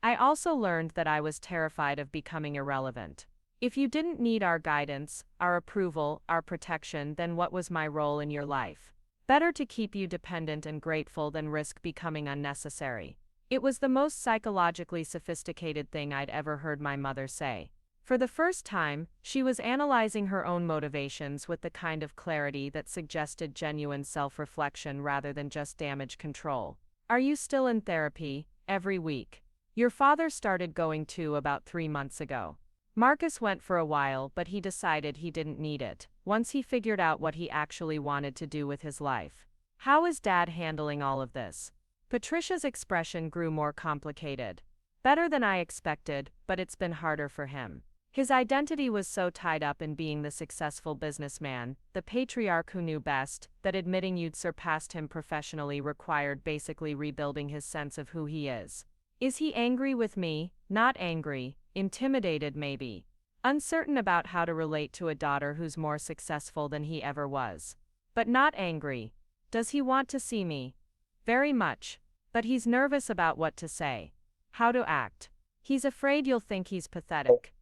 I also learned that I was terrified of becoming irrelevant. If you didn't need our guidance, our approval, our protection, then what was my role in your life? Better to keep you dependent and grateful than risk becoming unnecessary. It was the most psychologically sophisticated thing I'd ever heard my mother say. For the first time, she was analyzing her own motivations with the kind of clarity that suggested genuine self-reflection rather than just damage control. Are you still in therapy? Every week. Your father started going too about 3 months ago. Marcus went for a while, but he decided he didn't need it, once he figured out what he actually wanted to do with his life. How is Dad handling all of this? Patricia's expression grew more complicated. Better than I expected, but it's been harder for him. His identity was so tied up in being the successful businessman, the patriarch who knew best, that admitting you'd surpassed him professionally required basically rebuilding his sense of who he is. Is he angry with me? Not angry, intimidated maybe. Uncertain about how to relate to a daughter who's more successful than he ever was. But not angry. Does he want to see me? Very much. But he's nervous about what to say. How to act. He's afraid you'll think he's pathetic.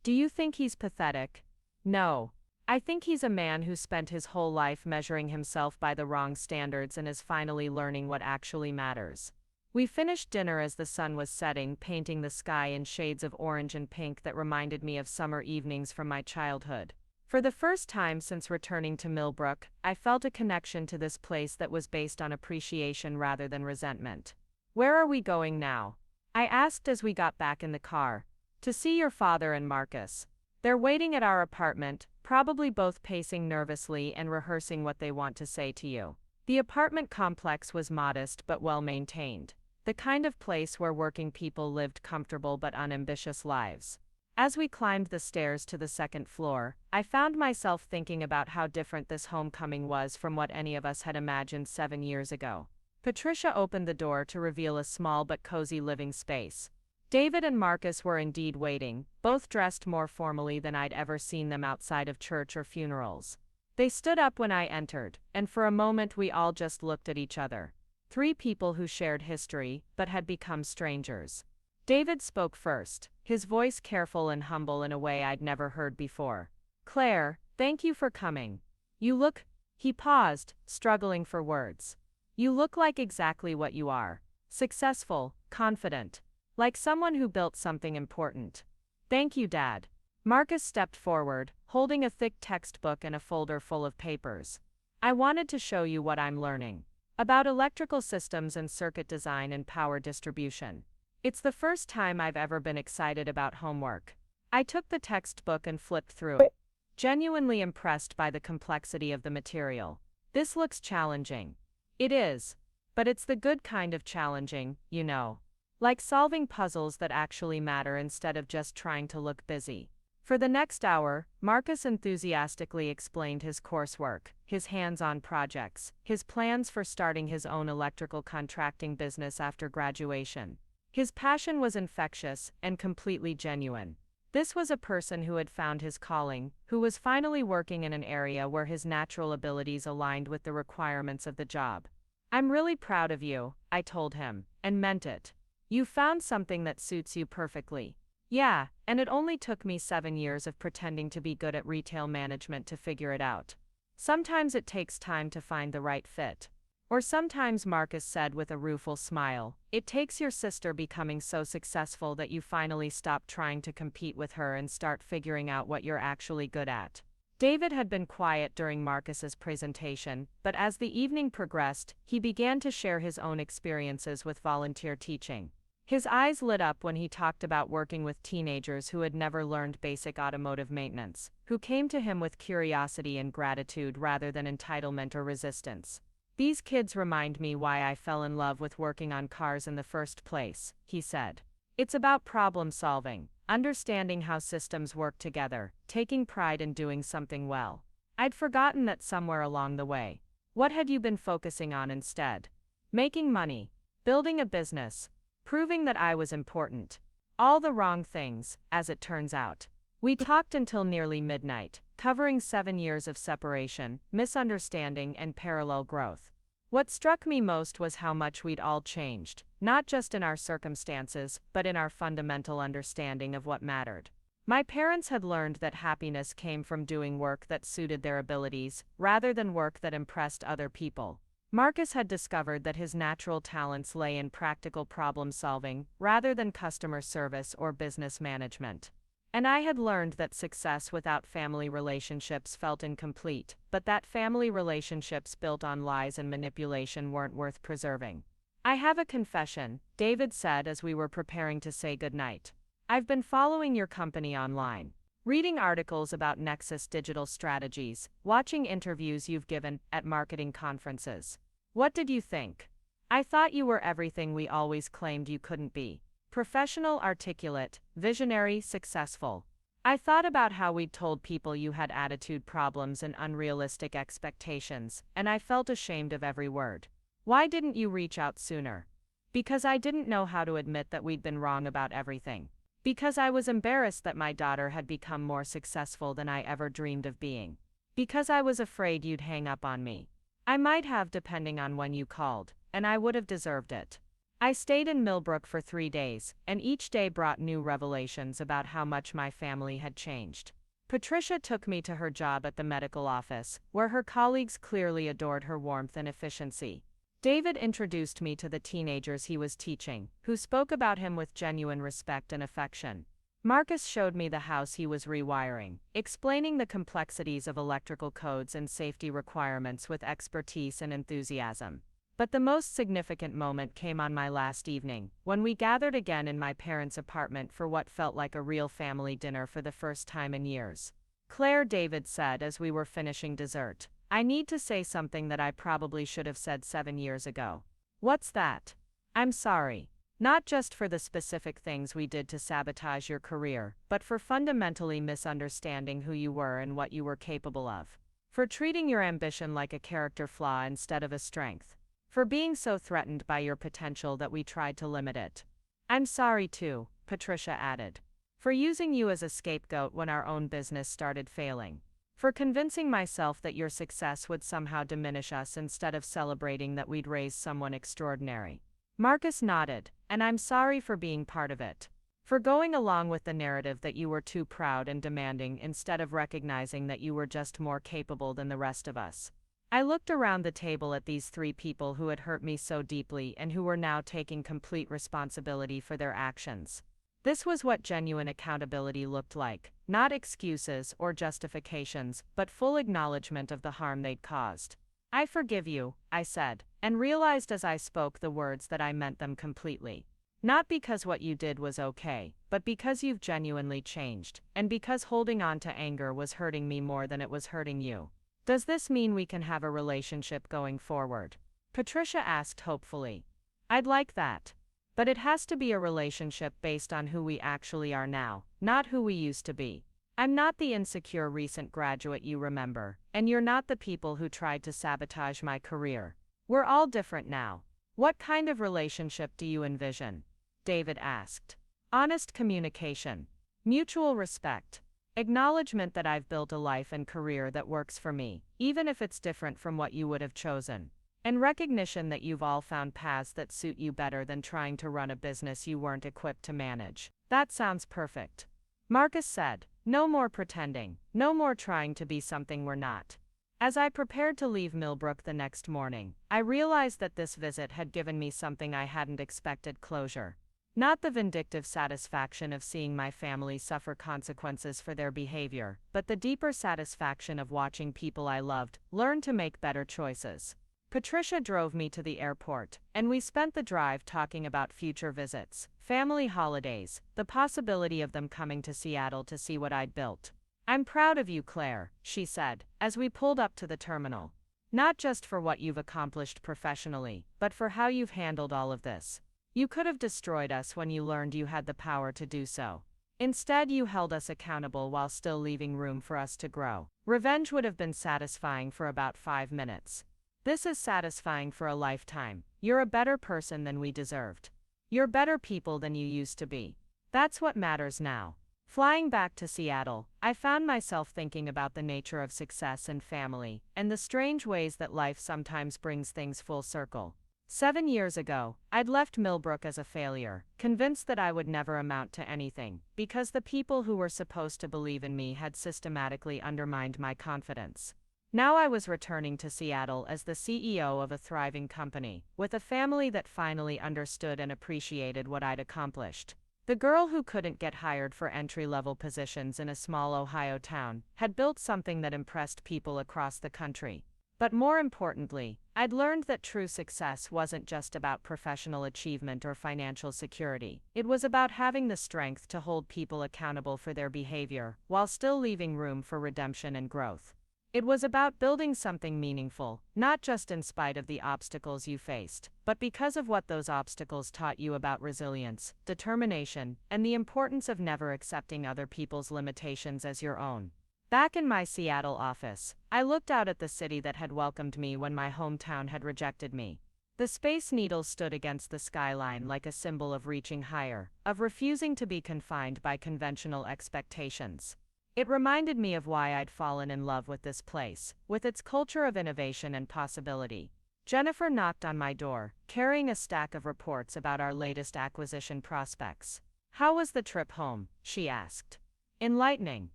Do you think he's pathetic? No. I think he's a man who spent his whole life measuring himself by the wrong standards and is finally learning what actually matters. We finished dinner as the sun was setting, painting the sky in shades of orange and pink that reminded me of summer evenings from my childhood. For the first time since returning to Millbrook, I felt a connection to this place that was based on appreciation rather than resentment. Where are we going now? I asked as we got back in the car. To see your father and Marcus. They're waiting at our apartment, probably both pacing nervously and rehearsing what they want to say to you. The apartment complex was modest but well maintained. The kind of place where working people lived comfortable but unambitious lives. As we climbed the stairs to the second floor, I found myself thinking about how different this homecoming was from what any of us had imagined 7 years ago. Patricia opened the door to reveal a small but cozy living space. David and Marcus were indeed waiting, both dressed more formally than I'd ever seen them outside of church or funerals. They stood up when I entered, and for a moment we all just looked at each other. 3 people who shared history, but had become strangers. David spoke first, his voice careful and humble in a way I'd never heard before. Claire, thank you for coming. You look. He paused, struggling for words. You look like exactly what you are. Successful, confident. Like someone who built something important. Thank you, Dad. Marcus stepped forward, holding a thick textbook and a folder full of papers. I wanted to show you what I'm learning. About electrical systems and circuit design and power distribution. It's the first time I've ever been excited about homework. I took the textbook and flipped through it. genuinely impressed by the complexity of the material. This looks challenging. It is. But it's the good kind of challenging, you know. Like solving puzzles that actually matter instead of just trying to look busy. For the next hour, Marcus enthusiastically explained his coursework, his hands-on projects, his plans for starting his own electrical contracting business after graduation. His passion was infectious and completely genuine. This was a person who had found his calling, who was finally working in an area where his natural abilities aligned with the requirements of the job. "I'm really proud of you," I told him, and meant it. "You found something that suits you perfectly." Yeah, and it only took me 7 years of pretending to be good at retail management to figure it out. Sometimes it takes time to find the right fit. Or sometimes, Marcus said with a rueful smile, it takes your sister becoming so successful that you finally stop trying to compete with her and start figuring out what you're actually good at. David had been quiet during Marcus's presentation, but as the evening progressed, he began to share his own experiences with volunteer teaching. His eyes lit up when he talked about working with teenagers who had never learned basic automotive maintenance, who came to him with curiosity and gratitude rather than entitlement or resistance. "These kids remind me why I fell in love with working on cars in the first place," he said. "It's about problem solving, understanding how systems work together, taking pride in doing something well." I'd forgotten that somewhere along the way. What had you been focusing on instead? Making money, building a business, proving that I was important. All the wrong things, as it turns out. We talked until nearly midnight, covering 7 years of separation, misunderstanding, and parallel growth. What struck me most was how much we'd all changed, not just in our circumstances, but in our fundamental understanding of what mattered. My parents had learned that happiness came from doing work that suited their abilities, rather than work that impressed other people. Marcus had discovered that his natural talents lay in practical problem solving, rather than customer service or business management. And I had learned that success without family relationships felt incomplete, but that family relationships built on lies and manipulation weren't worth preserving. "I have a confession," David said as we were preparing to say goodnight. "I've been following your company online, reading articles about Nexus digital strategies, watching interviews you've given at marketing conferences. What did you think? I thought you were everything we always claimed you couldn't be. Professional, articulate, visionary, successful. I thought about how we'd told people you had attitude problems and unrealistic expectations, and I felt ashamed of every word. Why didn't you reach out sooner? Because I didn't know how to admit that we'd been wrong about everything. Because I was embarrassed that my daughter had become more successful than I ever dreamed of being. Because I was afraid you'd hang up on me. I might have, depending on when you called, and I would have deserved it. I stayed in Millbrook for 3 days, and each day brought new revelations about how much my family had changed. Patricia took me to her job at the medical office, where her colleagues clearly adored her warmth and efficiency. David introduced me to the teenagers he was teaching, who spoke about him with genuine respect and affection. Marcus showed me the house he was rewiring, explaining the complexities of electrical codes and safety requirements with expertise and enthusiasm. But the most significant moment came on my last evening, when we gathered again in my parents' apartment for what felt like a real family dinner for the first time in years. "Claire," David said as we were finishing dessert, "I need to say something that I probably should have said 7 years ago." "What's that?" "I'm sorry. Not just for the specific things we did to sabotage your career, but for fundamentally misunderstanding who you were and what you were capable of. For treating your ambition like a character flaw instead of a strength. For being so threatened by your potential that we tried to limit it. I'm sorry too," Patricia added. "For using you as a scapegoat when our own business started failing. For convincing myself that your success would somehow diminish us instead of celebrating that we'd raised someone extraordinary." Marcus nodded, "And I'm sorry for being part of it. For going along with the narrative that you were too proud and demanding instead of recognizing that you were just more capable than the rest of us." I looked around the table at these 3 people who had hurt me so deeply and who were now taking complete responsibility for their actions. This was what genuine accountability looked like, not excuses or justifications, but full acknowledgement of the harm they'd caused. "I forgive you," I said, and realized as I spoke the words that I meant them completely. Not because what you did was okay, but because you've genuinely changed, and because holding on to anger was hurting me more than it was hurting you. Does this mean we can have a relationship going forward? Patricia asked hopefully. I'd like that. But it has to be a relationship based on who we actually are now, not who we used to be. I'm not the insecure recent graduate you remember, and you're not the people who tried to sabotage my career. We're all different now. What kind of relationship do you envision? David asked. Honest communication. Mutual respect. Acknowledgement that I've built a life and career that works for me, even if it's different from what you would have chosen. And recognition that you've all found paths that suit you better than trying to run a business you weren't equipped to manage. That sounds perfect. Marcus said, no more pretending, no more trying to be something we're not. As I prepared to leave Millbrook the next morning, I realized that this visit had given me something I hadn't expected: closure. Not the vindictive satisfaction of seeing my family suffer consequences for their behavior, but the deeper satisfaction of watching people I loved learn to make better choices. Patricia drove me to the airport, and we spent the drive talking about future visits, family holidays, the possibility of them coming to Seattle to see what I'd built. I'm proud of you, Claire, she said, as we pulled up to the terminal. Not just for what you've accomplished professionally, but for how you've handled all of this. You could have destroyed us when you learned you had the power to do so. Instead, you held us accountable while still leaving room for us to grow. Revenge would have been satisfying for about 5 minutes. This is satisfying for a lifetime. You're a better person than we deserved. You're better people than you used to be. That's what matters now. Flying back to Seattle, I found myself thinking about the nature of success and family, and the strange ways that life sometimes brings things full circle. 7 years ago, I'd left Millbrook as a failure, convinced that I would never amount to anything, because the people who were supposed to believe in me had systematically undermined my confidence. Now I was returning to Seattle as the CEO of a thriving company, with a family that finally understood and appreciated what I'd accomplished. The girl who couldn't get hired for entry-level positions in a small Ohio town had built something that impressed people across the country. But more importantly, I'd learned that true success wasn't just about professional achievement or financial security. It was about having the strength to hold people accountable for their behavior, while still leaving room for redemption and growth. It was about building something meaningful, not just in spite of the obstacles you faced, but because of what those obstacles taught you about resilience, determination, and the importance of never accepting other people's limitations as your own. Back in my Seattle office, I looked out at the city that had welcomed me when my hometown had rejected me. The Space Needle stood against the skyline like a symbol of reaching higher, of refusing to be confined by conventional expectations. It reminded me of why I'd fallen in love with this place, with its culture of innovation and possibility. Jennifer knocked on my door, carrying a stack of reports about our latest acquisition prospects. "How was the trip home?" she asked. "Enlightening.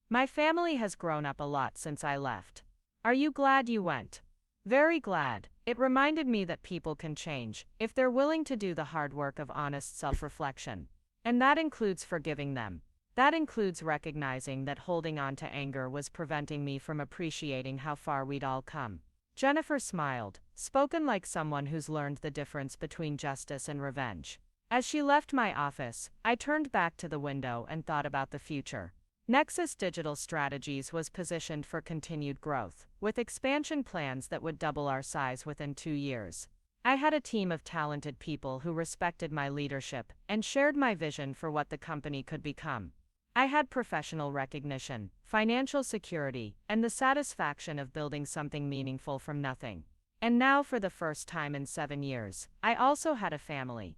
My family has grown up a lot since I left. Are you glad you went?" "Very glad." It reminded me that people can change, if they're willing to do the hard work of honest self-reflection. And that includes forgiving them. That includes recognizing that holding on to anger was preventing me from appreciating how far we'd all come. Jennifer smiled, spoken like someone who's learned the difference between justice and revenge. As she left my office, I turned back to the window and thought about the future. Nexus Digital Strategies was positioned for continued growth, with expansion plans that would double our size within 2 years. I had a team of talented people who respected my leadership and shared my vision for what the company could become. I had professional recognition, financial security, and the satisfaction of building something meaningful from nothing. And now, for the first time in 7 years, I also had a family.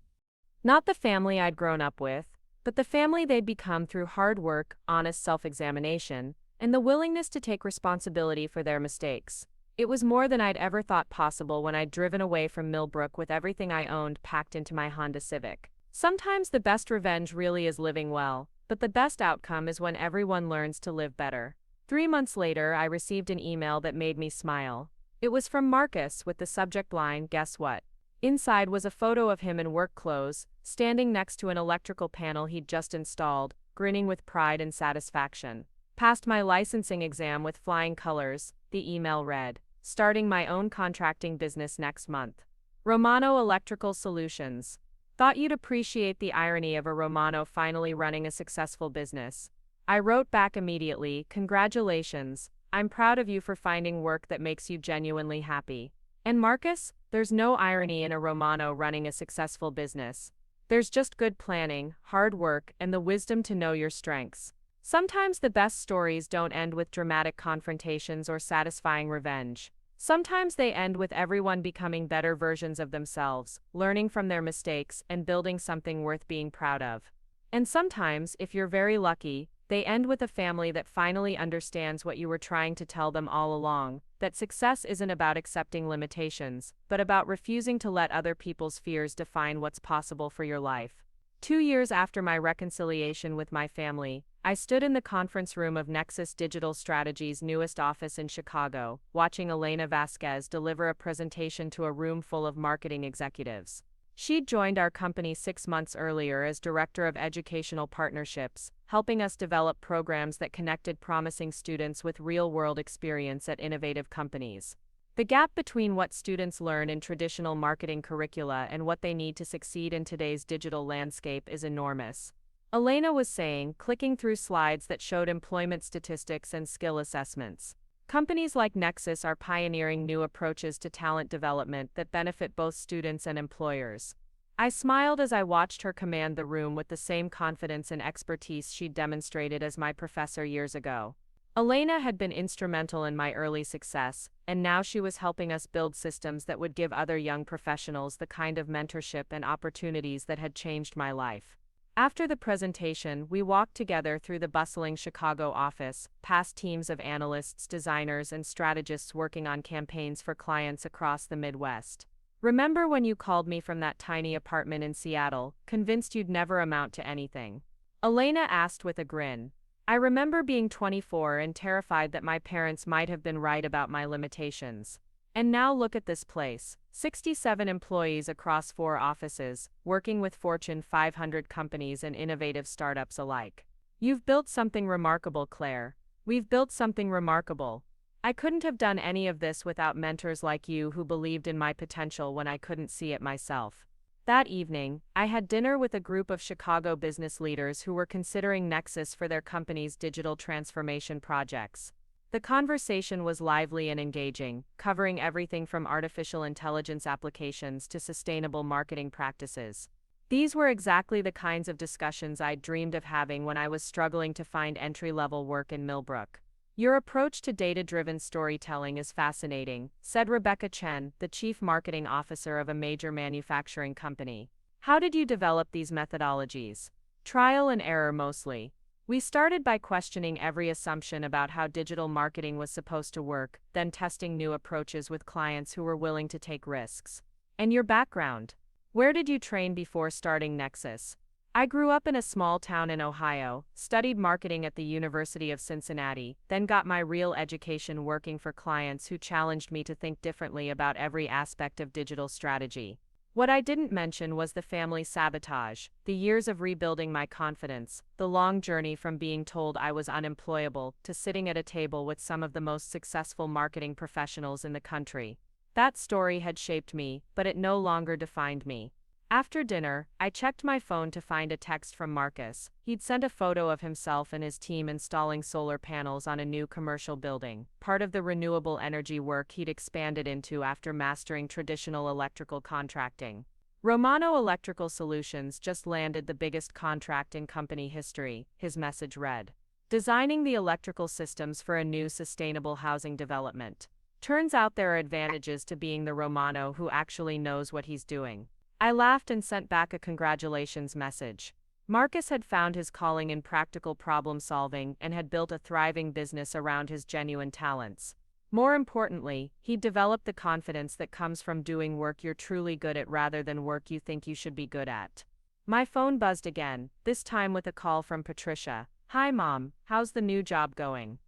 Not the family I'd grown up with, but the family they'd become through hard work, honest self-examination, and the willingness to take responsibility for their mistakes. It was more than I'd ever thought possible when I'd driven away from Millbrook with everything I owned packed into my Honda Civic. Sometimes the best revenge really is living well, but the best outcome is when everyone learns to live better. 3 months later, I received an email that made me smile. It was from Marcus with the subject line, "Guess what?" Inside was a photo of him in work clothes, standing next to an electrical panel he'd just installed, grinning with pride and satisfaction. "Passed my licensing exam with flying colors," the email read. "Starting my own contracting business next month. Romano Electrical Solutions." Thought you'd appreciate the irony of a Romano finally running a successful business. I wrote back immediately, congratulations, I'm proud of you for finding work that makes you genuinely happy. And Marcus, there's no irony in a Romano running a successful business. There's just good planning, hard work, and the wisdom to know your strengths. Sometimes the best stories don't end with dramatic confrontations or satisfying revenge. Sometimes they end with everyone becoming better versions of themselves, learning from their mistakes, and building something worth being proud of. And sometimes, if you're very lucky, they end with a family that finally understands what you were trying to tell them all along, that success isn't about accepting limitations, but about refusing to let other people's fears define what's possible for your life. 2 years after my reconciliation with my family, I stood in the conference room of Nexus Digital Strategy's newest office in Chicago, watching Elena Vasquez deliver a presentation to a room full of marketing executives. She'd joined our company 6 months earlier as Director of Educational Partnerships, helping us develop programs that connected promising students with real-world experience at innovative companies. The gap between what students learn in traditional marketing curricula and what they need to succeed in today's digital landscape is enormous. Elena was saying, clicking through slides that showed employment statistics and skill assessments. Companies like Nexus are pioneering new approaches to talent development that benefit both students and employers. I smiled as I watched her command the room with the same confidence and expertise she'd demonstrated as my professor years ago. Elena had been instrumental in my early success, and now she was helping us build systems that would give other young professionals the kind of mentorship and opportunities that had changed my life. After the presentation, we walked together through the bustling Chicago office, past teams of analysts, designers, and strategists working on campaigns for clients across the Midwest. Remember when you called me from that tiny apartment in Seattle, convinced you'd never amount to anything? Elena asked with a grin. I remember being 24 and terrified that my parents might have been right about my limitations. And now look at this place, 67 employees across 4 offices, working with Fortune 500 companies and innovative startups alike. You've built something remarkable, Claire. We've built something remarkable. I couldn't have done any of this without mentors like you who believed in my potential when I couldn't see it myself. That evening, I had dinner with a group of Chicago business leaders who were considering Nexus for their company's digital transformation projects. The conversation was lively and engaging, covering everything from artificial intelligence applications to sustainable marketing practices. These were exactly the kinds of discussions I'd dreamed of having when I was struggling to find entry-level work in Millbrook. Your approach to data-driven storytelling is fascinating, said Rebecca Chen, the chief marketing officer of a major manufacturing company. How did you develop these methodologies? Trial and error mostly. We started by questioning every assumption about how digital marketing was supposed to work, then testing new approaches with clients who were willing to take risks. And your background? Where did you train before starting Nexus? I grew up in a small town in Ohio, studied marketing at the University of Cincinnati, then got my real education working for clients who challenged me to think differently about every aspect of digital strategy. What I didn't mention was the family sabotage, the years of rebuilding my confidence, the long journey from being told I was unemployable to sitting at a table with some of the most successful marketing professionals in the country. That story had shaped me, but it no longer defined me. After dinner, I checked my phone to find a text from Marcus. He'd sent a photo of himself and his team installing solar panels on a new commercial building, part of the renewable energy work he'd expanded into after mastering traditional electrical contracting. Romano Electrical Solutions just landed the biggest contract in company history, his message read. Designing the electrical systems for a new sustainable housing development. Turns out there are advantages to being the Romano who actually knows what he's doing. I laughed and sent back a congratulations message. Marcus had found his calling in practical problem solving and had built a thriving business around his genuine talents. More importantly, he'd developed the confidence that comes from doing work you're truly good at rather than work you think you should be good at. My phone buzzed again, this time with a call from Patricia. Hi Mom, how's the new job going?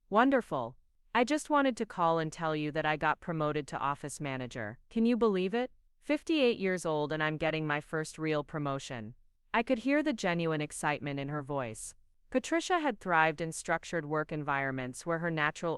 Wonderful. I just wanted to call and tell you that I got promoted to office manager. Can you believe it? 58 years old and I'm getting my first real promotion. I could hear the genuine excitement in her voice. Patricia had thrived in structured work environments where her natural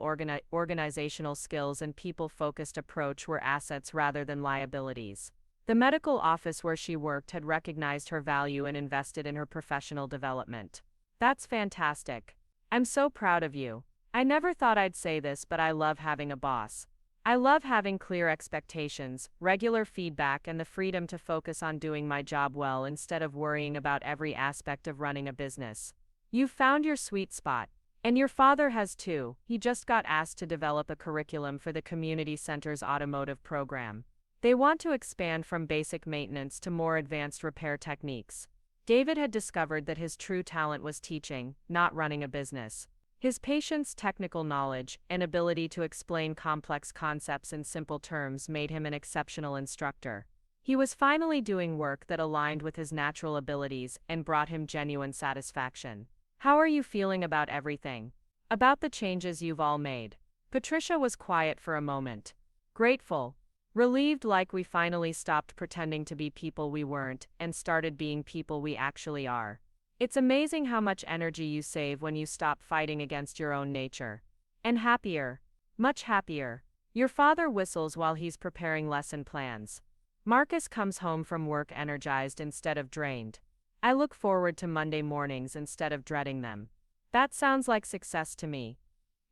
organizational skills and people-focused approach were assets rather than liabilities. The medical office where she worked had recognized her value and invested in her professional development. That's fantastic. I'm so proud of you. I never thought I'd say this, but I love having a boss. I love having clear expectations, regular feedback, and the freedom to focus on doing my job well instead of worrying about every aspect of running a business. You've found your sweet spot. And your father has too. He just got asked to develop a curriculum for the community center's automotive program. They want to expand from basic maintenance to more advanced repair techniques. David had discovered that his true talent was teaching, not running a business. His patience, technical knowledge, and ability to explain complex concepts in simple terms made him an exceptional instructor. He was finally doing work that aligned with his natural abilities and brought him genuine satisfaction. How are you feeling about everything? About the changes you've all made? Patricia was quiet for a moment. Grateful. Relieved, like we finally stopped pretending to be people we weren't and started being people we actually are. It's amazing how much energy you save when you stop fighting against your own nature. And happier. Much happier. Your father whistles while he's preparing lesson plans. Marcus comes home from work energized instead of drained. I look forward to Monday mornings instead of dreading them. That sounds like success to me.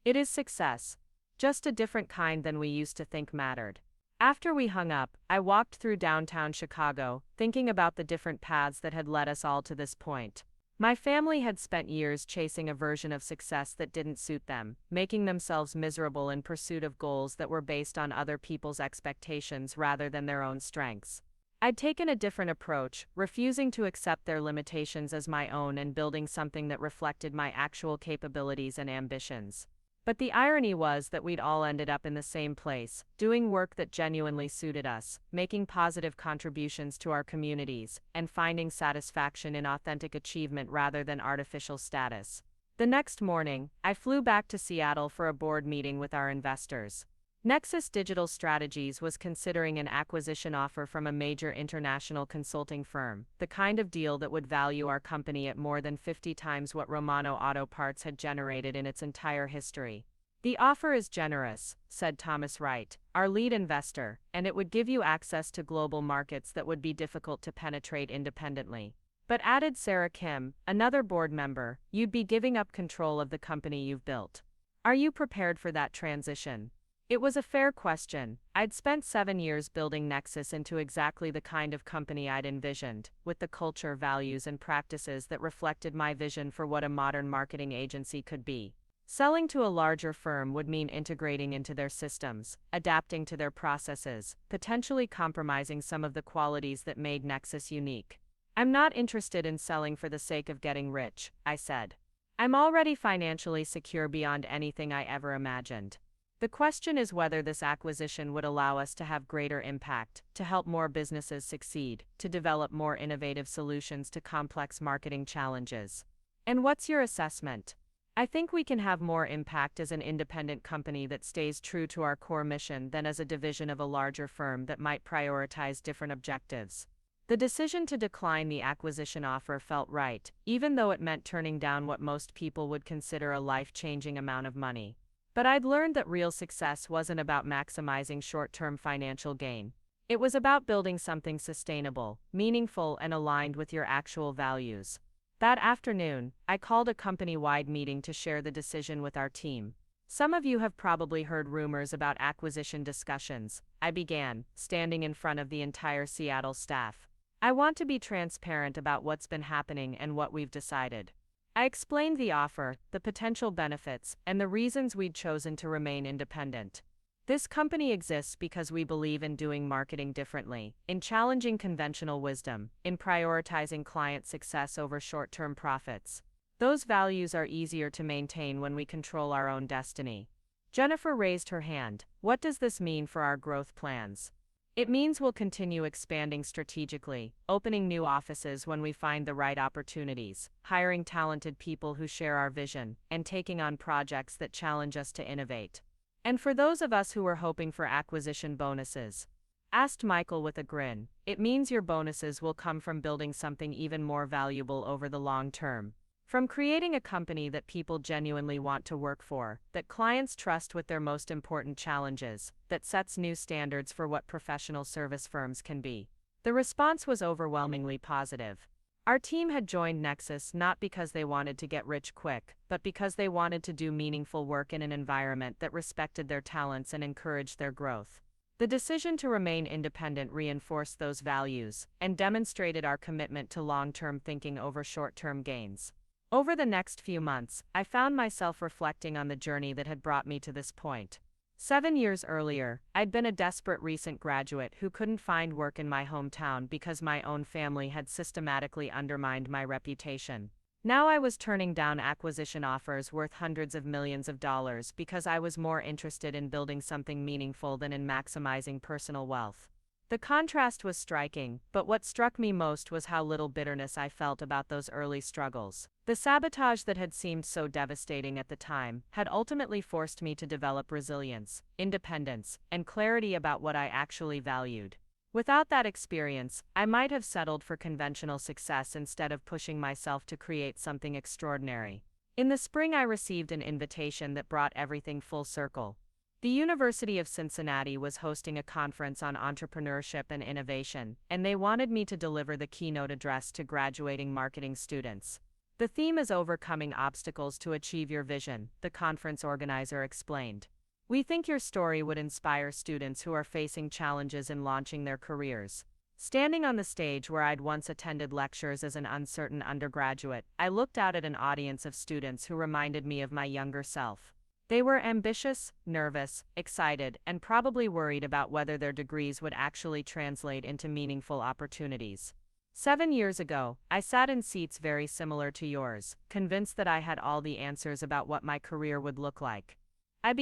It is success. Just a different kind than we used to think mattered. After we hung up, I walked through downtown Chicago, thinking about the different paths that had led us all to this point. My family had spent years chasing a version of success that didn't suit them, making themselves miserable in pursuit of goals that were based on other people's expectations rather than their own strengths. I'd taken a different approach, refusing to accept their limitations as my own and building something that reflected my actual capabilities and ambitions. But the irony was that we'd all ended up in the same place, doing work that genuinely suited us, making positive contributions to our communities, and finding satisfaction in authentic achievement rather than artificial status. The next morning, I flew back to Seattle for a board meeting with our investors. Nexus Digital Strategies was considering an acquisition offer from a major international consulting firm, the kind of deal that would value our company at more than 50 times what Romano Auto Parts had generated in its entire history. The offer is generous, said Thomas Wright, our lead investor, and it would give you access to global markets that would be difficult to penetrate independently. But added Sarah Kim, another board member, you'd be giving up control of the company you've built. Are you prepared for that transition? It was a fair question. I'd spent 7 years building Nexus into exactly the kind of company I'd envisioned, with the culture, values, and practices that reflected my vision for what a modern marketing agency could be. Selling to a larger firm would mean integrating into their systems, adapting to their processes, potentially compromising some of the qualities that made Nexus unique. I'm not interested in selling for the sake of getting rich, I said. I'm already financially secure beyond anything I ever imagined. The question is whether this acquisition would allow us to have greater impact, to help more businesses succeed, to develop more innovative solutions to complex marketing challenges. And what's your assessment? I think we can have more impact as an independent company that stays true to our core mission than as a division of a larger firm that might prioritize different objectives. The decision to decline the acquisition offer felt right, even though it meant turning down what most people would consider a life-changing amount of money. But I'd learned that real success wasn't about maximizing short-term financial gain. It was about building something sustainable, meaningful, and aligned with your actual values. That afternoon, I called a company-wide meeting to share the decision with our team. Some of you have probably heard rumors about acquisition discussions, I began, standing in front of the entire Seattle staff. I want to be transparent about what's been happening and what we've decided. I explained the offer, the potential benefits, and the reasons we'd chosen to remain independent. This company exists because we believe in doing marketing differently, in challenging conventional wisdom, in prioritizing client success over short-term profits. Those values are easier to maintain when we control our own destiny. Jennifer raised her hand. What does this mean for our growth plans? It means we'll continue expanding strategically, opening new offices when we find the right opportunities, hiring talented people who share our vision, and taking on projects that challenge us to innovate. And for those of us who were hoping for acquisition bonuses, asked Michael with a grin, it means your bonuses will come from building something even more valuable over the long term. From creating a company that people genuinely want to work for, that clients trust with their most important challenges, that sets new standards for what professional service firms can be. The response was overwhelmingly positive. Our team had joined Nexus not because they wanted to get rich quick, but because they wanted to do meaningful work in an environment that respected their talents and encouraged their growth. The decision to remain independent reinforced those values and demonstrated our commitment to long-term thinking over short-term gains. Over the next few months, I found myself reflecting on the journey that had brought me to this point. 7 years earlier, I'd been a desperate recent graduate who couldn't find work in my hometown because my own family had systematically undermined my reputation. Now I was turning down acquisition offers worth hundreds of millions of dollars because I was more interested in building something meaningful than in maximizing personal wealth. The contrast was striking, but what struck me most was how little bitterness I felt about those early struggles. The sabotage that had seemed so devastating at the time had ultimately forced me to develop resilience, independence, and clarity about what I actually valued. Without that experience, I might have settled for conventional success instead of pushing myself to create something extraordinary. In the spring, I received an invitation that brought everything full circle. The University of Cincinnati was hosting a conference on entrepreneurship and innovation, and they wanted me to deliver the keynote address to graduating marketing students. The theme is overcoming obstacles to achieve your vision, the conference organizer explained. We think your story would inspire students who are facing challenges in launching their careers. Standing on the stage where I'd once attended lectures as an uncertain undergraduate, I looked out at an audience of students who reminded me of my younger self. They were ambitious, nervous, excited, and probably worried about whether their degrees would actually translate into meaningful opportunities. 7 years ago, I sat in seats very similar to yours, convinced that I had all the answers about what my career would look like. I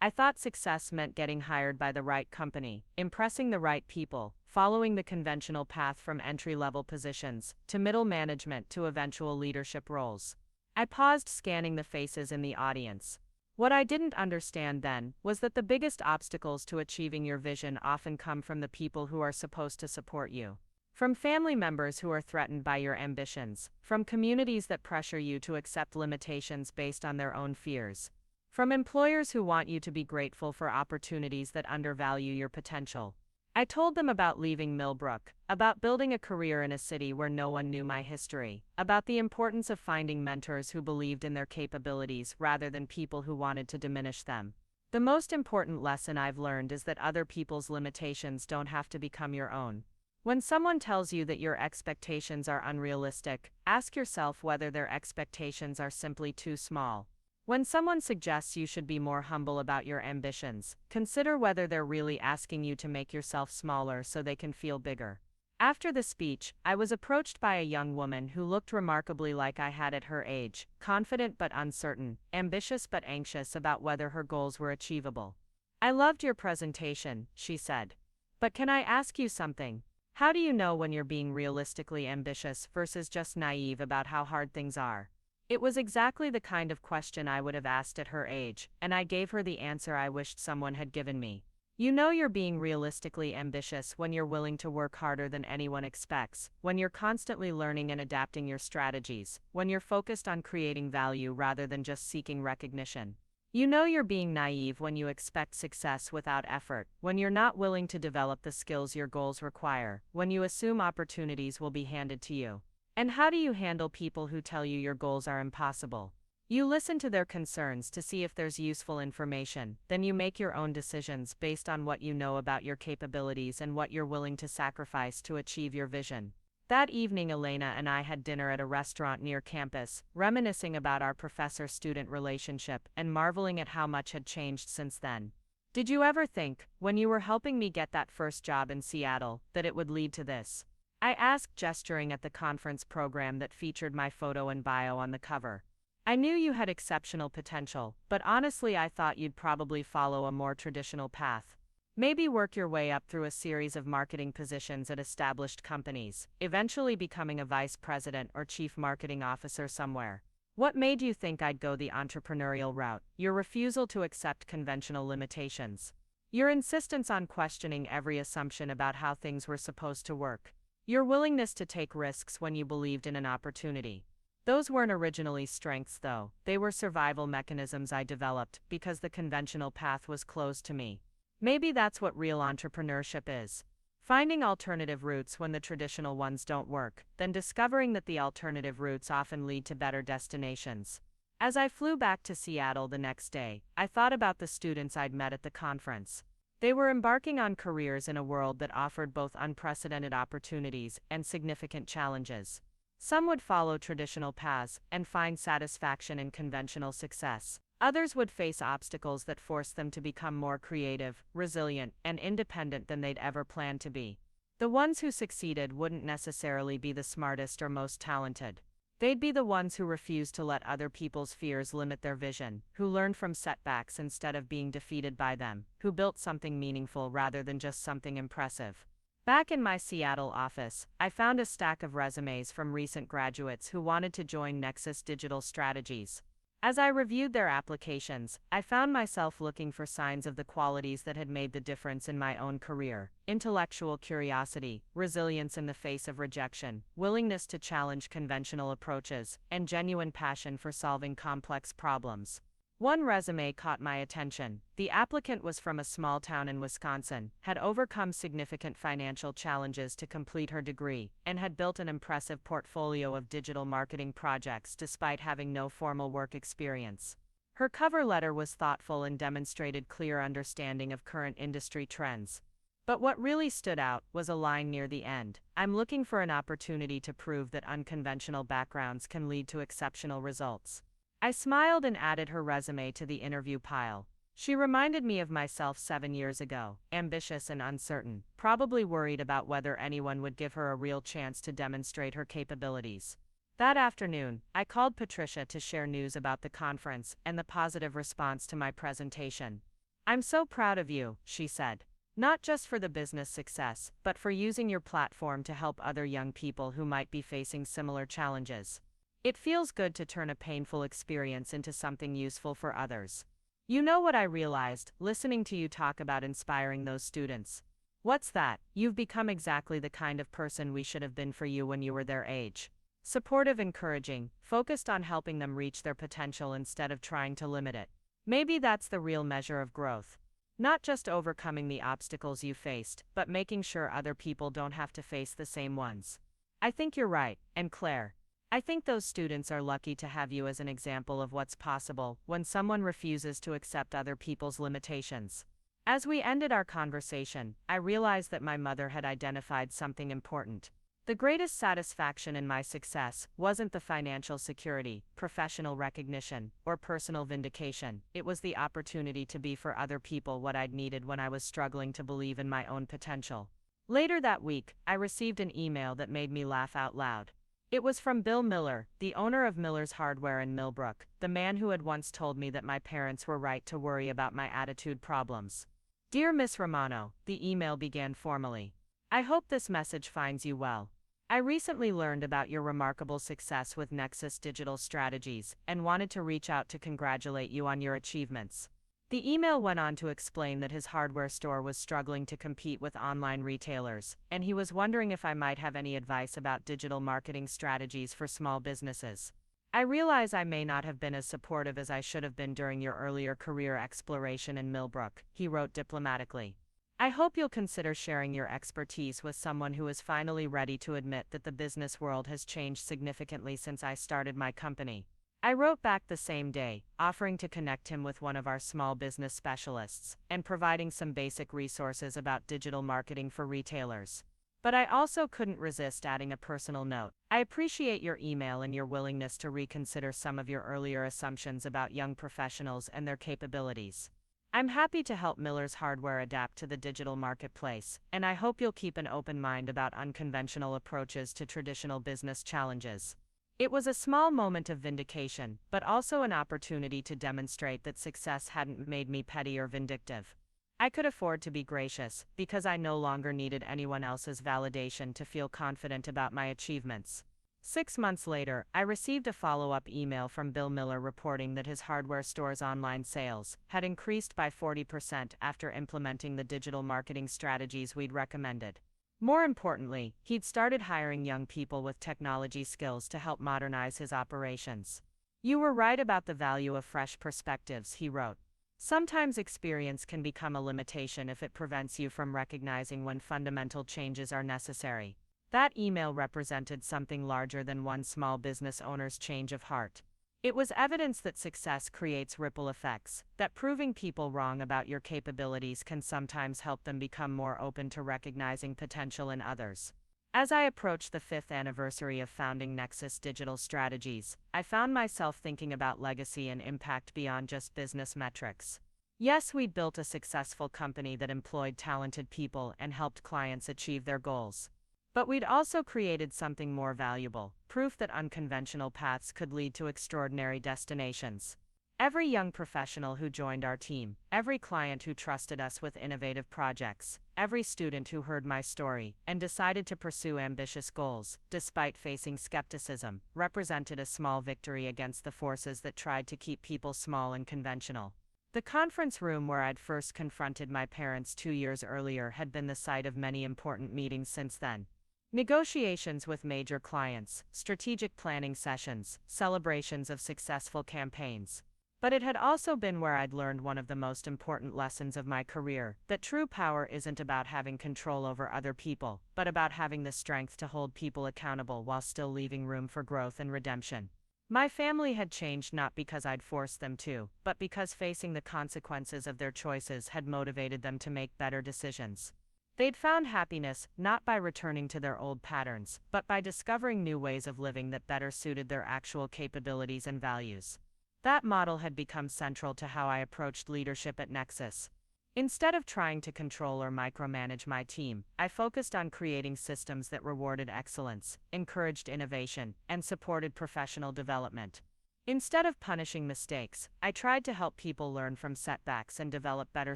thought success meant getting hired by the right company, impressing the right people, following the conventional path from entry-level positions to middle management to eventual leadership roles. I paused, scanning the faces in the audience. What I didn't understand then was that the biggest obstacles to achieving your vision often come from the people who are supposed to support you. From family members who are threatened by your ambitions, from communities that pressure you to accept limitations based on their own fears, from employers who want you to be grateful for opportunities that undervalue your potential. I told them about leaving Millbrook, about building a career in a city where no one knew my history, about the importance of finding mentors who believed in their capabilities rather than people who wanted to diminish them. The most important lesson I've learned is that other people's limitations don't have to become your own. When someone tells you that your expectations are unrealistic, ask yourself whether their expectations are simply too small. When someone suggests you should be more humble about your ambitions, consider whether they're really asking you to make yourself smaller so they can feel bigger. After the speech, I was approached by a young woman who looked remarkably like I had at her age, confident but uncertain, ambitious but anxious about whether her goals were achievable. "I loved your presentation," she said. "But can I ask you something? How do you know when you're being realistically ambitious versus just naive about how hard things are?" It was exactly the kind of question I would have asked at her age, and I gave her the answer I wished someone had given me. You know you're being realistically ambitious when you're willing to work harder than anyone expects, when you're constantly learning and adapting your strategies, when you're focused on creating value rather than just seeking recognition. You know you're being naive when you expect success without effort, when you're not willing to develop the skills your goals require, when you assume opportunities will be handed to you. And how do you handle people who tell you your goals are impossible? You listen to their concerns to see if there's useful information, then you make your own decisions based on what you know about your capabilities and what you're willing to sacrifice to achieve your vision. That evening, Elena and I had dinner at a restaurant near campus, reminiscing about our professor-student relationship and marveling at how much had changed since then. "Did you ever think, when you were helping me get that first job in Seattle, that it would lead to this?" I asked, gesturing at the conference program that featured my photo and bio on the cover. "I knew you had exceptional potential, but honestly I thought you'd probably follow a more traditional path. Maybe work your way up through a series of marketing positions at established companies, eventually becoming a vice president or chief marketing officer somewhere. What made you think I'd go the entrepreneurial route? Your refusal to accept conventional limitations. Your insistence on questioning every assumption about how things were supposed to work. Your willingness to take risks when you believed in an opportunity. Those weren't originally strengths though, they were survival mechanisms I developed because the conventional path was closed to me. Maybe that's what real entrepreneurship is. Finding alternative routes when the traditional ones don't work, then discovering that the alternative routes often lead to better destinations. As I flew back to Seattle the next day, I thought about the students I'd met at the conference. They were embarking on careers in a world that offered both unprecedented opportunities and significant challenges. Some would follow traditional paths and find satisfaction in conventional success. Others would face obstacles that forced them to become more creative, resilient, and independent than they'd ever planned to be. The ones who succeeded wouldn't necessarily be the smartest or most talented. They'd be the ones who refused to let other people's fears limit their vision, who learned from setbacks instead of being defeated by them, who built something meaningful rather than just something impressive. Back in my Seattle office, I found a stack of resumes from recent graduates who wanted to join Nexus Digital Strategies. As I reviewed their applications, I found myself looking for signs of the qualities that had made the difference in my own career: intellectual curiosity, resilience in the face of rejection, willingness to challenge conventional approaches, and genuine passion for solving complex problems. One resume caught my attention. The applicant was from a small town in Wisconsin, had overcome significant financial challenges to complete her degree, and had built an impressive portfolio of digital marketing projects despite having no formal work experience. Her cover letter was thoughtful and demonstrated clear understanding of current industry trends. But what really stood out was a line near the end: "I'm looking for an opportunity to prove that unconventional backgrounds can lead to exceptional results." I smiled and added her resume to the interview pile. She reminded me of myself 7 years ago, ambitious and uncertain, probably worried about whether anyone would give her a real chance to demonstrate her capabilities. That afternoon, I called Patricia to share news about the conference and the positive response to my presentation. "I'm so proud of you," she said. "Not just for the business success, but for using your platform to help other young people who might be facing similar challenges. It feels good to turn a painful experience into something useful for others." You know what I realized, listening to you talk about inspiring those students? What's that? You've become exactly the kind of person we should have been for you when you were their age. Supportive, encouraging, focused on helping them reach their potential instead of trying to limit it. Maybe that's the real measure of growth. Not just overcoming the obstacles you faced, but making sure other people don't have to face the same ones. I think you're right, and Claire, I think those students are lucky to have you as an example of what's possible when someone refuses to accept other people's limitations. As we ended our conversation, I realized that my mother had identified something important. The greatest satisfaction in my success wasn't the financial security, professional recognition, or personal vindication. It was the opportunity to be for other people what I'd needed when I was struggling to believe in my own potential. Later that week, I received an email that made me laugh out loud. It was from Bill Miller, the owner of Miller's Hardware in Millbrook, the man who had once told me that my parents were right to worry about my attitude problems. "Dear Miss Romano," the email began formally. "I hope this message finds you well. I recently learned about your remarkable success with Nexus Digital Strategies and wanted to reach out to congratulate you on your achievements." The email went on to explain that his hardware store was struggling to compete with online retailers, and he was wondering if I might have any advice about digital marketing strategies for small businesses. "I realize I may not have been as supportive as I should have been during your earlier career exploration in Millbrook," he wrote diplomatically. "I hope you'll consider sharing your expertise with someone who is finally ready to admit that the business world has changed significantly since I started my company." I wrote back the same day, offering to connect him with one of our small business specialists, and providing some basic resources about digital marketing for retailers. But I also couldn't resist adding a personal note. "I appreciate your email and your willingness to reconsider some of your earlier assumptions about young professionals and their capabilities. I'm happy to help Miller's Hardware adapt to the digital marketplace, and I hope you'll keep an open mind about unconventional approaches to traditional business challenges." It was a small moment of vindication, but also an opportunity to demonstrate that success hadn't made me petty or vindictive. I could afford to be gracious, because I no longer needed anyone else's validation to feel confident about my achievements. 6 months later, I received a follow-up email from Bill Miller reporting that his hardware store's online sales had increased by 40% after implementing the digital marketing strategies we'd recommended. More importantly, he'd started hiring young people with technology skills to help modernize his operations. "You were right about the value of fresh perspectives," he wrote. Sometimes experience can become a limitation if it prevents you from recognizing when fundamental changes are necessary. That email represented something larger than one small business owner's change of heart. It was evidence that success creates ripple effects, that proving people wrong about your capabilities can sometimes help them become more open to recognizing potential in others. As I approached the 5th anniversary of founding Nexus Digital Strategies, I found myself thinking about legacy and impact beyond just business metrics. Yes, we'd built a successful company that employed talented people and helped clients achieve their goals. But we'd also created something more valuable, proof that unconventional paths could lead to extraordinary destinations. Every young professional who joined our team, every client who trusted us with innovative projects, every student who heard my story and decided to pursue ambitious goals, despite facing skepticism, represented a small victory against the forces that tried to keep people small and conventional. The conference room where I'd first confronted my parents 2 years earlier had been the site of many important meetings since then. Negotiations with major clients, strategic planning sessions, celebrations of successful campaigns. But it had also been where I'd learned one of the most important lessons of my career, that true power isn't about having control over other people, but about having the strength to hold people accountable while still leaving room for growth and redemption. My family had changed not because I'd forced them to, but because facing the consequences of their choices had motivated them to make better decisions. They'd found happiness not by returning to their old patterns, but by discovering new ways of living that better suited their actual capabilities and values. That model had become central to how I approached leadership at Nexus. Instead of trying to control or micromanage my team, I focused on creating systems that rewarded excellence, encouraged innovation, and supported professional development. Instead of punishing mistakes, I tried to help people learn from setbacks and develop better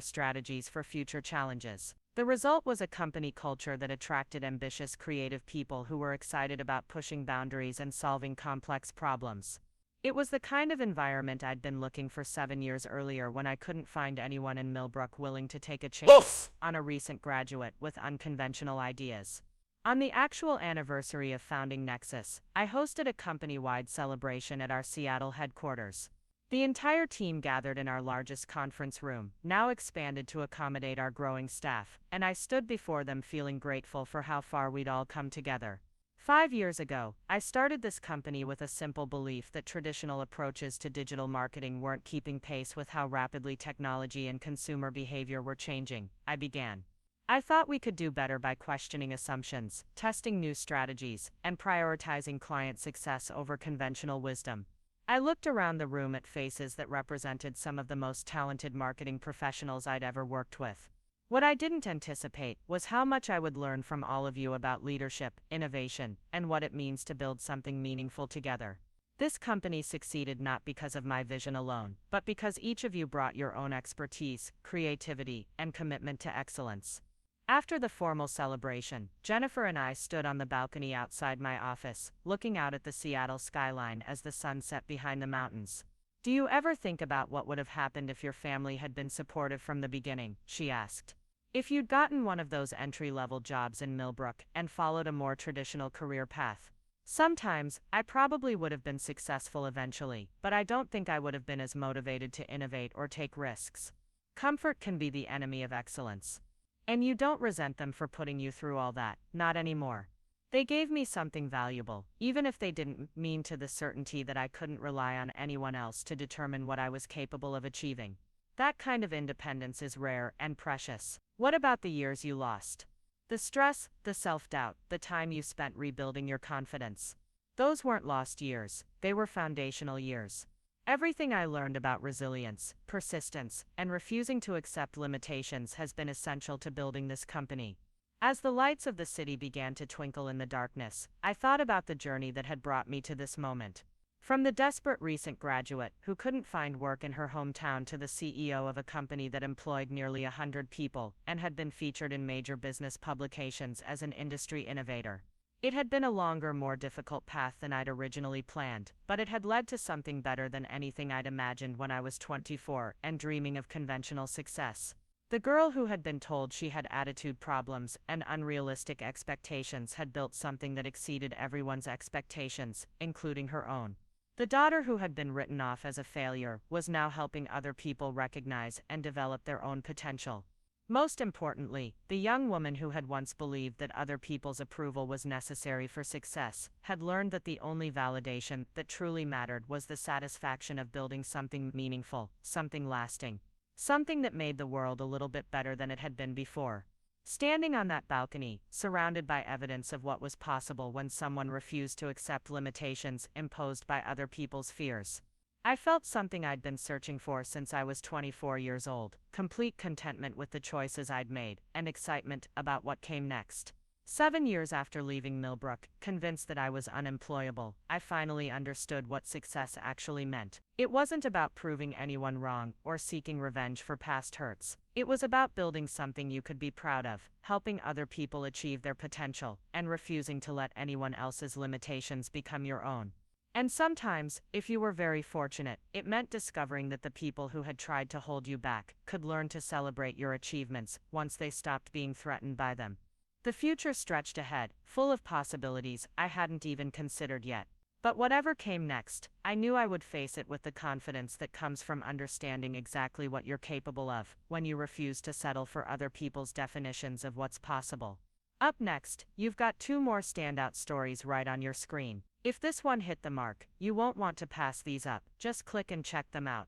strategies for future challenges. The result was a company culture that attracted ambitious, creative people who were excited about pushing boundaries and solving complex problems. It was the kind of environment I'd been looking for 7 years earlier when I couldn't find anyone in Millbrook willing to take a chance on a recent graduate with unconventional ideas. On the actual anniversary of founding Nexus, I hosted a company-wide celebration at our Seattle headquarters. The entire team gathered in our largest conference room, now expanded to accommodate our growing staff, and I stood before them feeling grateful for how far we'd all come together. 5 years ago, I started this company with a simple belief that traditional approaches to digital marketing weren't keeping pace with how rapidly technology and consumer behavior were changing. I thought we could do better by questioning assumptions, testing new strategies, and prioritizing client success over conventional wisdom. I looked around the room at faces that represented some of the most talented marketing professionals I'd ever worked with. What I didn't anticipate was how much I would learn from all of you about leadership, innovation, and what it means to build something meaningful together. This company succeeded not because of my vision alone, but because each of you brought your own expertise, creativity, and commitment to excellence. After the formal celebration, Jennifer and I stood on the balcony outside my office, looking out at the Seattle skyline as the sun set behind the mountains. "Do you ever think about what would have happened if your family had been supportive from the beginning?" she asked. "If you'd gotten one of those entry-level jobs in Millbrook and followed a more traditional career path? Sometimes, I probably would have been successful eventually, but I don't think I would have been as motivated to innovate or take risks. Comfort can be the enemy of excellence. And you don't resent them for putting you through all that, not anymore. They gave me something valuable, even if they didn't mean to the certainty that I couldn't rely on anyone else to determine what I was capable of achieving. That kind of independence is rare and precious. What about the years you lost? The stress, the self-doubt, the time you spent rebuilding your confidence. Those weren't lost years, they were foundational years. Everything I learned about resilience, persistence, and refusing to accept limitations has been essential to building this company. As the lights of the city began to twinkle in the darkness, I thought about the journey that had brought me to this moment. From the desperate recent graduate who couldn't find work in her hometown to the CEO of a company that employed nearly 100 people and had been featured in major business publications as an industry innovator. It had been a longer, more difficult path than I'd originally planned, but it had led to something better than anything I'd imagined when I was 24 and dreaming of conventional success. The girl who had been told she had attitude problems and unrealistic expectations had built something that exceeded everyone's expectations, including her own. The daughter who had been written off as a failure was now helping other people recognize and develop their own potential. Most importantly, the young woman who had once believed that other people's approval was necessary for success had learned that the only validation that truly mattered was the satisfaction of building something meaningful, something lasting, something that made the world a little bit better than it had been before. Standing on that balcony, surrounded by evidence of what was possible when someone refused to accept limitations imposed by other people's fears, I felt something I'd been searching for since I was 24 years old: complete contentment with the choices I'd made, and excitement about what came next. 7 years after leaving Millbrook, convinced that I was unemployable, I finally understood what success actually meant. It wasn't about proving anyone wrong or seeking revenge for past hurts. It was about building something you could be proud of, helping other people achieve their potential, and refusing to let anyone else's limitations become your own. And sometimes, if you were very fortunate, it meant discovering that the people who had tried to hold you back could learn to celebrate your achievements once they stopped being threatened by them. The future stretched ahead, full of possibilities I hadn't even considered yet. But whatever came next, I knew I would face it with the confidence that comes from understanding exactly what you're capable of when you refuse to settle for other people's definitions of what's possible. Up next, you've got 2 more standout stories right on your screen. If this one hit the mark, you won't want to pass these up. Just click and check them out.